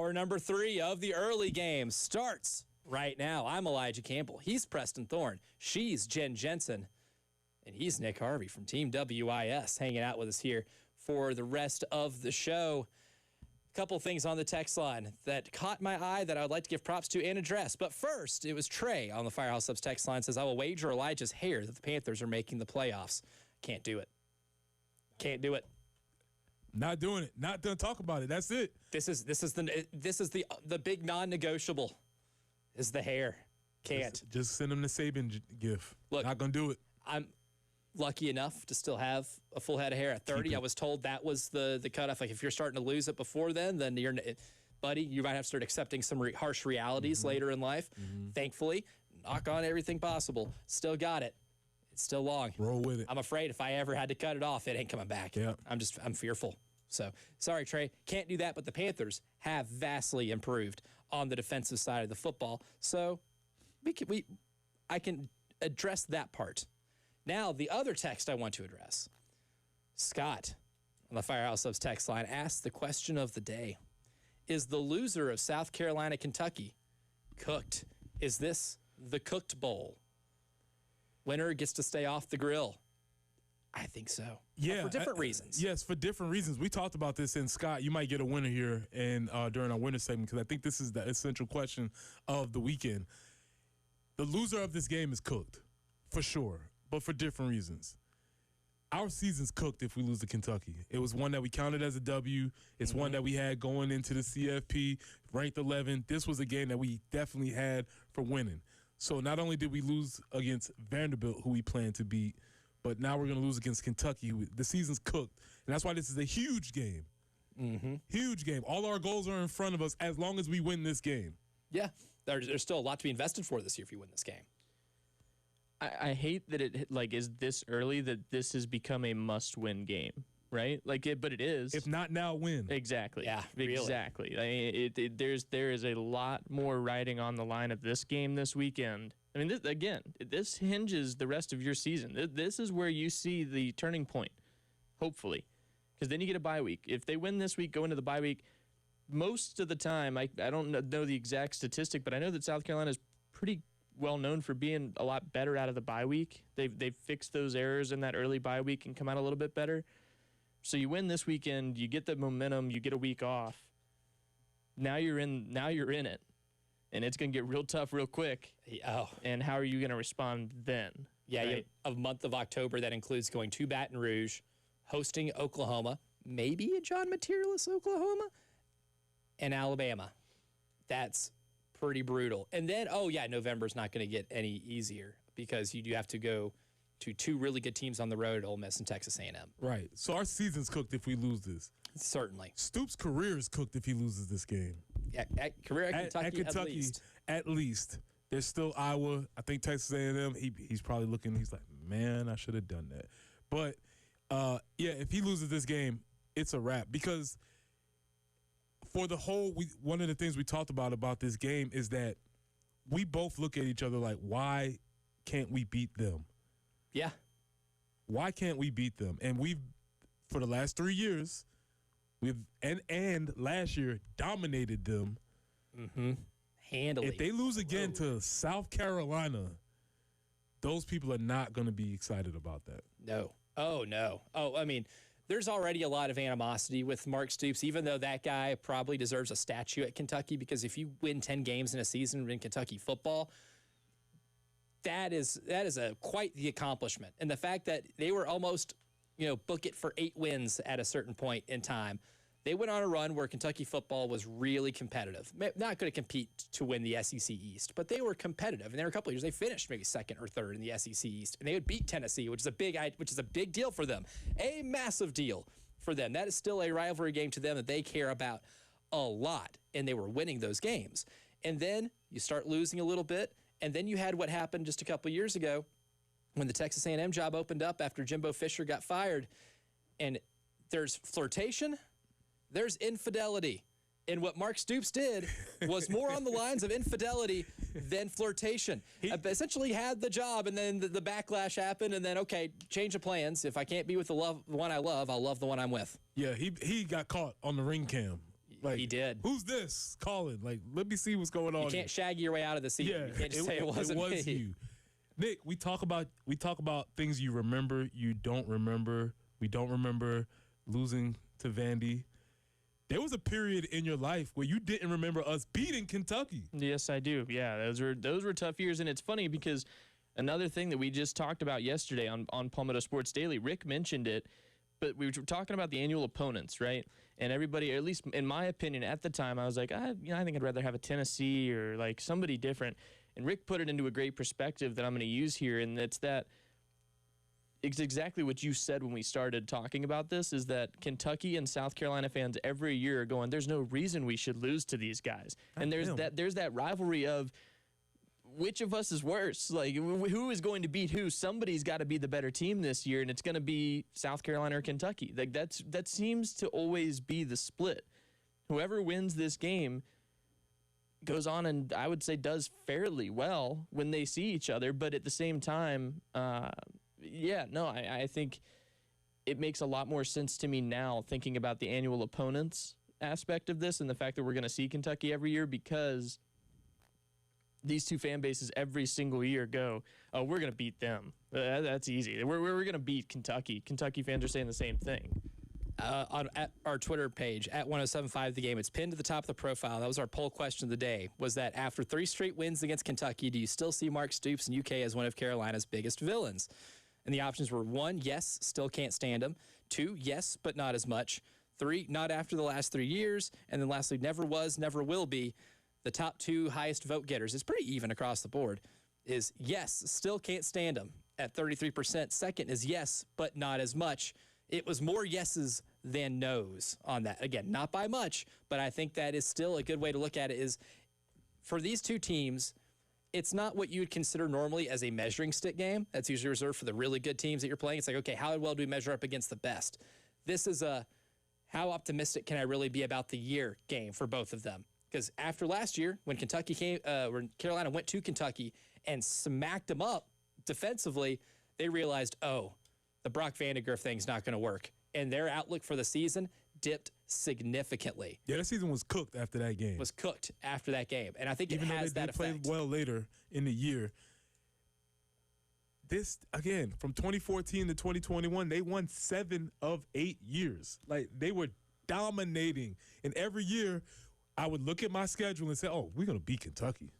Hour number 3 of the early game starts right now. I'm Elijah Campbell. He's Preston Thorne. She's Jen Jensen. And he's Nick Harvey from Team WIS hanging out with us here for the rest of the show. A couple things on the text line that caught my eye that I would like to give props to and address. But first, it was Trey on the Firehouse Subs text line says, I will wager Elijah's hair that the Panthers are making the playoffs. Can't do it. Can't do it. Not doing it. Not gonna talk about it. That's it. This is the big non-negotiable is the hair. Can't. Just send him the Saban gif. Look, not gonna do it. I'm lucky enough to still have a full head of hair at 30. I was told that was the cutoff. Like if you're starting to lose it before then you're, buddy, you might have to start accepting some harsh realities later in life. Thankfully, knock on everything possible. Still got it. It's still long. Roll with it. I'm afraid if I ever had to cut it off, it ain't coming back. Yeah. I'm fearful. So sorry, Trey, can't do that. But the Panthers have vastly improved on the defensive side of the football. So I can address that part. Now, the other text I want to address. Scott on the Firehouse Subs text line asked the question of the day. Is the loser of South Carolina, Kentucky cooked? Is this the cooked bowl? Winner gets to stay off the grill. I think so. Yeah, for different reasons. Yes, for different reasons. We talked about this, and Scott, you might get a winner here and during our winner segment because I think this is the essential question of the weekend. The loser of this game is cooked, for sure, but for different reasons. Our season's cooked if we lose to Kentucky. It was one that we counted as a W. It's one that we had going into the CFP, ranked 11th. This was a game that we definitely had for winning. So not only did we lose against Vanderbilt, who we planned to beat, but now we're going to lose against Kentucky. The season's cooked, and that's why this is a huge game. Huge game. All our goals are in front of us as long as we win this game. Yeah, there's still a lot to be invested for this year if you win this game. I hate that it is this early that this has become a must-win game, right? But it is. If not now, when? Exactly. Yeah, really. Exactly. I mean, there is a lot more riding on the line of this game this weekend. I mean, this hinges the rest of your season. This is where you see the turning point, hopefully, because then you get a bye week. If they win this week, go into the bye week. Most of the time, I don't know the exact statistic, but I know that South Carolina is pretty well known for being a lot better out of the bye week. They've fixed those errors in that early bye week and come out a little bit better. So you win this weekend, you get the momentum, you get a week off. Now you're in it. And it's going to get real tough real quick. Oh. And how are you going to respond then? Yeah, right? you have a month of October that includes going to Baton Rouge, hosting Oklahoma, maybe a John Materialis, Oklahoma, and Alabama. That's pretty brutal. And then, November's not going to get any easier because you do have to go to 2 really good teams on the road, Ole Miss and Texas A&M. Right. So our season's cooked if we lose this. Certainly. Stoops' career is cooked if he loses this game. At Kentucky, at least. There's still Iowa. I think Texas A&M. He's probably looking. He's like, man, I should have done that. But if he loses this game, it's a wrap. Because for the whole, one of the things we talked about this game is that we both look at each other like, why can't we beat them? Yeah. Why can't we beat them? And we've, for the last 3 years, and last year dominated them. Handily. If they lose again to South Carolina, those people are not going to be excited about that. No. Oh, no. Oh, I mean, there's already a lot of animosity with Mark Stoops, even though that guy probably deserves a statue at Kentucky, because if you win 10 games in a season in Kentucky football, that is quite the accomplishment. And the fact that they were almost, book it for 8 wins at a certain point in time. They went on a run where Kentucky football was really competitive. Not going to compete to win the SEC East, but they were competitive. And there were a couple of years they finished maybe 2nd or 3rd in the SEC East, and they would beat Tennessee, which is a big deal for them, a massive deal for them. That is still a rivalry game to them that they care about a lot, and they were winning those games. And then you start losing a little bit, and then you had what happened just a couple of years ago when the Texas A&M job opened up after Jimbo Fisher got fired, and there's flirtation. There's infidelity. And what Mark Stoops did was more on the lines of infidelity than flirtation. He essentially had the job, and then the backlash happened, and then, okay, change of plans. If I can't be with the one I love, I'll love the one I'm with. Yeah, he got caught on the ring cam. Like, He did. Who's this calling? Like, let me see what's going on. You can't shaggy your way out of the season. Yeah, You can't just say it wasn't was me. you. Nick, we talk about things you remember, you don't remember. We don't remember losing to Vandy. There was a period in your life where you didn't remember us beating Kentucky. Yes, I do. Yeah, those were tough years, and it's funny because another thing that we just talked about yesterday on Palmetto Sports Daily, Rick mentioned it, but we were talking about the annual opponents, right? And everybody, or at least in my opinion at the time, I was like, I think I'd rather have a Tennessee or like somebody different. And Rick put it into a great perspective that I'm going to use here, and it's exactly what you said when we started talking about this, is that Kentucky and South Carolina fans every year are going, there's no reason we should lose to these guys. And there's that rivalry of which of us is worse? Like, who is going to beat who? Somebody's got to be the better team this year, and it's going to be South Carolina or Kentucky. Like, that seems to always be the split. Whoever wins this game goes on and I would say does fairly well when they see each other, but at the same time, I think it makes a lot more sense to me now thinking about the annual opponents aspect of this and the fact that we're going to see Kentucky every year, because these two fan bases every single year go, oh, we're going to beat them. That's easy. We're going to beat Kentucky. Kentucky fans are saying the same thing. At our Twitter page, at 1075 The Game, it's pinned to the top of the profile. That was our poll question of the day, was that after 3 straight wins against Kentucky, do you still see Mark Stoops and UK as one of Carolina's biggest villains? And the options were 1, yes, still can't stand him. 2, yes, but not as much. 3, not after the last 3 years. And then lastly, never was, never will be. The top 2 highest vote getters, it's pretty even across the board, is yes, still can't stand him at 33%. Second is yes, but not as much. It was more yeses than nos on that. Again, not by much, but I think that is still a good way to look at it, is for these two teams, it's not what you would consider normally as a measuring stick game. That's usually reserved for the really good teams that you're playing. It's like, okay, how well do we measure up against the best? This is a how optimistic can I really be about the year game for both of them? Because after last year, when when Carolina went to Kentucky and smacked them up defensively, they realized, oh, the Brock Vandagriff thing's not going to work. And their outlook for the season dipped significantly. Yeah, that season was cooked after that game. Was cooked after that game. And I think even it has though they that did effect. play well later in the year. This, again, from 2014 to 2021, they won 7 of 8 years. Like, they were dominating. And every year, I would look at my schedule and say, oh, we're going to beat Kentucky.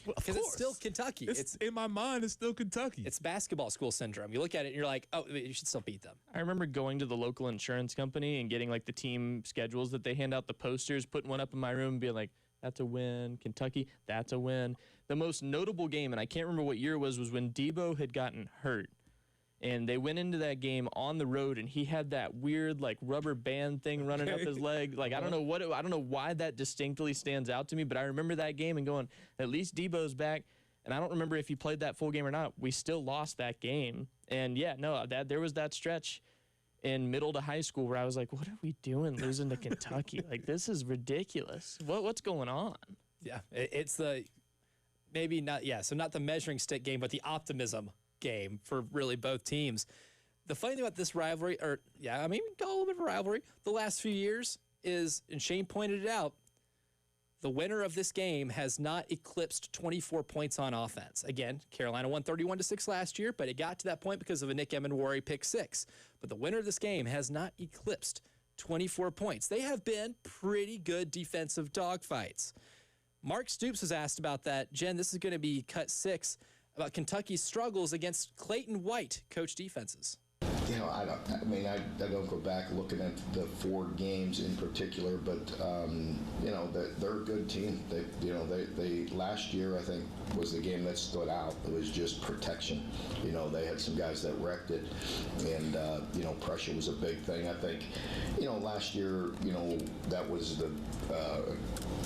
Because it's still Kentucky. It's in my mind, it's still Kentucky. It's basketball school syndrome. You look at it and you're like, oh, you should still beat them. I remember going to the local insurance company and getting like the team schedules that they hand out, the posters, putting one up in my room and being like, that's a win. Kentucky, that's a win. The most notable game, and I can't remember what year it was when Debo had gotten hurt. And they went into that game on the road, and he had that weird like rubber band thing running up his leg. Like I don't know why that distinctly stands out to me, but I remember that game and going, at least Debo's back. And I don't remember if he played that full game or not. We still lost that game. And there was that stretch in middle to high school where I was like, what are we doing losing to Kentucky? Like, this is ridiculous. What's going on? Yeah, it's the maybe not. Yeah, so not the measuring stick game, but the optimism game for really both teams. The funny thing about this rivalry, we can call it a little bit of a rivalry, the last few years is, and Shane pointed it out, the winner of this game has not eclipsed 24 points on offense. Again, Carolina won 31-6 last year, but it got to that point because of a Nick Emenwari pick 6. But the winner of this game has not eclipsed 24 points. They have been pretty good defensive dogfights. Mark Stoops was asked about that. Jen, this is going to be cut 6, about Kentucky's struggles against Clayton White coach defenses. You know, I don't go back looking at the 4 games in particular, but they're a good team. They last year, I think, was the game that stood out. It was just protection. You know, they had some guys that wrecked it, and pressure was a big thing. I think, last year, that was I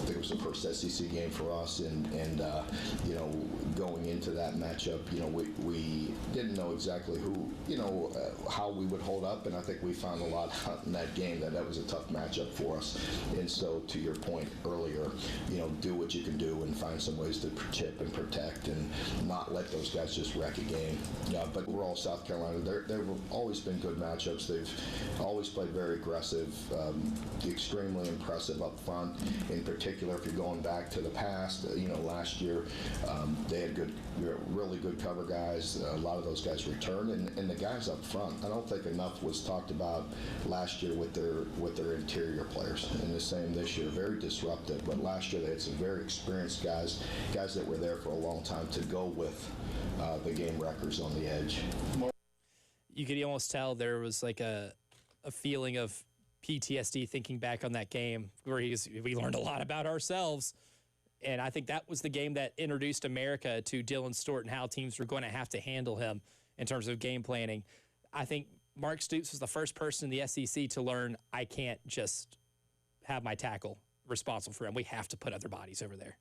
think it was the first SEC game for us, and going into that matchup, we didn't know exactly who. how we would hold up, and I think we found a lot out in that game that was a tough matchup for us. And so, to your point earlier, do what you can do and find some ways to chip and protect and not let those guys just wreck a game. But we're all South Carolina. They've always been good matchups. They've always played very aggressive, extremely impressive up front. In particular, if you're going back to the past, last year they had really good cover guys. A lot of those guys returned, and the guys up front. I don't think enough was talked about last year with their interior players, and the same this year. Very disruptive, but last year they had some very experienced guys that were there for a long time to go with the game wreckers on the edge. You could almost tell there was like a feeling of PTSD thinking back on that game where we learned a lot about ourselves. And I think that was the game that introduced America to Dylan Stewart and how teams were going to have to handle him in terms of game planning. I think Mark Stoops was the first person in the SEC to learn, I can't just have my tackle responsible for him. We have to put other bodies over there.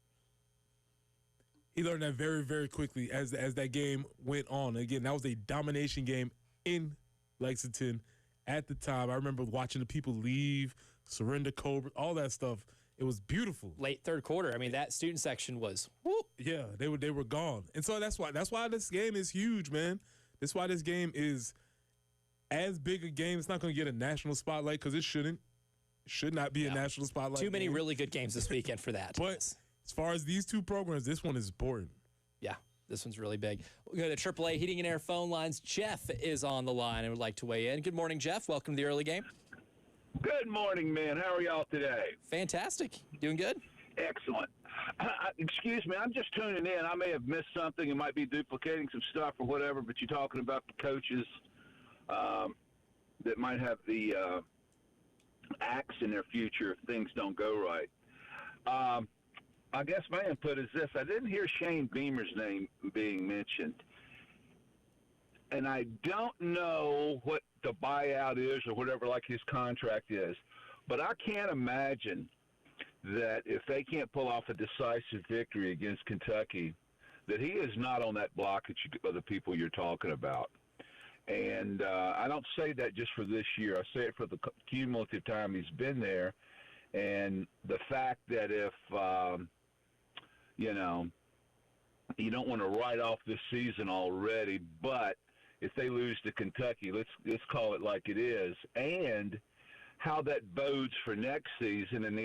He learned that very, very quickly as that game went on. Again, that was a domination game in Lexington at the time. I remember watching the people leave, surrender Cobra, all that stuff. It was beautiful. Late third quarter. I mean, that student section was whoop. Yeah, they were gone. And so that's why this game is huge, man. That's why this game is as big a game. It's not going to get a national spotlight because it shouldn't. It should not be a national spotlight. Too many game. really good games this weekend for that. But as far as these two programs, this one is important. Yeah, this one's really big. We'll go to AAA Heating and Air phone lines. Jeff is on the line and would like to weigh in. Good morning, Jeff. Welcome to the early game. Good morning, man. How are y'all today? Fantastic. Doing good? Excellent. Excuse me, I'm just tuning in. I may have missed something. It might be duplicating some stuff or whatever, but you're talking about the coaches that might have the axe in their future if things don't go right. I guess my input is this. I didn't hear Shane Beamer's name being mentioned. And I don't know what the buyout is or whatever, like his contract is. But I can't imagine that if they can't pull off a decisive victory against Kentucky, that he is not on that block of the people you're talking about. And I don't say that just for this year. I say it for the cumulative time he's been there. And the fact that if, you don't want to write off this season already, but if they lose to Kentucky, let's call it like it is, and how that bodes for next season and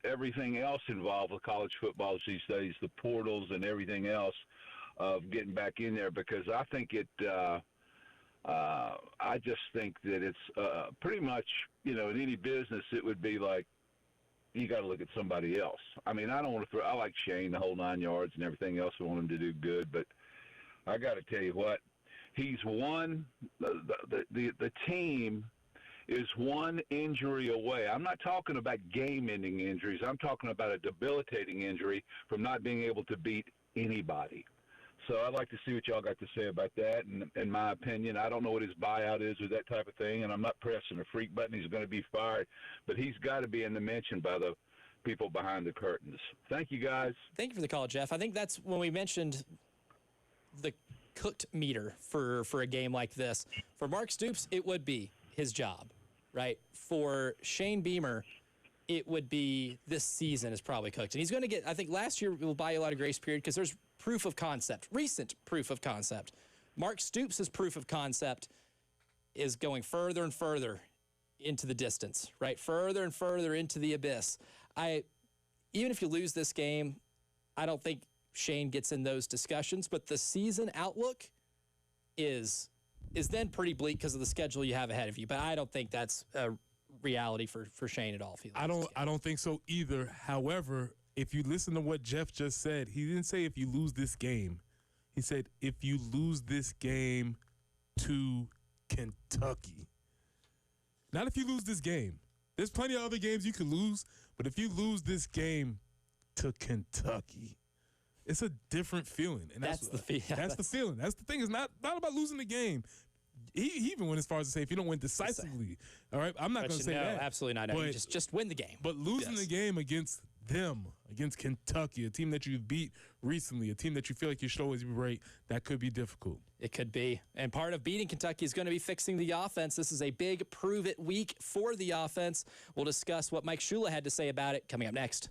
everything else involved with college football these days, the portals and everything else of getting back in there, because I think I just think that it's pretty much, in any business, it would be like, you got to look at somebody else. I mean, I don't want to I like Shane, the whole 9 yards and everything else. I want him to do good, but I got to tell you what, he's one, the team is one injury away. I'm not talking about game-ending injuries. I'm talking about a debilitating injury from not being able to beat anybody. So I'd like to see what y'all got to say about that. And in my opinion, I don't know what his buyout is or that type of thing, and I'm not pressing a freak button. He's going to be fired. But he's got to be in the mention by the people behind the curtains. Thank you, guys. Thank you for the call, Jeff. I think that's when we mentioned the cooked meter for a game like this. For Mark Stoops, it would be his job, right? For Shane Beamer, it would be this season is probably cooked. And he's going to get, I think last year will buy you a lot of grace period because there's proof of concept, recent proof of concept. Mark Stoops' proof of concept is going further and further into the distance, right? Further and further into the abyss. Even if you lose this game, I don't think Shane gets in those discussions, but the season outlook is then pretty bleak because of the schedule you have ahead of you. But I don't think that's a reality for Shane at all. If he I don't think so either. However, if you listen to what Jeff just said, he didn't say if you lose this game. He said if you lose this game to Kentucky. Not if you lose this game. There's plenty of other games you could lose, but if you lose this game to Kentucky, it's a different feeling. And that's the feeling. That's the feeling. That's the thing. It's not about losing the game. He even went as far as to say if you don't win decisively, all right, I'm not going to say that. Absolutely not. No, just win the game. But losing the game against them against Kentucky, a team that you've beat recently, a team that you feel like you should always be right, that could be difficult. It could be. And part of beating Kentucky is going to be fixing the offense. This is a big prove-it week for the offense. We'll discuss what Mike Shula had to say about it coming up next.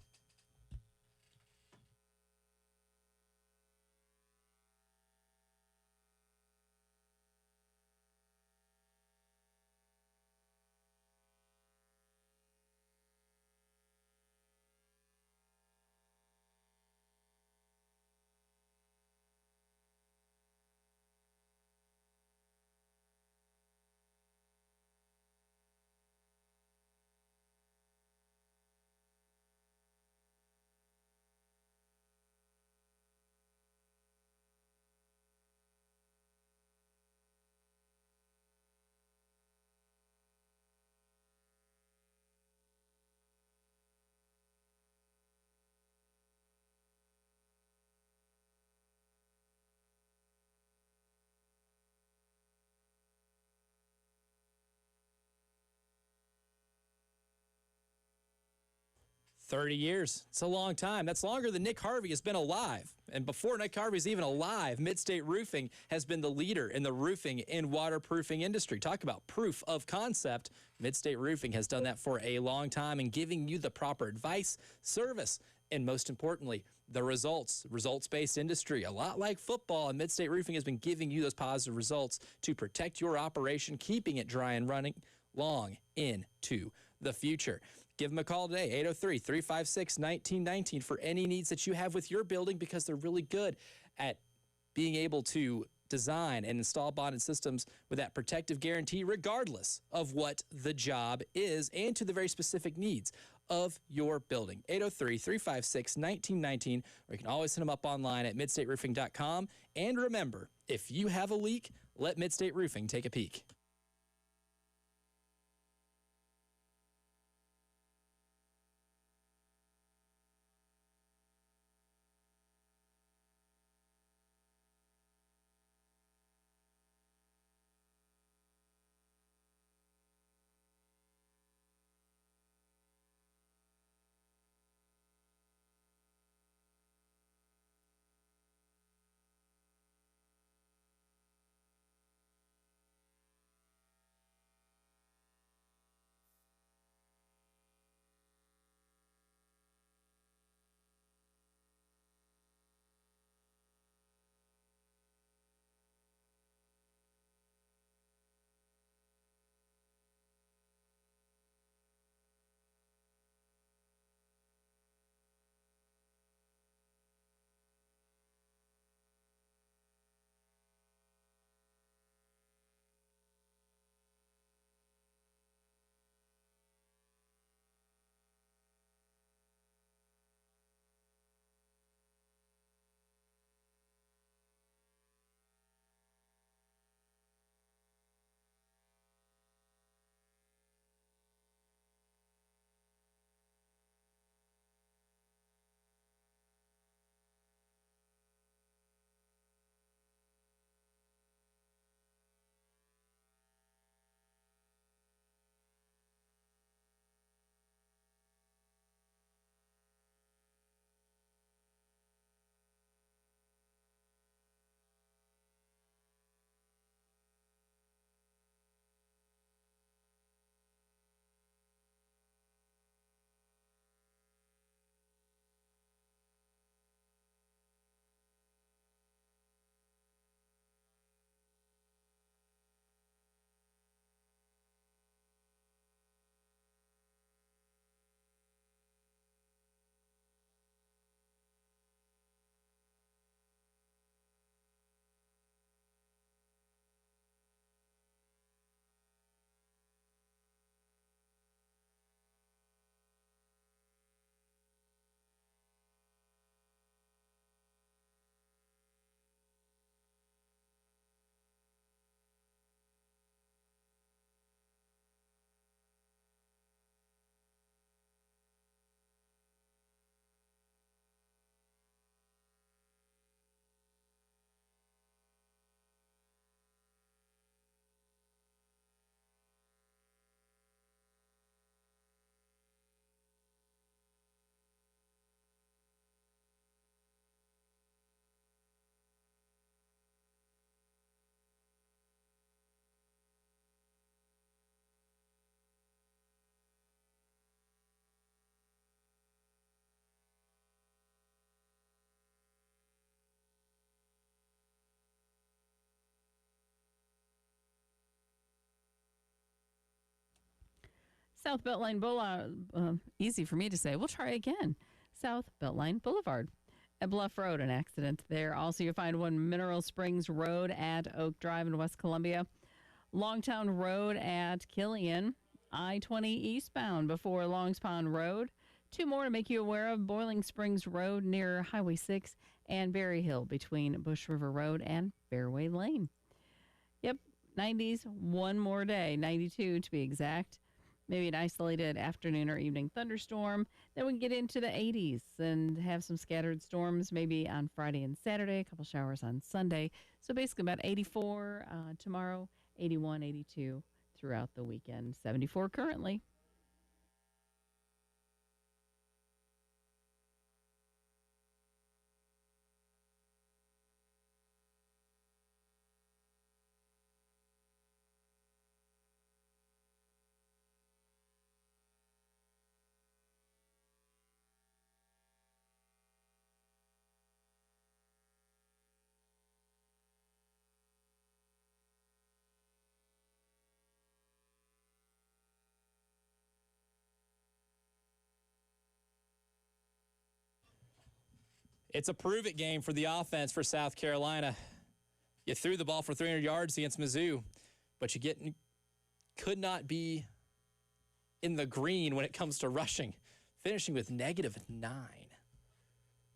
$30 years. It's a long time. That's longer than Nick Harvey has been alive. And before Nick Harvey's even alive, Midstate Roofing has been the leader in the roofing and waterproofing industry. Talk about proof of concept. Midstate Roofing has done that for a long time and giving you the proper advice, service, and most importantly, the results. Results-based industry, a lot like football, and Midstate Roofing has been giving you those positive results to protect your operation, keeping it dry and running long into the future. Give them a call today, 803-356-1919 for any needs that you have with your building, because they're really good at being able to design and install bonded systems with that protective guarantee regardless of what the job is and to the very specific needs of your building. 803-356-1919, or you can always hit them up online at midstateroofing.com. And remember, if you have a leak, let Midstate Roofing take a peek. South Beltline Boulevard, easy for me to say. We'll try again. South Beltline Boulevard. At Bluff Road, an accident there. Also, you'll find one Mineral Springs Road at Oak Drive in West Columbia. Longtown Road at Killian. I-20 eastbound before Longs Pond Road. 2 more to make you aware of. Boiling Springs Road near Highway 6 and Berry Hill between Bush River Road and Fairway Lane. Yep, 90s, one more day, 92 to be exact. Maybe an isolated afternoon or evening thunderstorm. Then we can get into the 80s and have some scattered storms maybe on Friday and Saturday, a couple showers on Sunday. So basically about 84 tomorrow, 81, 82 throughout the weekend, 74 currently. It's a prove-it game for the offense for South Carolina. You threw the ball for 300 yards against Mizzou, but could not be in the green when it comes to rushing, finishing with -9.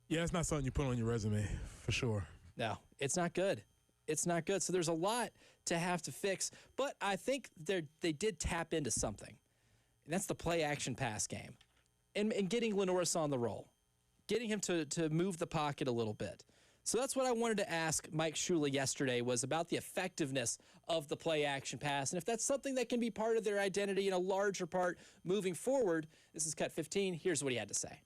Yeah, it's not something you put on your resume, for sure. No, it's not good. It's not good. So there's a lot to have to fix, but I think they did tap into something, and that's the play-action pass game and getting Lenoris on the roll. Getting him to move the pocket a little bit. So that's what I wanted to ask Mike Shula yesterday, was about the effectiveness of the play-action pass, and if that's something that can be part of their identity in a larger part moving forward. This is Cut 15. Here's what he had to say.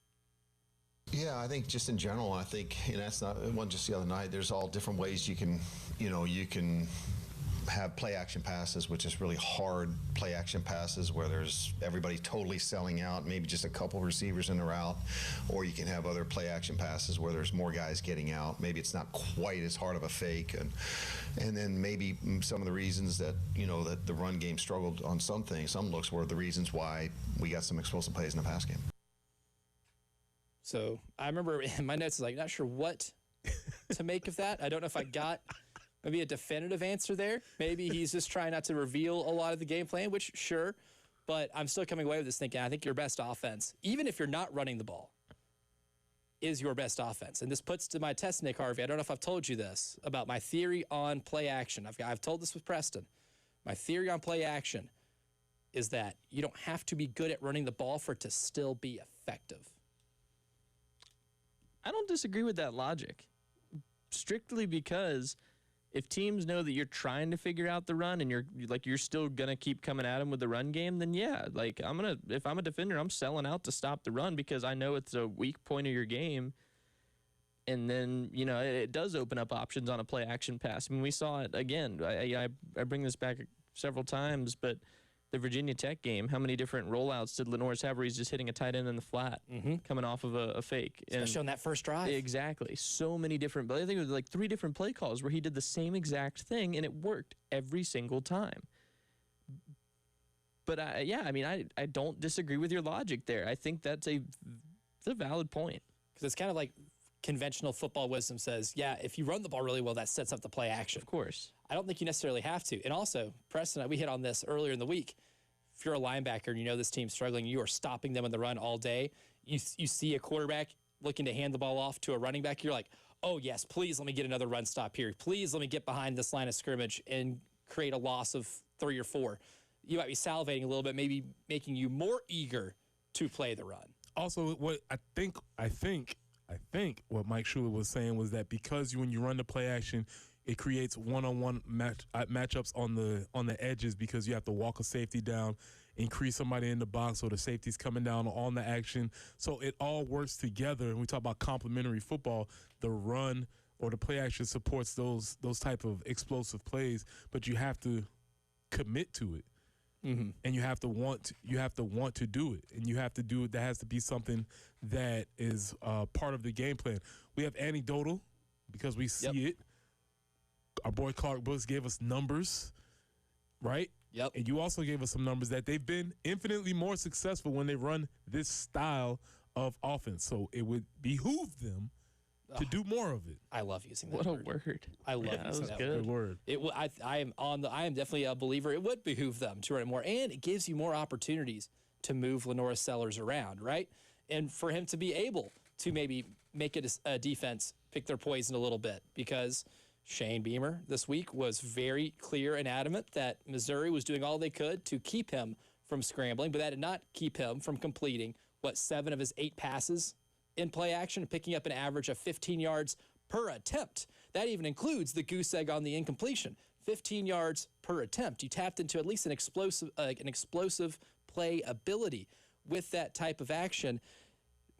Yeah, I think just in general, I think, that's not, it wasn't just the other night. There's all different ways you can have play action passes, which is really hard play action passes where there's everybody totally selling out, maybe just a couple receivers in the route, or you can have other play action passes where there's more guys getting out. Maybe it's not quite as hard of a fake, and then maybe some of the reasons that that the run game struggled on some things, some looks were the reasons why we got some explosive plays in the pass game. So I remember in my notes, like, not sure what to make of that. I don't know if I got maybe a definitive answer there. Maybe he's just trying not to reveal a lot of the game plan, which, sure. But I'm still coming away with this thinking, I think your best offense, even if you're not running the ball, is your best offense. And this puts to my test, Nick Harvey. I don't know if I've told you this about my theory on play action. I've told this with Preston. My theory on play action is that you don't have to be good at running the ball for it to still be effective. I don't disagree with that logic, strictly because if teams know that you're trying to figure out the run and you're still gonna keep coming at them with the run game, then yeah, like if I'm a defender, I'm selling out to stop the run because I know it's a weak point of your game. And then it does open up options on a play action pass. I mean, we saw it again. I bring this back several times, but the Virginia Tech game, how many different rollouts did Lenoris have where he's just hitting a tight end in the flat, coming off of a fake? Especially on that first drive. Exactly. So many different, but I think it was like 3 different play calls where he did the same exact thing, and it worked every single time. But I don't disagree with your logic there. I think that's a valid point. Because it's kind of like conventional football wisdom says, yeah, if you run the ball really well, that sets up the play action. Of course. I don't think you necessarily have to. And also, Preston, we hit on this earlier in the week. If you're a linebacker and you know this team's struggling, you are stopping them in the run all day. You see a quarterback looking to hand the ball off to a running back, you're like, oh, yes, please let me get another run stop here. Please let me get behind this line of scrimmage and create a loss of 3 or 4. You might be salivating a little bit, maybe making you more eager to play the run. Also, what I think what Mike Shula was saying was that because when you run the play action, it creates one-on-one matchups on the edges because you have to walk a safety down, increase somebody in the box, or the safety's coming down on the action. So it all works together. And we talk about complementary football. The run or the play action supports those type of explosive plays, but you have to commit to it. Mm-hmm. And you have to want to do it, and you have to do it. That has to be something that is part of the game plan. We have anecdotal because we see it. Our boy Clark Brooks gave us numbers, right? Yep. And you also gave us some numbers that they've been infinitely more successful when they run this style of offense. So it would behoove them to do more of it. I love using that What word. a word. I love Yeah, using that was that good. word. Word. I am definitely a believer. It would behoove them to run it more, and it gives you more opportunities to move Lenoris Sellers around, right? And for him to be able to maybe make it a defense pick their poison a little bit, because Shane Beamer this week was very clear and adamant that Missouri was doing all they could to keep him from scrambling, but that did not keep him from completing, 7 of his 8 passes in play action, picking up an average of 15 yards per attempt. That even includes the goose egg on the incompletion. 15 yards per attempt. You tapped into at least an explosive play ability with that type of action.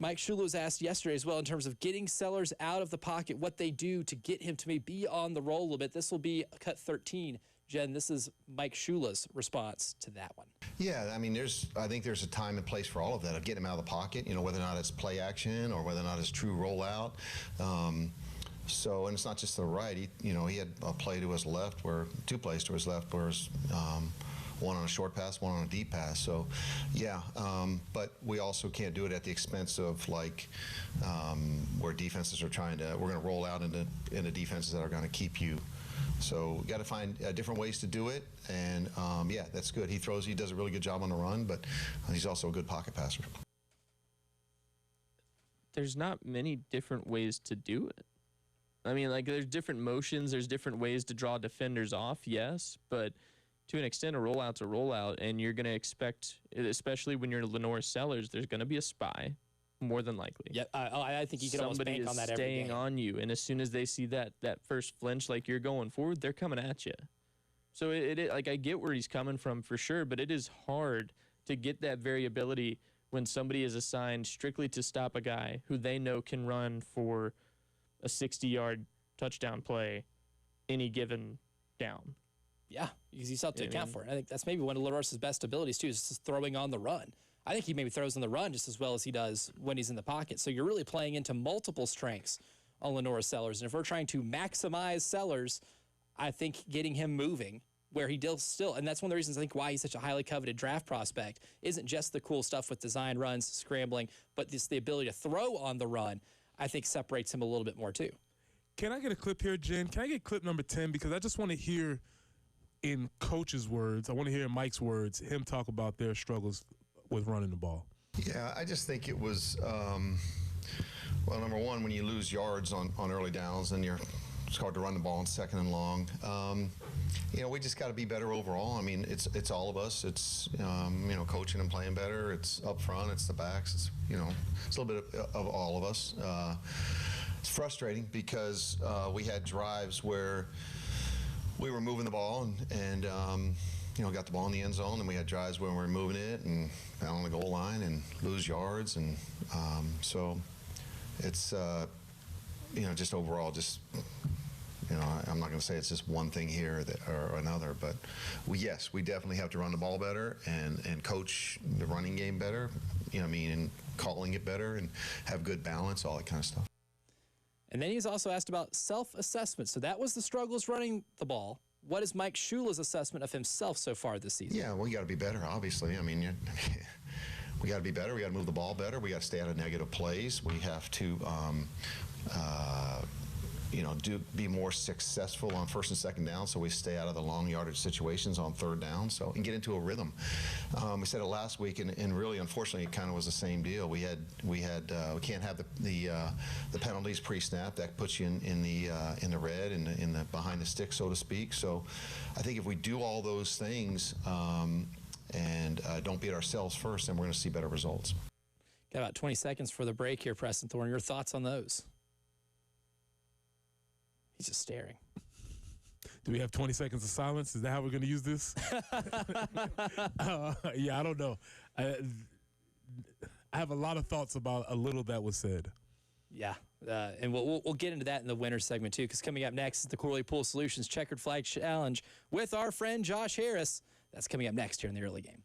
Mike Shula was asked yesterday as well in terms of getting Sellers out of the pocket, what they do to get him to maybe be on the roll a little bit. This will be cut 13. Jen, this is Mike Shula's response to that one. Yeah, I mean, I think there's a time and place for all of that, of getting him out of the pocket, whether or not it's play action or whether or not it's true rollout. And it's not just to the right. He had a play to his left, 2 plays to his left, where one on a short pass, one on a deep pass. So, yeah, but we also can't do it at the expense of where defenses are we're going to roll out into defenses that are going to keep you. So got to find different ways to do it, and yeah, that's good. He does a really good job on the run, but he's also a good pocket passer. There's not many different ways to do it. I mean, there's different motions, there's different ways to draw defenders off, yes, but to an extent, a rollout's a rollout, and you're going to expect, especially when you're Lenoris Sellers, there's going to be a spy, more than likely. Yeah, I think you can almost bank on that every staying game. on you, and as soon as they see that first flinch, you're going forward, they're coming at you. So I get where he's coming from for sure, but it is hard to get that variability when somebody is assigned strictly to stop a guy who they know can run for a 60-yard touchdown play any given down. Yeah, because you still have to account for it. I think that's maybe one of Lenoris's best abilities, too, is just throwing on the run. I think he maybe throws on the run just as well as he does when he's in the pocket. So you're really playing into multiple strengths on Lenoris Sellers. And if we're trying to maximize Sellers, I think getting him moving where he does still, and that's one of the reasons I think why he's such a highly coveted draft prospect, isn't just the cool stuff with design runs, scrambling, but just the ability to throw on the run, I think separates him a little bit more, too. Can I get a clip here, Jen? Can I get clip number 10? Because I just want to hear, in coach's words, I want to hear Mike's words, him talk about their struggles with running the ball. Yeah, I just think it was, well, number one, when you lose yards on early downs, then it's hard to run the ball on second and long. We just got to be better overall. I mean, it's all of us. It's coaching and playing better. It's up front. It's the backs. It's it's a little bit of all of us. It's frustrating because we had drives where we were moving the ball and got the ball in the end zone, and we had drives where we were moving it and found on the goal line and lose yards, and so it's just overall, I'm not going to say it's just one thing here or another, but we definitely have to run the ball better and coach the running game better, and calling it better and have good balance, all that kind of stuff. And then he's also asked about self-assessment. So that was the struggles running the ball. What is Mike Shula's assessment of himself so far this season? Yeah, we got to be better, obviously. I mean, we got to be better. We got to move the ball better. We got to stay out of negative plays. We have to, be more successful on first and second down, so we stay out of the long yardage situations on third down, and get into a rhythm. We said it last week, and really, unfortunately, it kind of was the same deal. We can't have the penalties pre-snap. That puts you in the red, in the behind the stick, so to speak. So, I think if we do all those things and don't beat ourselves first, then we're going to see better results. Got about 20 seconds for the break here, Preston Thorne. Your thoughts on those? He's just staring. Do we have 20 seconds of silence? Is that how we're going to use this? Yeah, I don't know. I have a lot of thoughts about a little that was said. Yeah, and we'll get into that in the winter segment, too, because coming up next is the Corley Pool Solutions Checkered Flag Challenge with our friend Josh Harris. That's coming up next here in the early game.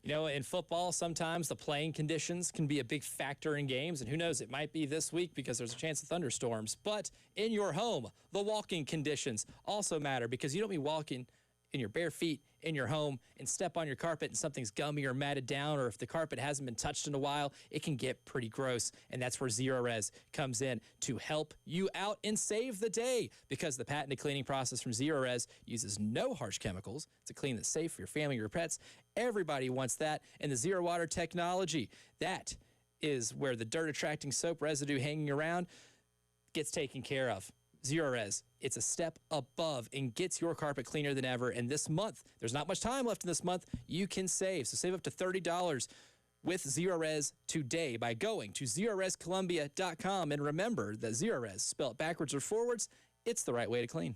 You know, in football, sometimes the playing conditions can be a big factor in games, and who knows, it might be this week because there's a chance of thunderstorms. But in your home, the walking conditions also matter because you don't be walking in your bare feet in your home and step on your carpet and something's gummy or matted down, or if the carpet hasn't been touched in a while, it can get pretty gross. And that's where Zerorez comes in to help you out and save the day, because the patented cleaning process from Zerorez uses no harsh chemicals. It's a clean that's safe for your family or your pets. Everybody wants that. And the Zero Water technology, that is where the dirt attracting soap residue hanging around gets taken care of. Zerorez, it's a step above and gets your carpet cleaner than ever. And this month, there's not much time left in this month, you can save. So save up to $30 with Zerorez today by going to ZerorezColumbia.com. And remember that Zerorez, spell it backwards or forwards, it's the right way to clean.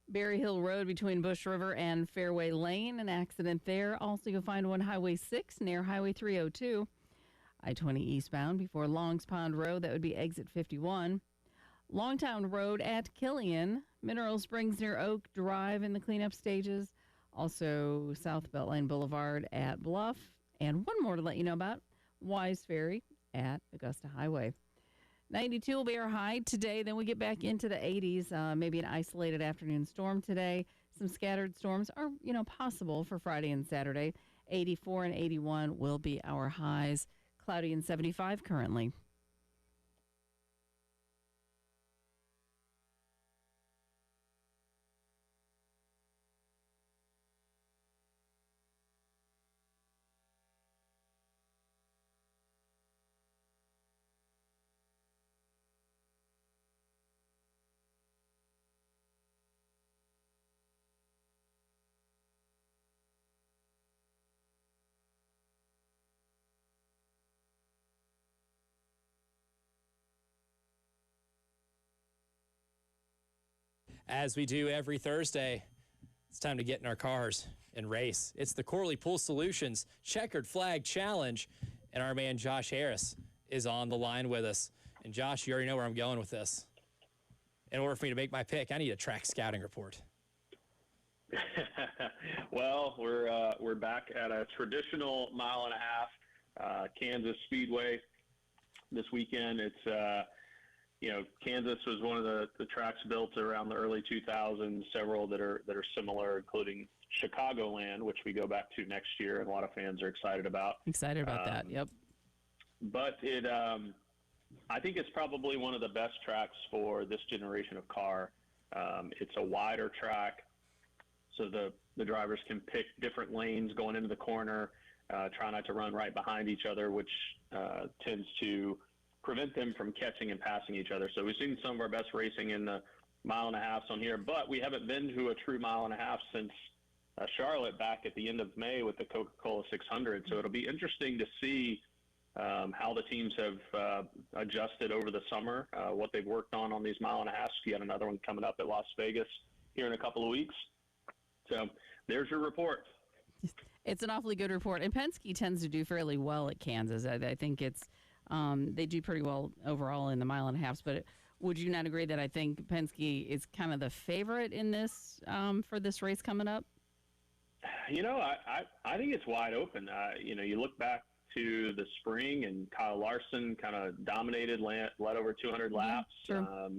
Berry Hill Road between Bush River and Fairway Lane, an accident there. Also, you'll find one Highway 6 near Highway 302. I-20 eastbound before Longs Pond Road, that would be exit 51. Longtown Road at Killian, Mineral Springs near Oak Drive in the cleanup stages. Also, South Beltline Boulevard at Bluff. And one more to let you know about, Wise Ferry at Augusta Highway. 92 will be our high today. Then we get back into the 80s. Maybe an isolated afternoon storm today. Some scattered storms are, possible for Friday and Saturday. 84 and 81 will be our highs. Cloudy and 75 currently. As we do every Thursday, it's time to get in our cars and race. It's the Corley Pool Solutions Checkered Flag Challenge, and our man Josh Harris is on the line with us. And Josh, you already know where I'm going with this. In order for me to make my pick, I need a track scouting report. Well, we're back at a traditional mile and a half, Kansas Speedway this weekend. It's Kansas was one of the tracks built around the early 2000s. Several that are similar, including Chicagoland, which we go back to next year, and a lot of fans are excited about. Excited about that. Yep. But I think it's probably one of the best tracks for this generation of car. It's a wider track, so the drivers can pick different lanes going into the corner, try not to run right behind each other, which tends to prevent them from catching and passing each other. So we've seen some of our best racing in the mile and a half on here, but we haven't been to a true mile and a half since Charlotte back at the end of May with the Coca-Cola 600. So it'll be interesting to see how the teams have adjusted over the summer, what they've worked on these mile and a halves. You got another one coming up at Las Vegas here in a couple of weeks. So there's your report. It's an awfully good report. And Penske tends to do fairly well at Kansas. I think it's they do pretty well overall in the mile and a half. But would you not agree that I think Penske is kind of the favorite in this for this race coming up? I think it's wide open. You look back to the spring, and Kyle Larson kind of dominated, led over 200 laps. Sure.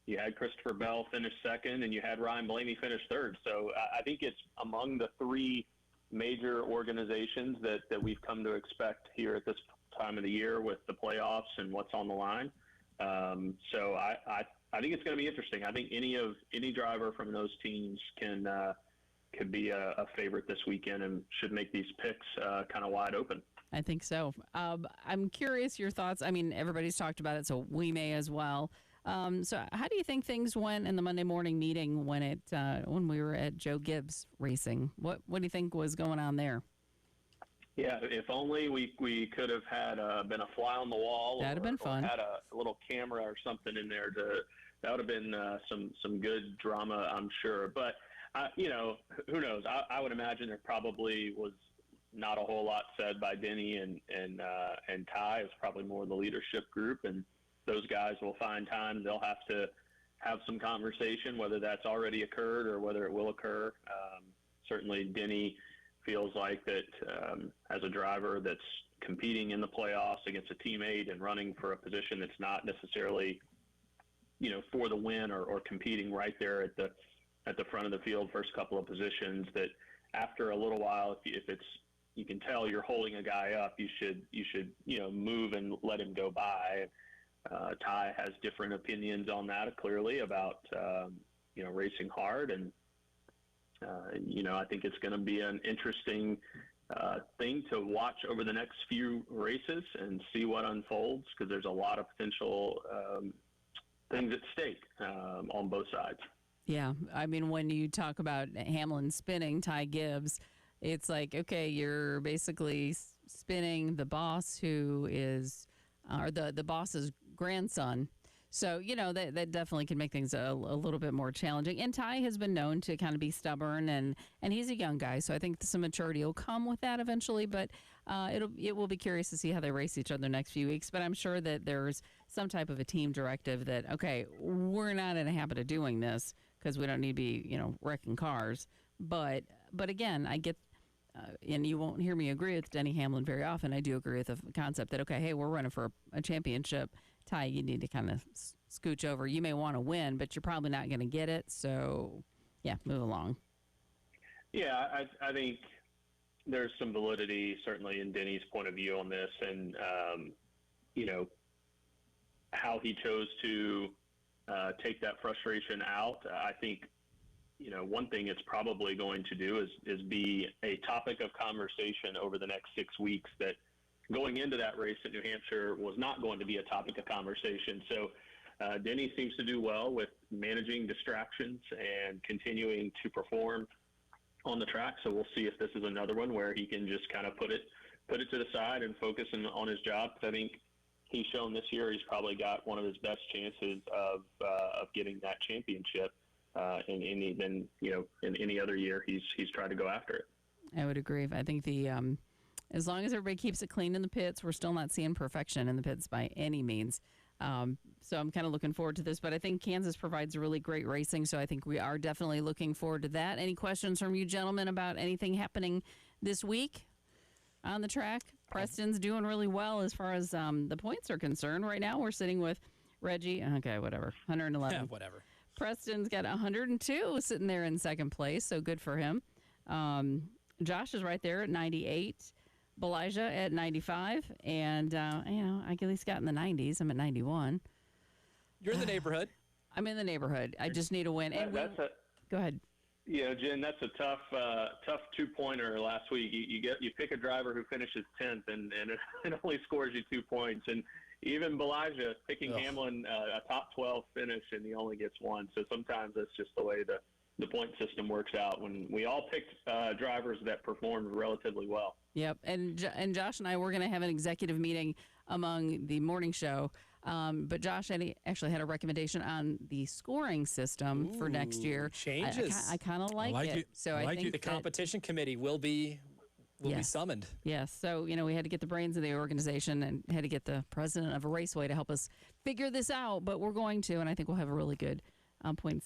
You had Christopher Bell finish second, and you had Ryan Blaney finish third. So I think it's among the three major organizations that we've come to expect here at this time of the year with the playoffs and what's on the line. So I think it's going to be interesting. I think any driver from those teams could be a favorite this weekend and should make these picks kind of wide open. I think so. I'm curious your thoughts. I mean, everybody's talked about it, so we may as well. So how do you think things went in the Monday morning meeting when we were at Joe Gibbs Racing? What do you think was going on there? Yeah, if only we could have had been a fly on the wall. That'd have been fun. Had a little camera or something in there that would have been some good drama, I'm sure. But who knows? I would imagine there probably was not a whole lot said by Denny and Ty. It was probably more the leadership group, and those guys will find time. They'll have to have some conversation, whether that's already occurred or whether it will occur. Certainly, Denny feels like that as a driver that's competing in the playoffs against a teammate and running for a position that's not necessarily, for the win or competing right there at the front of the field, first couple of positions, that after a little while, if it's you can tell you're holding a guy up, you should move and let him go by. Ty has different opinions on that, clearly, about racing hard, and I think it's going to be an interesting thing to watch over the next few races and see what unfolds, because there's a lot of potential things at stake on both sides. Yeah, I mean, when you talk about Hamlin spinning Ty Gibbs, it's like, okay, you're basically spinning the boss who is, or the boss's grandson. So, that definitely can make things a little bit more challenging. And Ty has been known to kind of be stubborn, and he's a young guy, so I think some maturity will come with that eventually. But it will be curious to see how they race each other next few weeks. But I'm sure that there's some type of a team directive that, okay, we're not in a habit of doing this because we don't need to be, wrecking cars. But again, I get, and you won't hear me agree with Denny Hamlin very often. I do agree with the concept that, okay, hey, we're running for a championship. Ty, you need to kind of scooch over. You may want to win, but you're probably not going to get it. So, yeah, move along. Yeah, I think there's some validity certainly in Denny's point of view on this, and you know, how he chose to take that frustration out. I think, you know, one thing it's probably going to do is be a topic of conversation over the next 6 weeks that going into that race at New Hampshire was not going to be a topic of conversation. So Denny seems to do well with managing distractions and continuing to perform on the track. So we'll see if this is another one where he can just kind of put it to the side and focus on his job. I think he's shown this year he's probably got one of his best chances of getting that championship in any other year he's tried to go after it. I would agree. I think as long as everybody keeps it clean in the pits, we're still not seeing perfection in the pits by any means. So I'm kind of looking forward to this, but I think Kansas provides really great racing, so I think we are definitely looking forward to that. Any questions from you gentlemen about anything happening this week on the track? Preston's doing really well as far as the points are concerned. Right now we're sitting with Reggie. Okay, whatever. 111. Yeah, whatever. Preston's got 102 sitting there in second place, so good for him. Josh is right there at 98. Belijah at 95. And, I at least got in the 90s. I'm at 91. You're in the neighborhood. I'm in the neighborhood. I just need a win. And go ahead. Yeah, Jen, that's a tough 2-pointer last week. You pick a driver who finishes 10th and it only scores you 2 points. And even Belijah picking Hamlin a top 12 finish and he only gets 1. So sometimes that's just the way the point system works out when we all picked drivers that performed relatively well. Yep. And Josh and I, we're going to have an executive meeting among the morning show. But Josh actually had a recommendation on the scoring system for next year. Changes. I kind of like it. So I think the competition committee will be summoned. Yes. So, we had to get the brains of the organization and had to get the president of a raceway to help us figure this out. But we're going to, and I think we'll have a really good point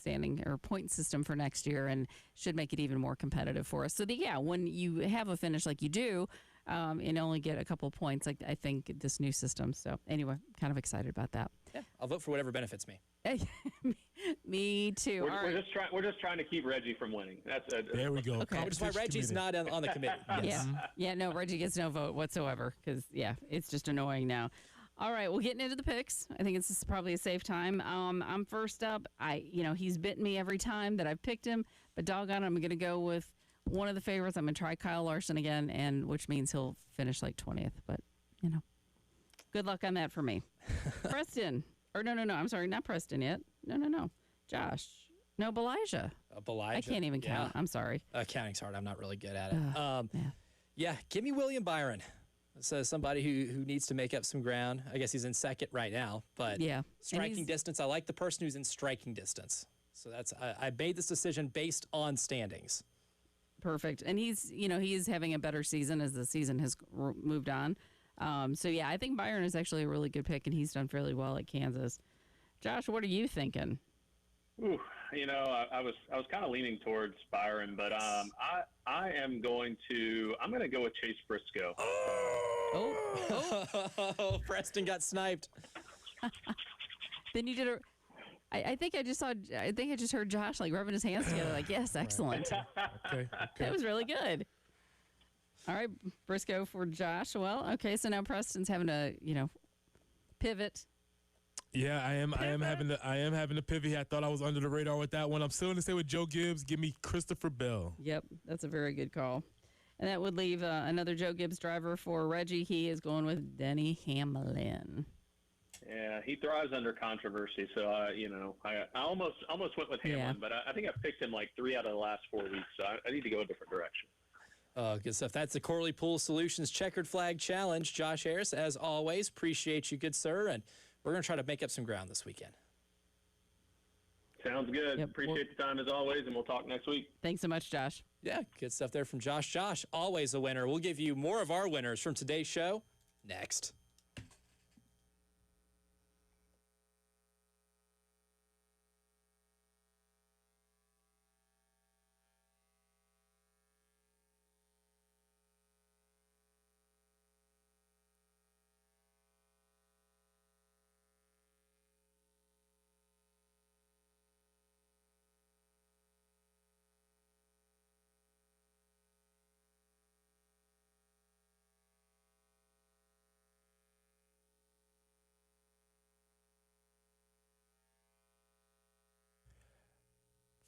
system for next year and should make it even more competitive for us. So, when you have a finish like you do, and only get a couple of points, I think this new system. So anyway, kind of excited about that. Yeah, I'll vote for whatever benefits me. Me too. We're just trying to keep Reggie from winning. There we go. Okay. Which is why Reggie's not on the committee. Yes. Yeah. No, Reggie gets no vote whatsoever because it's just annoying now. All right, well, getting into the picks. I think this is probably a safe time. I'm first up. He's bitten me every time that I've picked him, but doggone, I'm going to go with one of the favorites. I'm going to try Kyle Larson again, and which means he'll finish like 20th. But, good luck on that for me. Preston. Or no. I'm sorry, not Preston yet. No. Josh. No, Belijah. Belijah. I can't even count. I'm sorry. Counting's hard. I'm not really good at it. Give me William Byron. So somebody who needs to make up some ground. I guess he's in second right now. But striking distance, I like the person who's in striking distance. So I made this decision based on standings. Perfect. And he is having a better season as the season has moved on. I think Byron is actually a really good pick, and he's done fairly well at Kansas. Josh, what are you thinking? Ooh, I was kind of leaning towards Byron, but I'm going to go with Chase Briscoe. Oh. Preston got sniped. Then you did I think I just heard Josh rubbing his hands together yes, excellent. Okay. That was really good. All right, Briscoe for Josh. Well, okay, so now Preston's having to, pivot. Yeah, I am having to pivot here. I thought I was under the radar with that one. I'm still going to stay with Joe Gibbs. Give me Christopher Bell. Yep, that's a very good call. And that would leave another Joe Gibbs driver for Reggie. He is going with Denny Hamlin. Yeah, he thrives under controversy. So, I almost went with Hamlin, but I think I picked him 3 out of the last 4 weeks. So I need to go a different direction. Good stuff. That's the Corley Pool Solutions Checkered Flag Challenge. Josh Harris, as always, appreciate you, good sir. And we're going to try to make up some ground this weekend. Sounds good. Yep. Appreciate the time as always, and we'll talk next week. Thanks so much, Josh. Yeah, good stuff there from Josh. Josh, always a winner. We'll give you more of our winners from today's show next.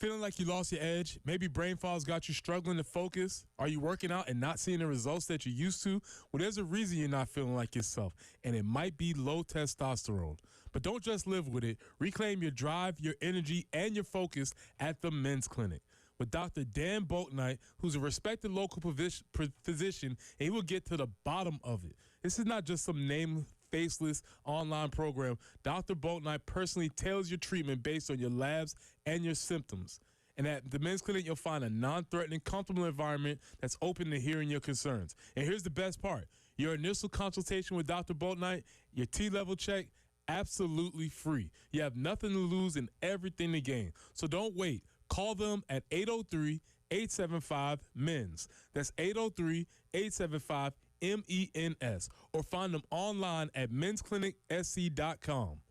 Feeling like you lost your edge? Maybe brain fog's got you struggling to focus? Are you working out and not seeing the results that you used to? Well, there's a reason you're not feeling like yourself, and it might be low testosterone. But don't just live with it. Reclaim your drive, your energy, and your focus at the Men's Clinic with Dr. Dan Boatnight, who's a respected local physician, and he will get to the bottom of it. This is not just some faceless online program. Dr. Boatnight personally tailors your treatment based on your labs and your symptoms. And at the Men's Clinic, you'll find a non-threatening, comfortable environment that's open to hearing your concerns. And here's the best part. Your initial consultation with Dr. Boatnight, your T-level check, absolutely free. You have nothing to lose and everything to gain. So don't wait. Call them at 803-875-MENS. That's 803-875-MENS. Or find them online at mensclinicsc.com.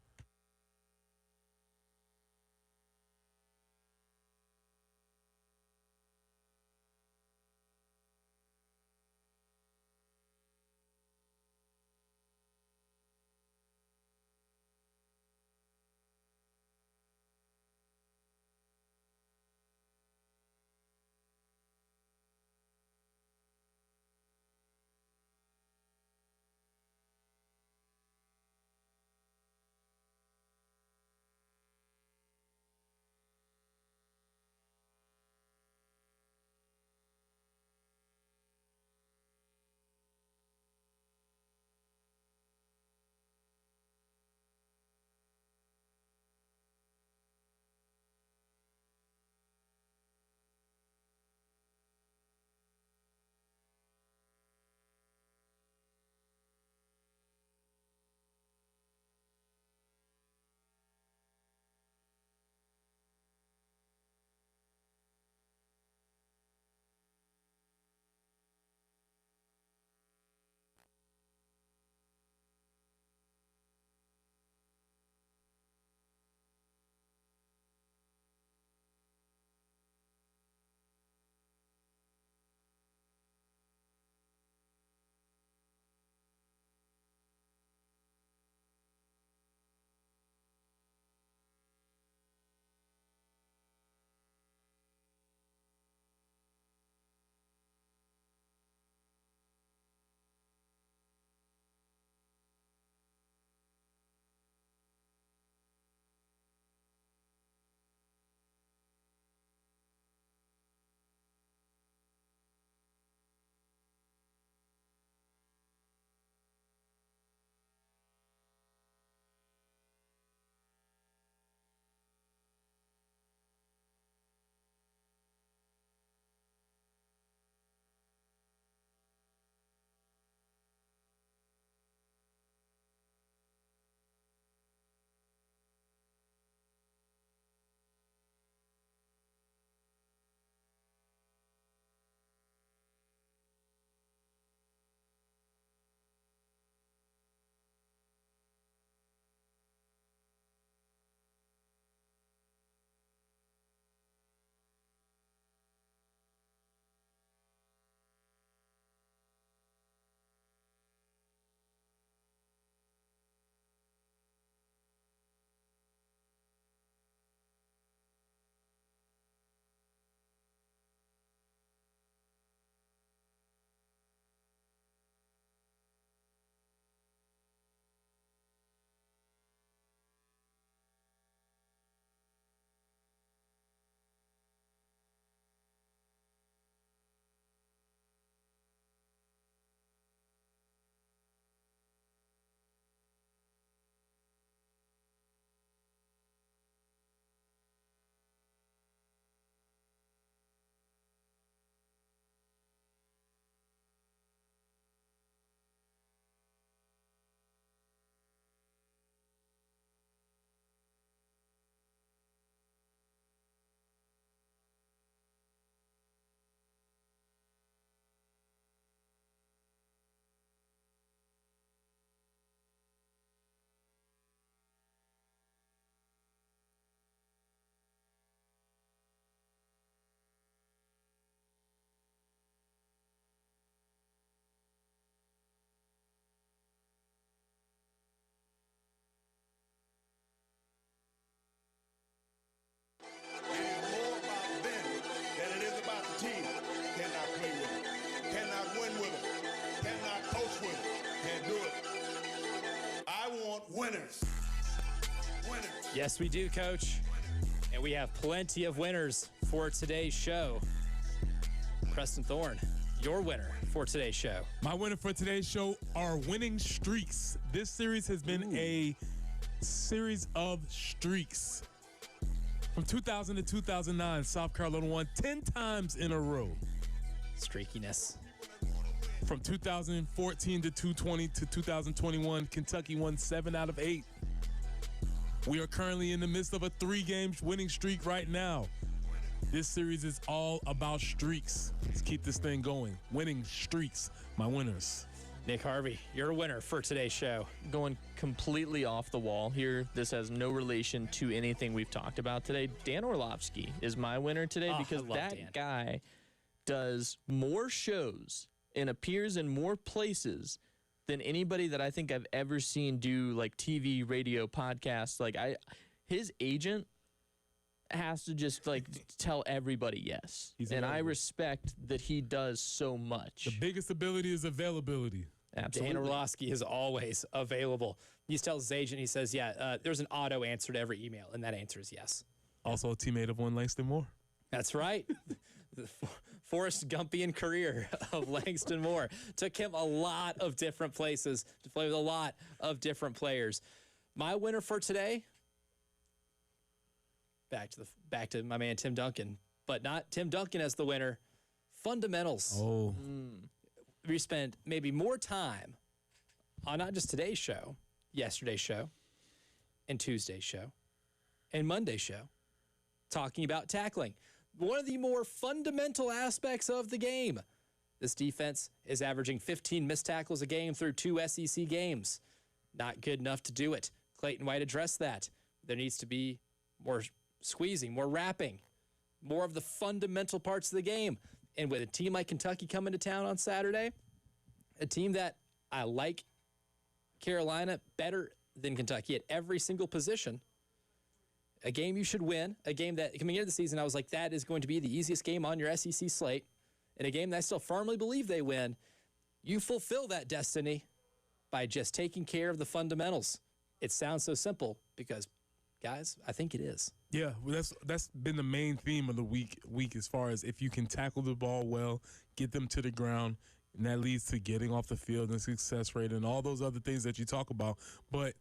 Yes, we do, Coach. And we have plenty of winners for today's show. Preston Thorne, your winner for today's show. My winner for today's show are winning streaks. This series has been a series of streaks. From 2000 to 2009, South Carolina won 10 times in a row. Streakiness. From 2014 to 2020 to 2021, Kentucky won 7 out of 8. We are currently in the midst of a 3-game winning streak right now. This series is all about streaks. Let's keep this thing going. Winning streaks, my winners. Nick Harvey, your winner for today's show. Going completely off the wall here. This has no relation to anything we've talked about today. Dan Orlovsky is my winner today because that guy does more shows and appears in more places than anybody that I think I've ever seen do like TV, radio, podcasts. Like his agent has to just like tell everybody yes. And I respect that he does so much. The biggest ability is availability. Absolutely. Dan Orlovsky is always available. He tells his agent, he says, there's an auto answer to every email, and that answer is yes. Also a teammate of one Langston Moore. That's right. The Forrest Gumpian career of Langston Moore took him a lot of different places to play with a lot of different players. My winner for today, back to my man Tim Duncan, but not Tim Duncan as the winner. Fundamentals. Oh. We spent maybe more time on not just today's show, yesterday's show, and Tuesday's show, and Monday's show, talking about tackling. One of the more fundamental aspects of the game. This defense is averaging 15 missed tackles a game through 2 SEC games. Not good enough to do it. Clayton White addressed that. There needs to be more squeezing, more wrapping, more of the fundamental parts of the game. And with a team like Kentucky coming to town on Saturday, a team that I like Carolina better than Kentucky at every single position, a game you should win, a game that coming into the season, I was like, that is going to be the easiest game on your SEC slate, and a game that I still firmly believe they win. You fulfill that destiny by just taking care of the fundamentals. It sounds so simple because, guys, I think it is. Yeah, well, that's been the main theme of the week as far as if you can tackle the ball well, get them to the ground, and that leads to getting off the field and success rate and all those other things that you talk about. But,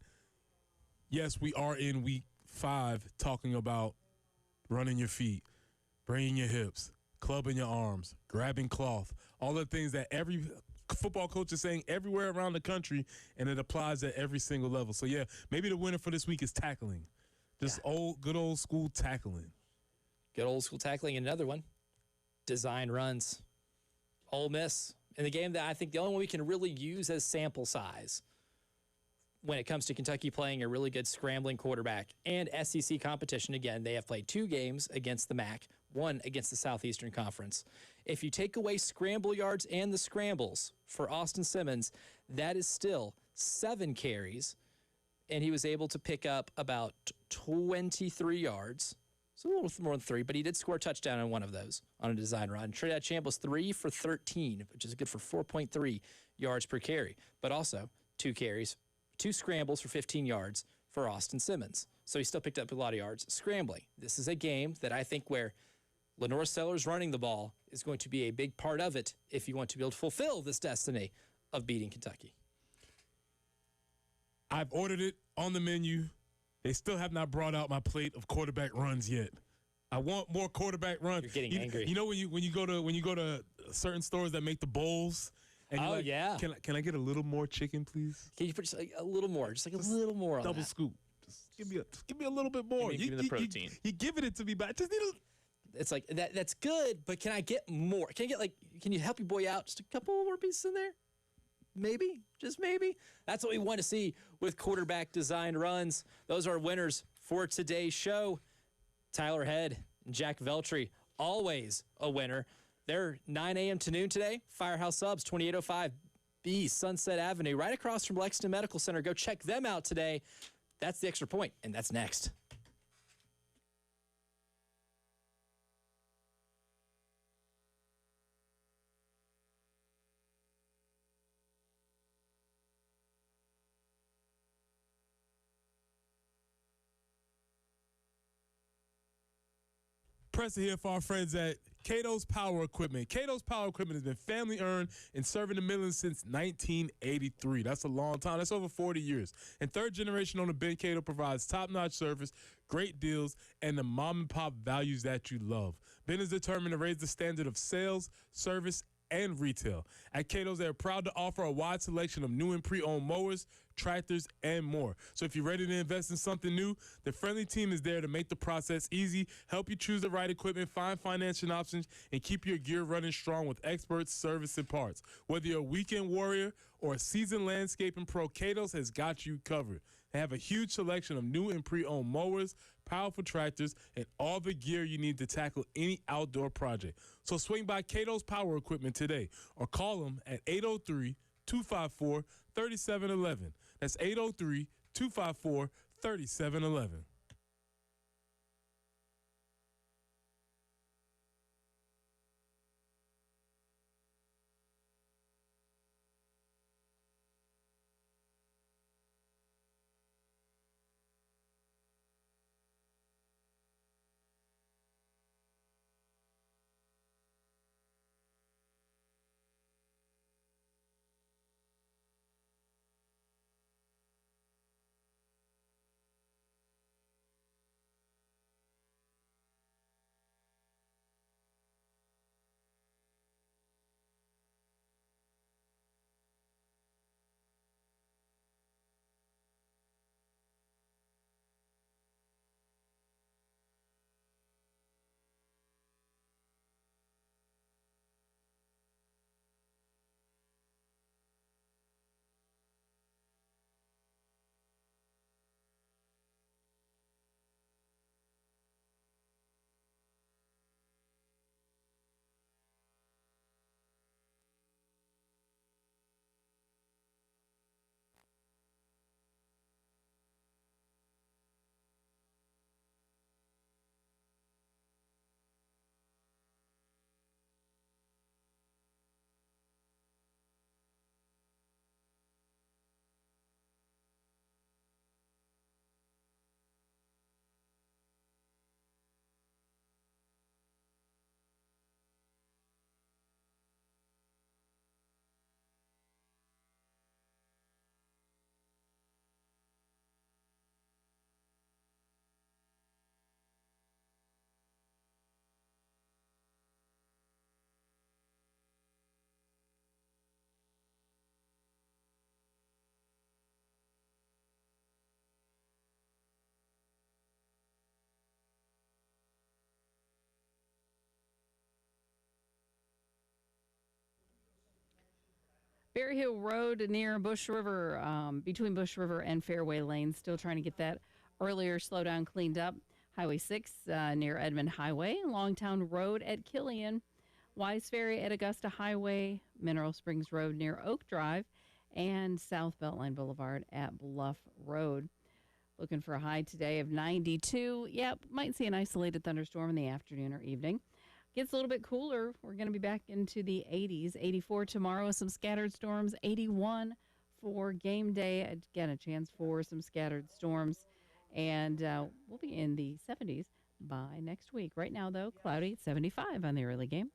yes, we are in week 5 talking about running your feet, bringing your hips, clubbing your arms, grabbing cloth, all the things that every football coach is saying everywhere around the country, and it applies at every single level. So, yeah, maybe the winner for this week is tackling. Just good old school tackling. Good old school tackling. Another one, design runs. Ole Miss in the game that I think the only one we can really use as sample size when it comes to Kentucky playing a really good scrambling quarterback and SEC competition. Again, they have played 2 games against the MAC, 1 against the Southeastern Conference. If you take away scramble yards and the scrambles for Austin Simmons, that is still 7 carries, and he was able to pick up about 23 yards. So a little more than 3, but he did score a touchdown on one of those on a design run. Trinidad Champ was 3 for 13, which is good for 4.3 yards per carry, but also 2 carries, 2 scrambles for 15 yards for Austin Simmons. So he still picked up a lot of yards scrambling. This is a game that I think where Lenore Sellers running the ball is going to be a big part of it if you want to be able to fulfill this destiny of beating Kentucky. I've ordered it on the menu. They still have not brought out my plate of quarterback runs yet. I want more quarterback runs. You're getting angry. You know when you go to certain stores that make the bowls. And you're like, yeah. Can I get a little more chicken, please? Can you put just like a little more, just like a little more on double that. scoop? Just give me a little bit more. Give me the protein. You're giving it to me, but I just need a. It's like that's good, but can I get more? Can you help your boy out just a couple more pieces in there? Maybe, just maybe. That's what we want to see with quarterback design runs. Those are winners for today's show. Tyler Head and Jack Veltri, always a winner. They're 9 a.m. to noon today. Firehouse Subs, 2805 B Sunset Avenue, right across from Lexington Medical Center. Go check them out today. That's the Extra Point, and that's next. Preston here for our friends at Cato's Power Equipment. Cato's Power Equipment has been family-owned and serving the Midlands since 1983. That's a long time. That's over 40 years. And third generation owner Ben Cato provides top-notch service, great deals, and the mom-and-pop values that you love. Ben is determined to raise the standard of sales, service, and retail. At Cato's, they're proud to offer a wide selection of new and pre-owned mowers, tractors, and more. So if you're ready to invest in something new, the friendly team is there to make the process easy, help you choose the right equipment, find financing options, and keep your gear running strong with experts, service, and parts. Whether you're a weekend warrior or a seasoned landscaping pro, Cato's has got you covered. They have a huge selection of new and pre-owned mowers, powerful tractors, and all the gear you need to tackle any outdoor project. So swing by Cato's Power Equipment today or call them at 803-254-3711. That's 803-254-3711. Berry Hill Road near Bush River, between Bush River and Fairway Lane. Still trying to get that earlier slowdown cleaned up. Highway 6 near Edmond Highway. Longtown Road at Killian. Wise Ferry at Augusta Highway. Mineral Springs Road near Oak Drive. And South Beltline Boulevard at Bluff Road. Looking for a high today of 92. Yep, might see an isolated thunderstorm in the afternoon or evening. Gets a little bit cooler. We're going to be back into the 80s. 84 tomorrow, some scattered storms. 81 for game day. Again, a chance for some scattered storms. And we'll be in the 70s by next week. Right now, though, cloudy at 75 on the early game.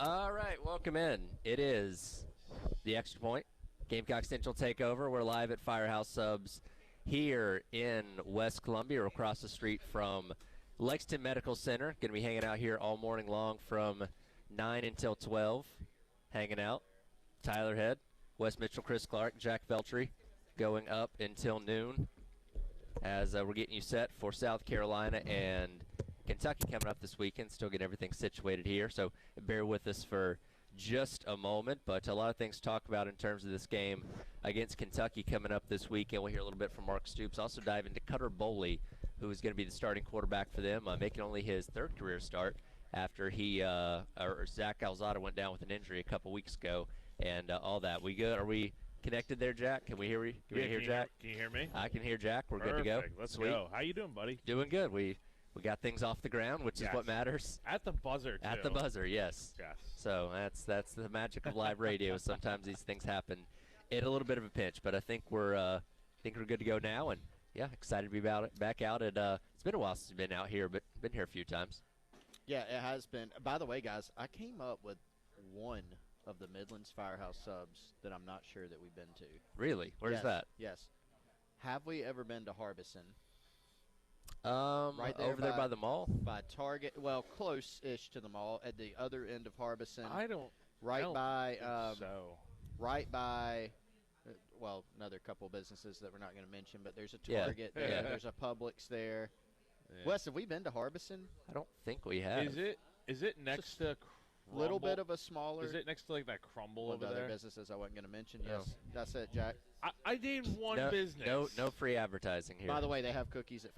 All right, welcome in. It is the Extra Point Gamecock Central Takeover. We're live at Firehouse Subs here in West Columbia, across the street from Lexington Medical Center. Going to be hanging out here all morning long from 9 until 12. Hanging out. Tyler Head, Wes Mitchell, Chris Clark, Jack Veltri going up until noon as we're getting you set for South Carolina and Kentucky coming up this weekend. Still getting everything situated here, so bear with us for just a moment. But a lot of things to talk about in terms of this game against Kentucky coming up this weekend. We'll hear a little bit from Mark Stoops. Also dive into Cutter Boley, who is going to be the starting quarterback for them, making only his third career start after Zach Alzada went down with an injury a couple weeks ago, and all that. We good? Are we connected there, Jack? Can we hear you? Can we hear Jack? Can you hear me? I can hear Jack. We're Perfect. good to go. Let's Sweet. go. How you doing, buddy? Doing good. We got things off the ground, which is what matters. At the buzzer, too. At the buzzer, yes. Yes. So that's the magic of live radio. Sometimes these things happen in a little bit of a pinch, but I think we're good to go now, and yeah, excited to be back out. And it's been a while since we've been out here, but been here a few times. Yeah, it has been. By the way, guys, I came up with one of the Midlands Firehouse subs that I'm not sure that we've been to. Really? Where's that? Yes. Have we ever been to Harbison? Right there over there by the mall? By Target. Well, close-ish to the mall, at the other end of Harbison. I don't think so. Right by, well, another couple businesses that we're not going to mention, but there's a Yeah. Target there. Yeah. There's a Publix there. Yeah. Wes, have we been to Harbison? I don't think we have. Is it next to Crumble? Little bit of a smaller. Is it next to like that Crumble one of over the other there? businesses I wasn't going to mention. No. Yes, that's it, Jack. I named one no, business. No free advertising here. By the way, they have cookies at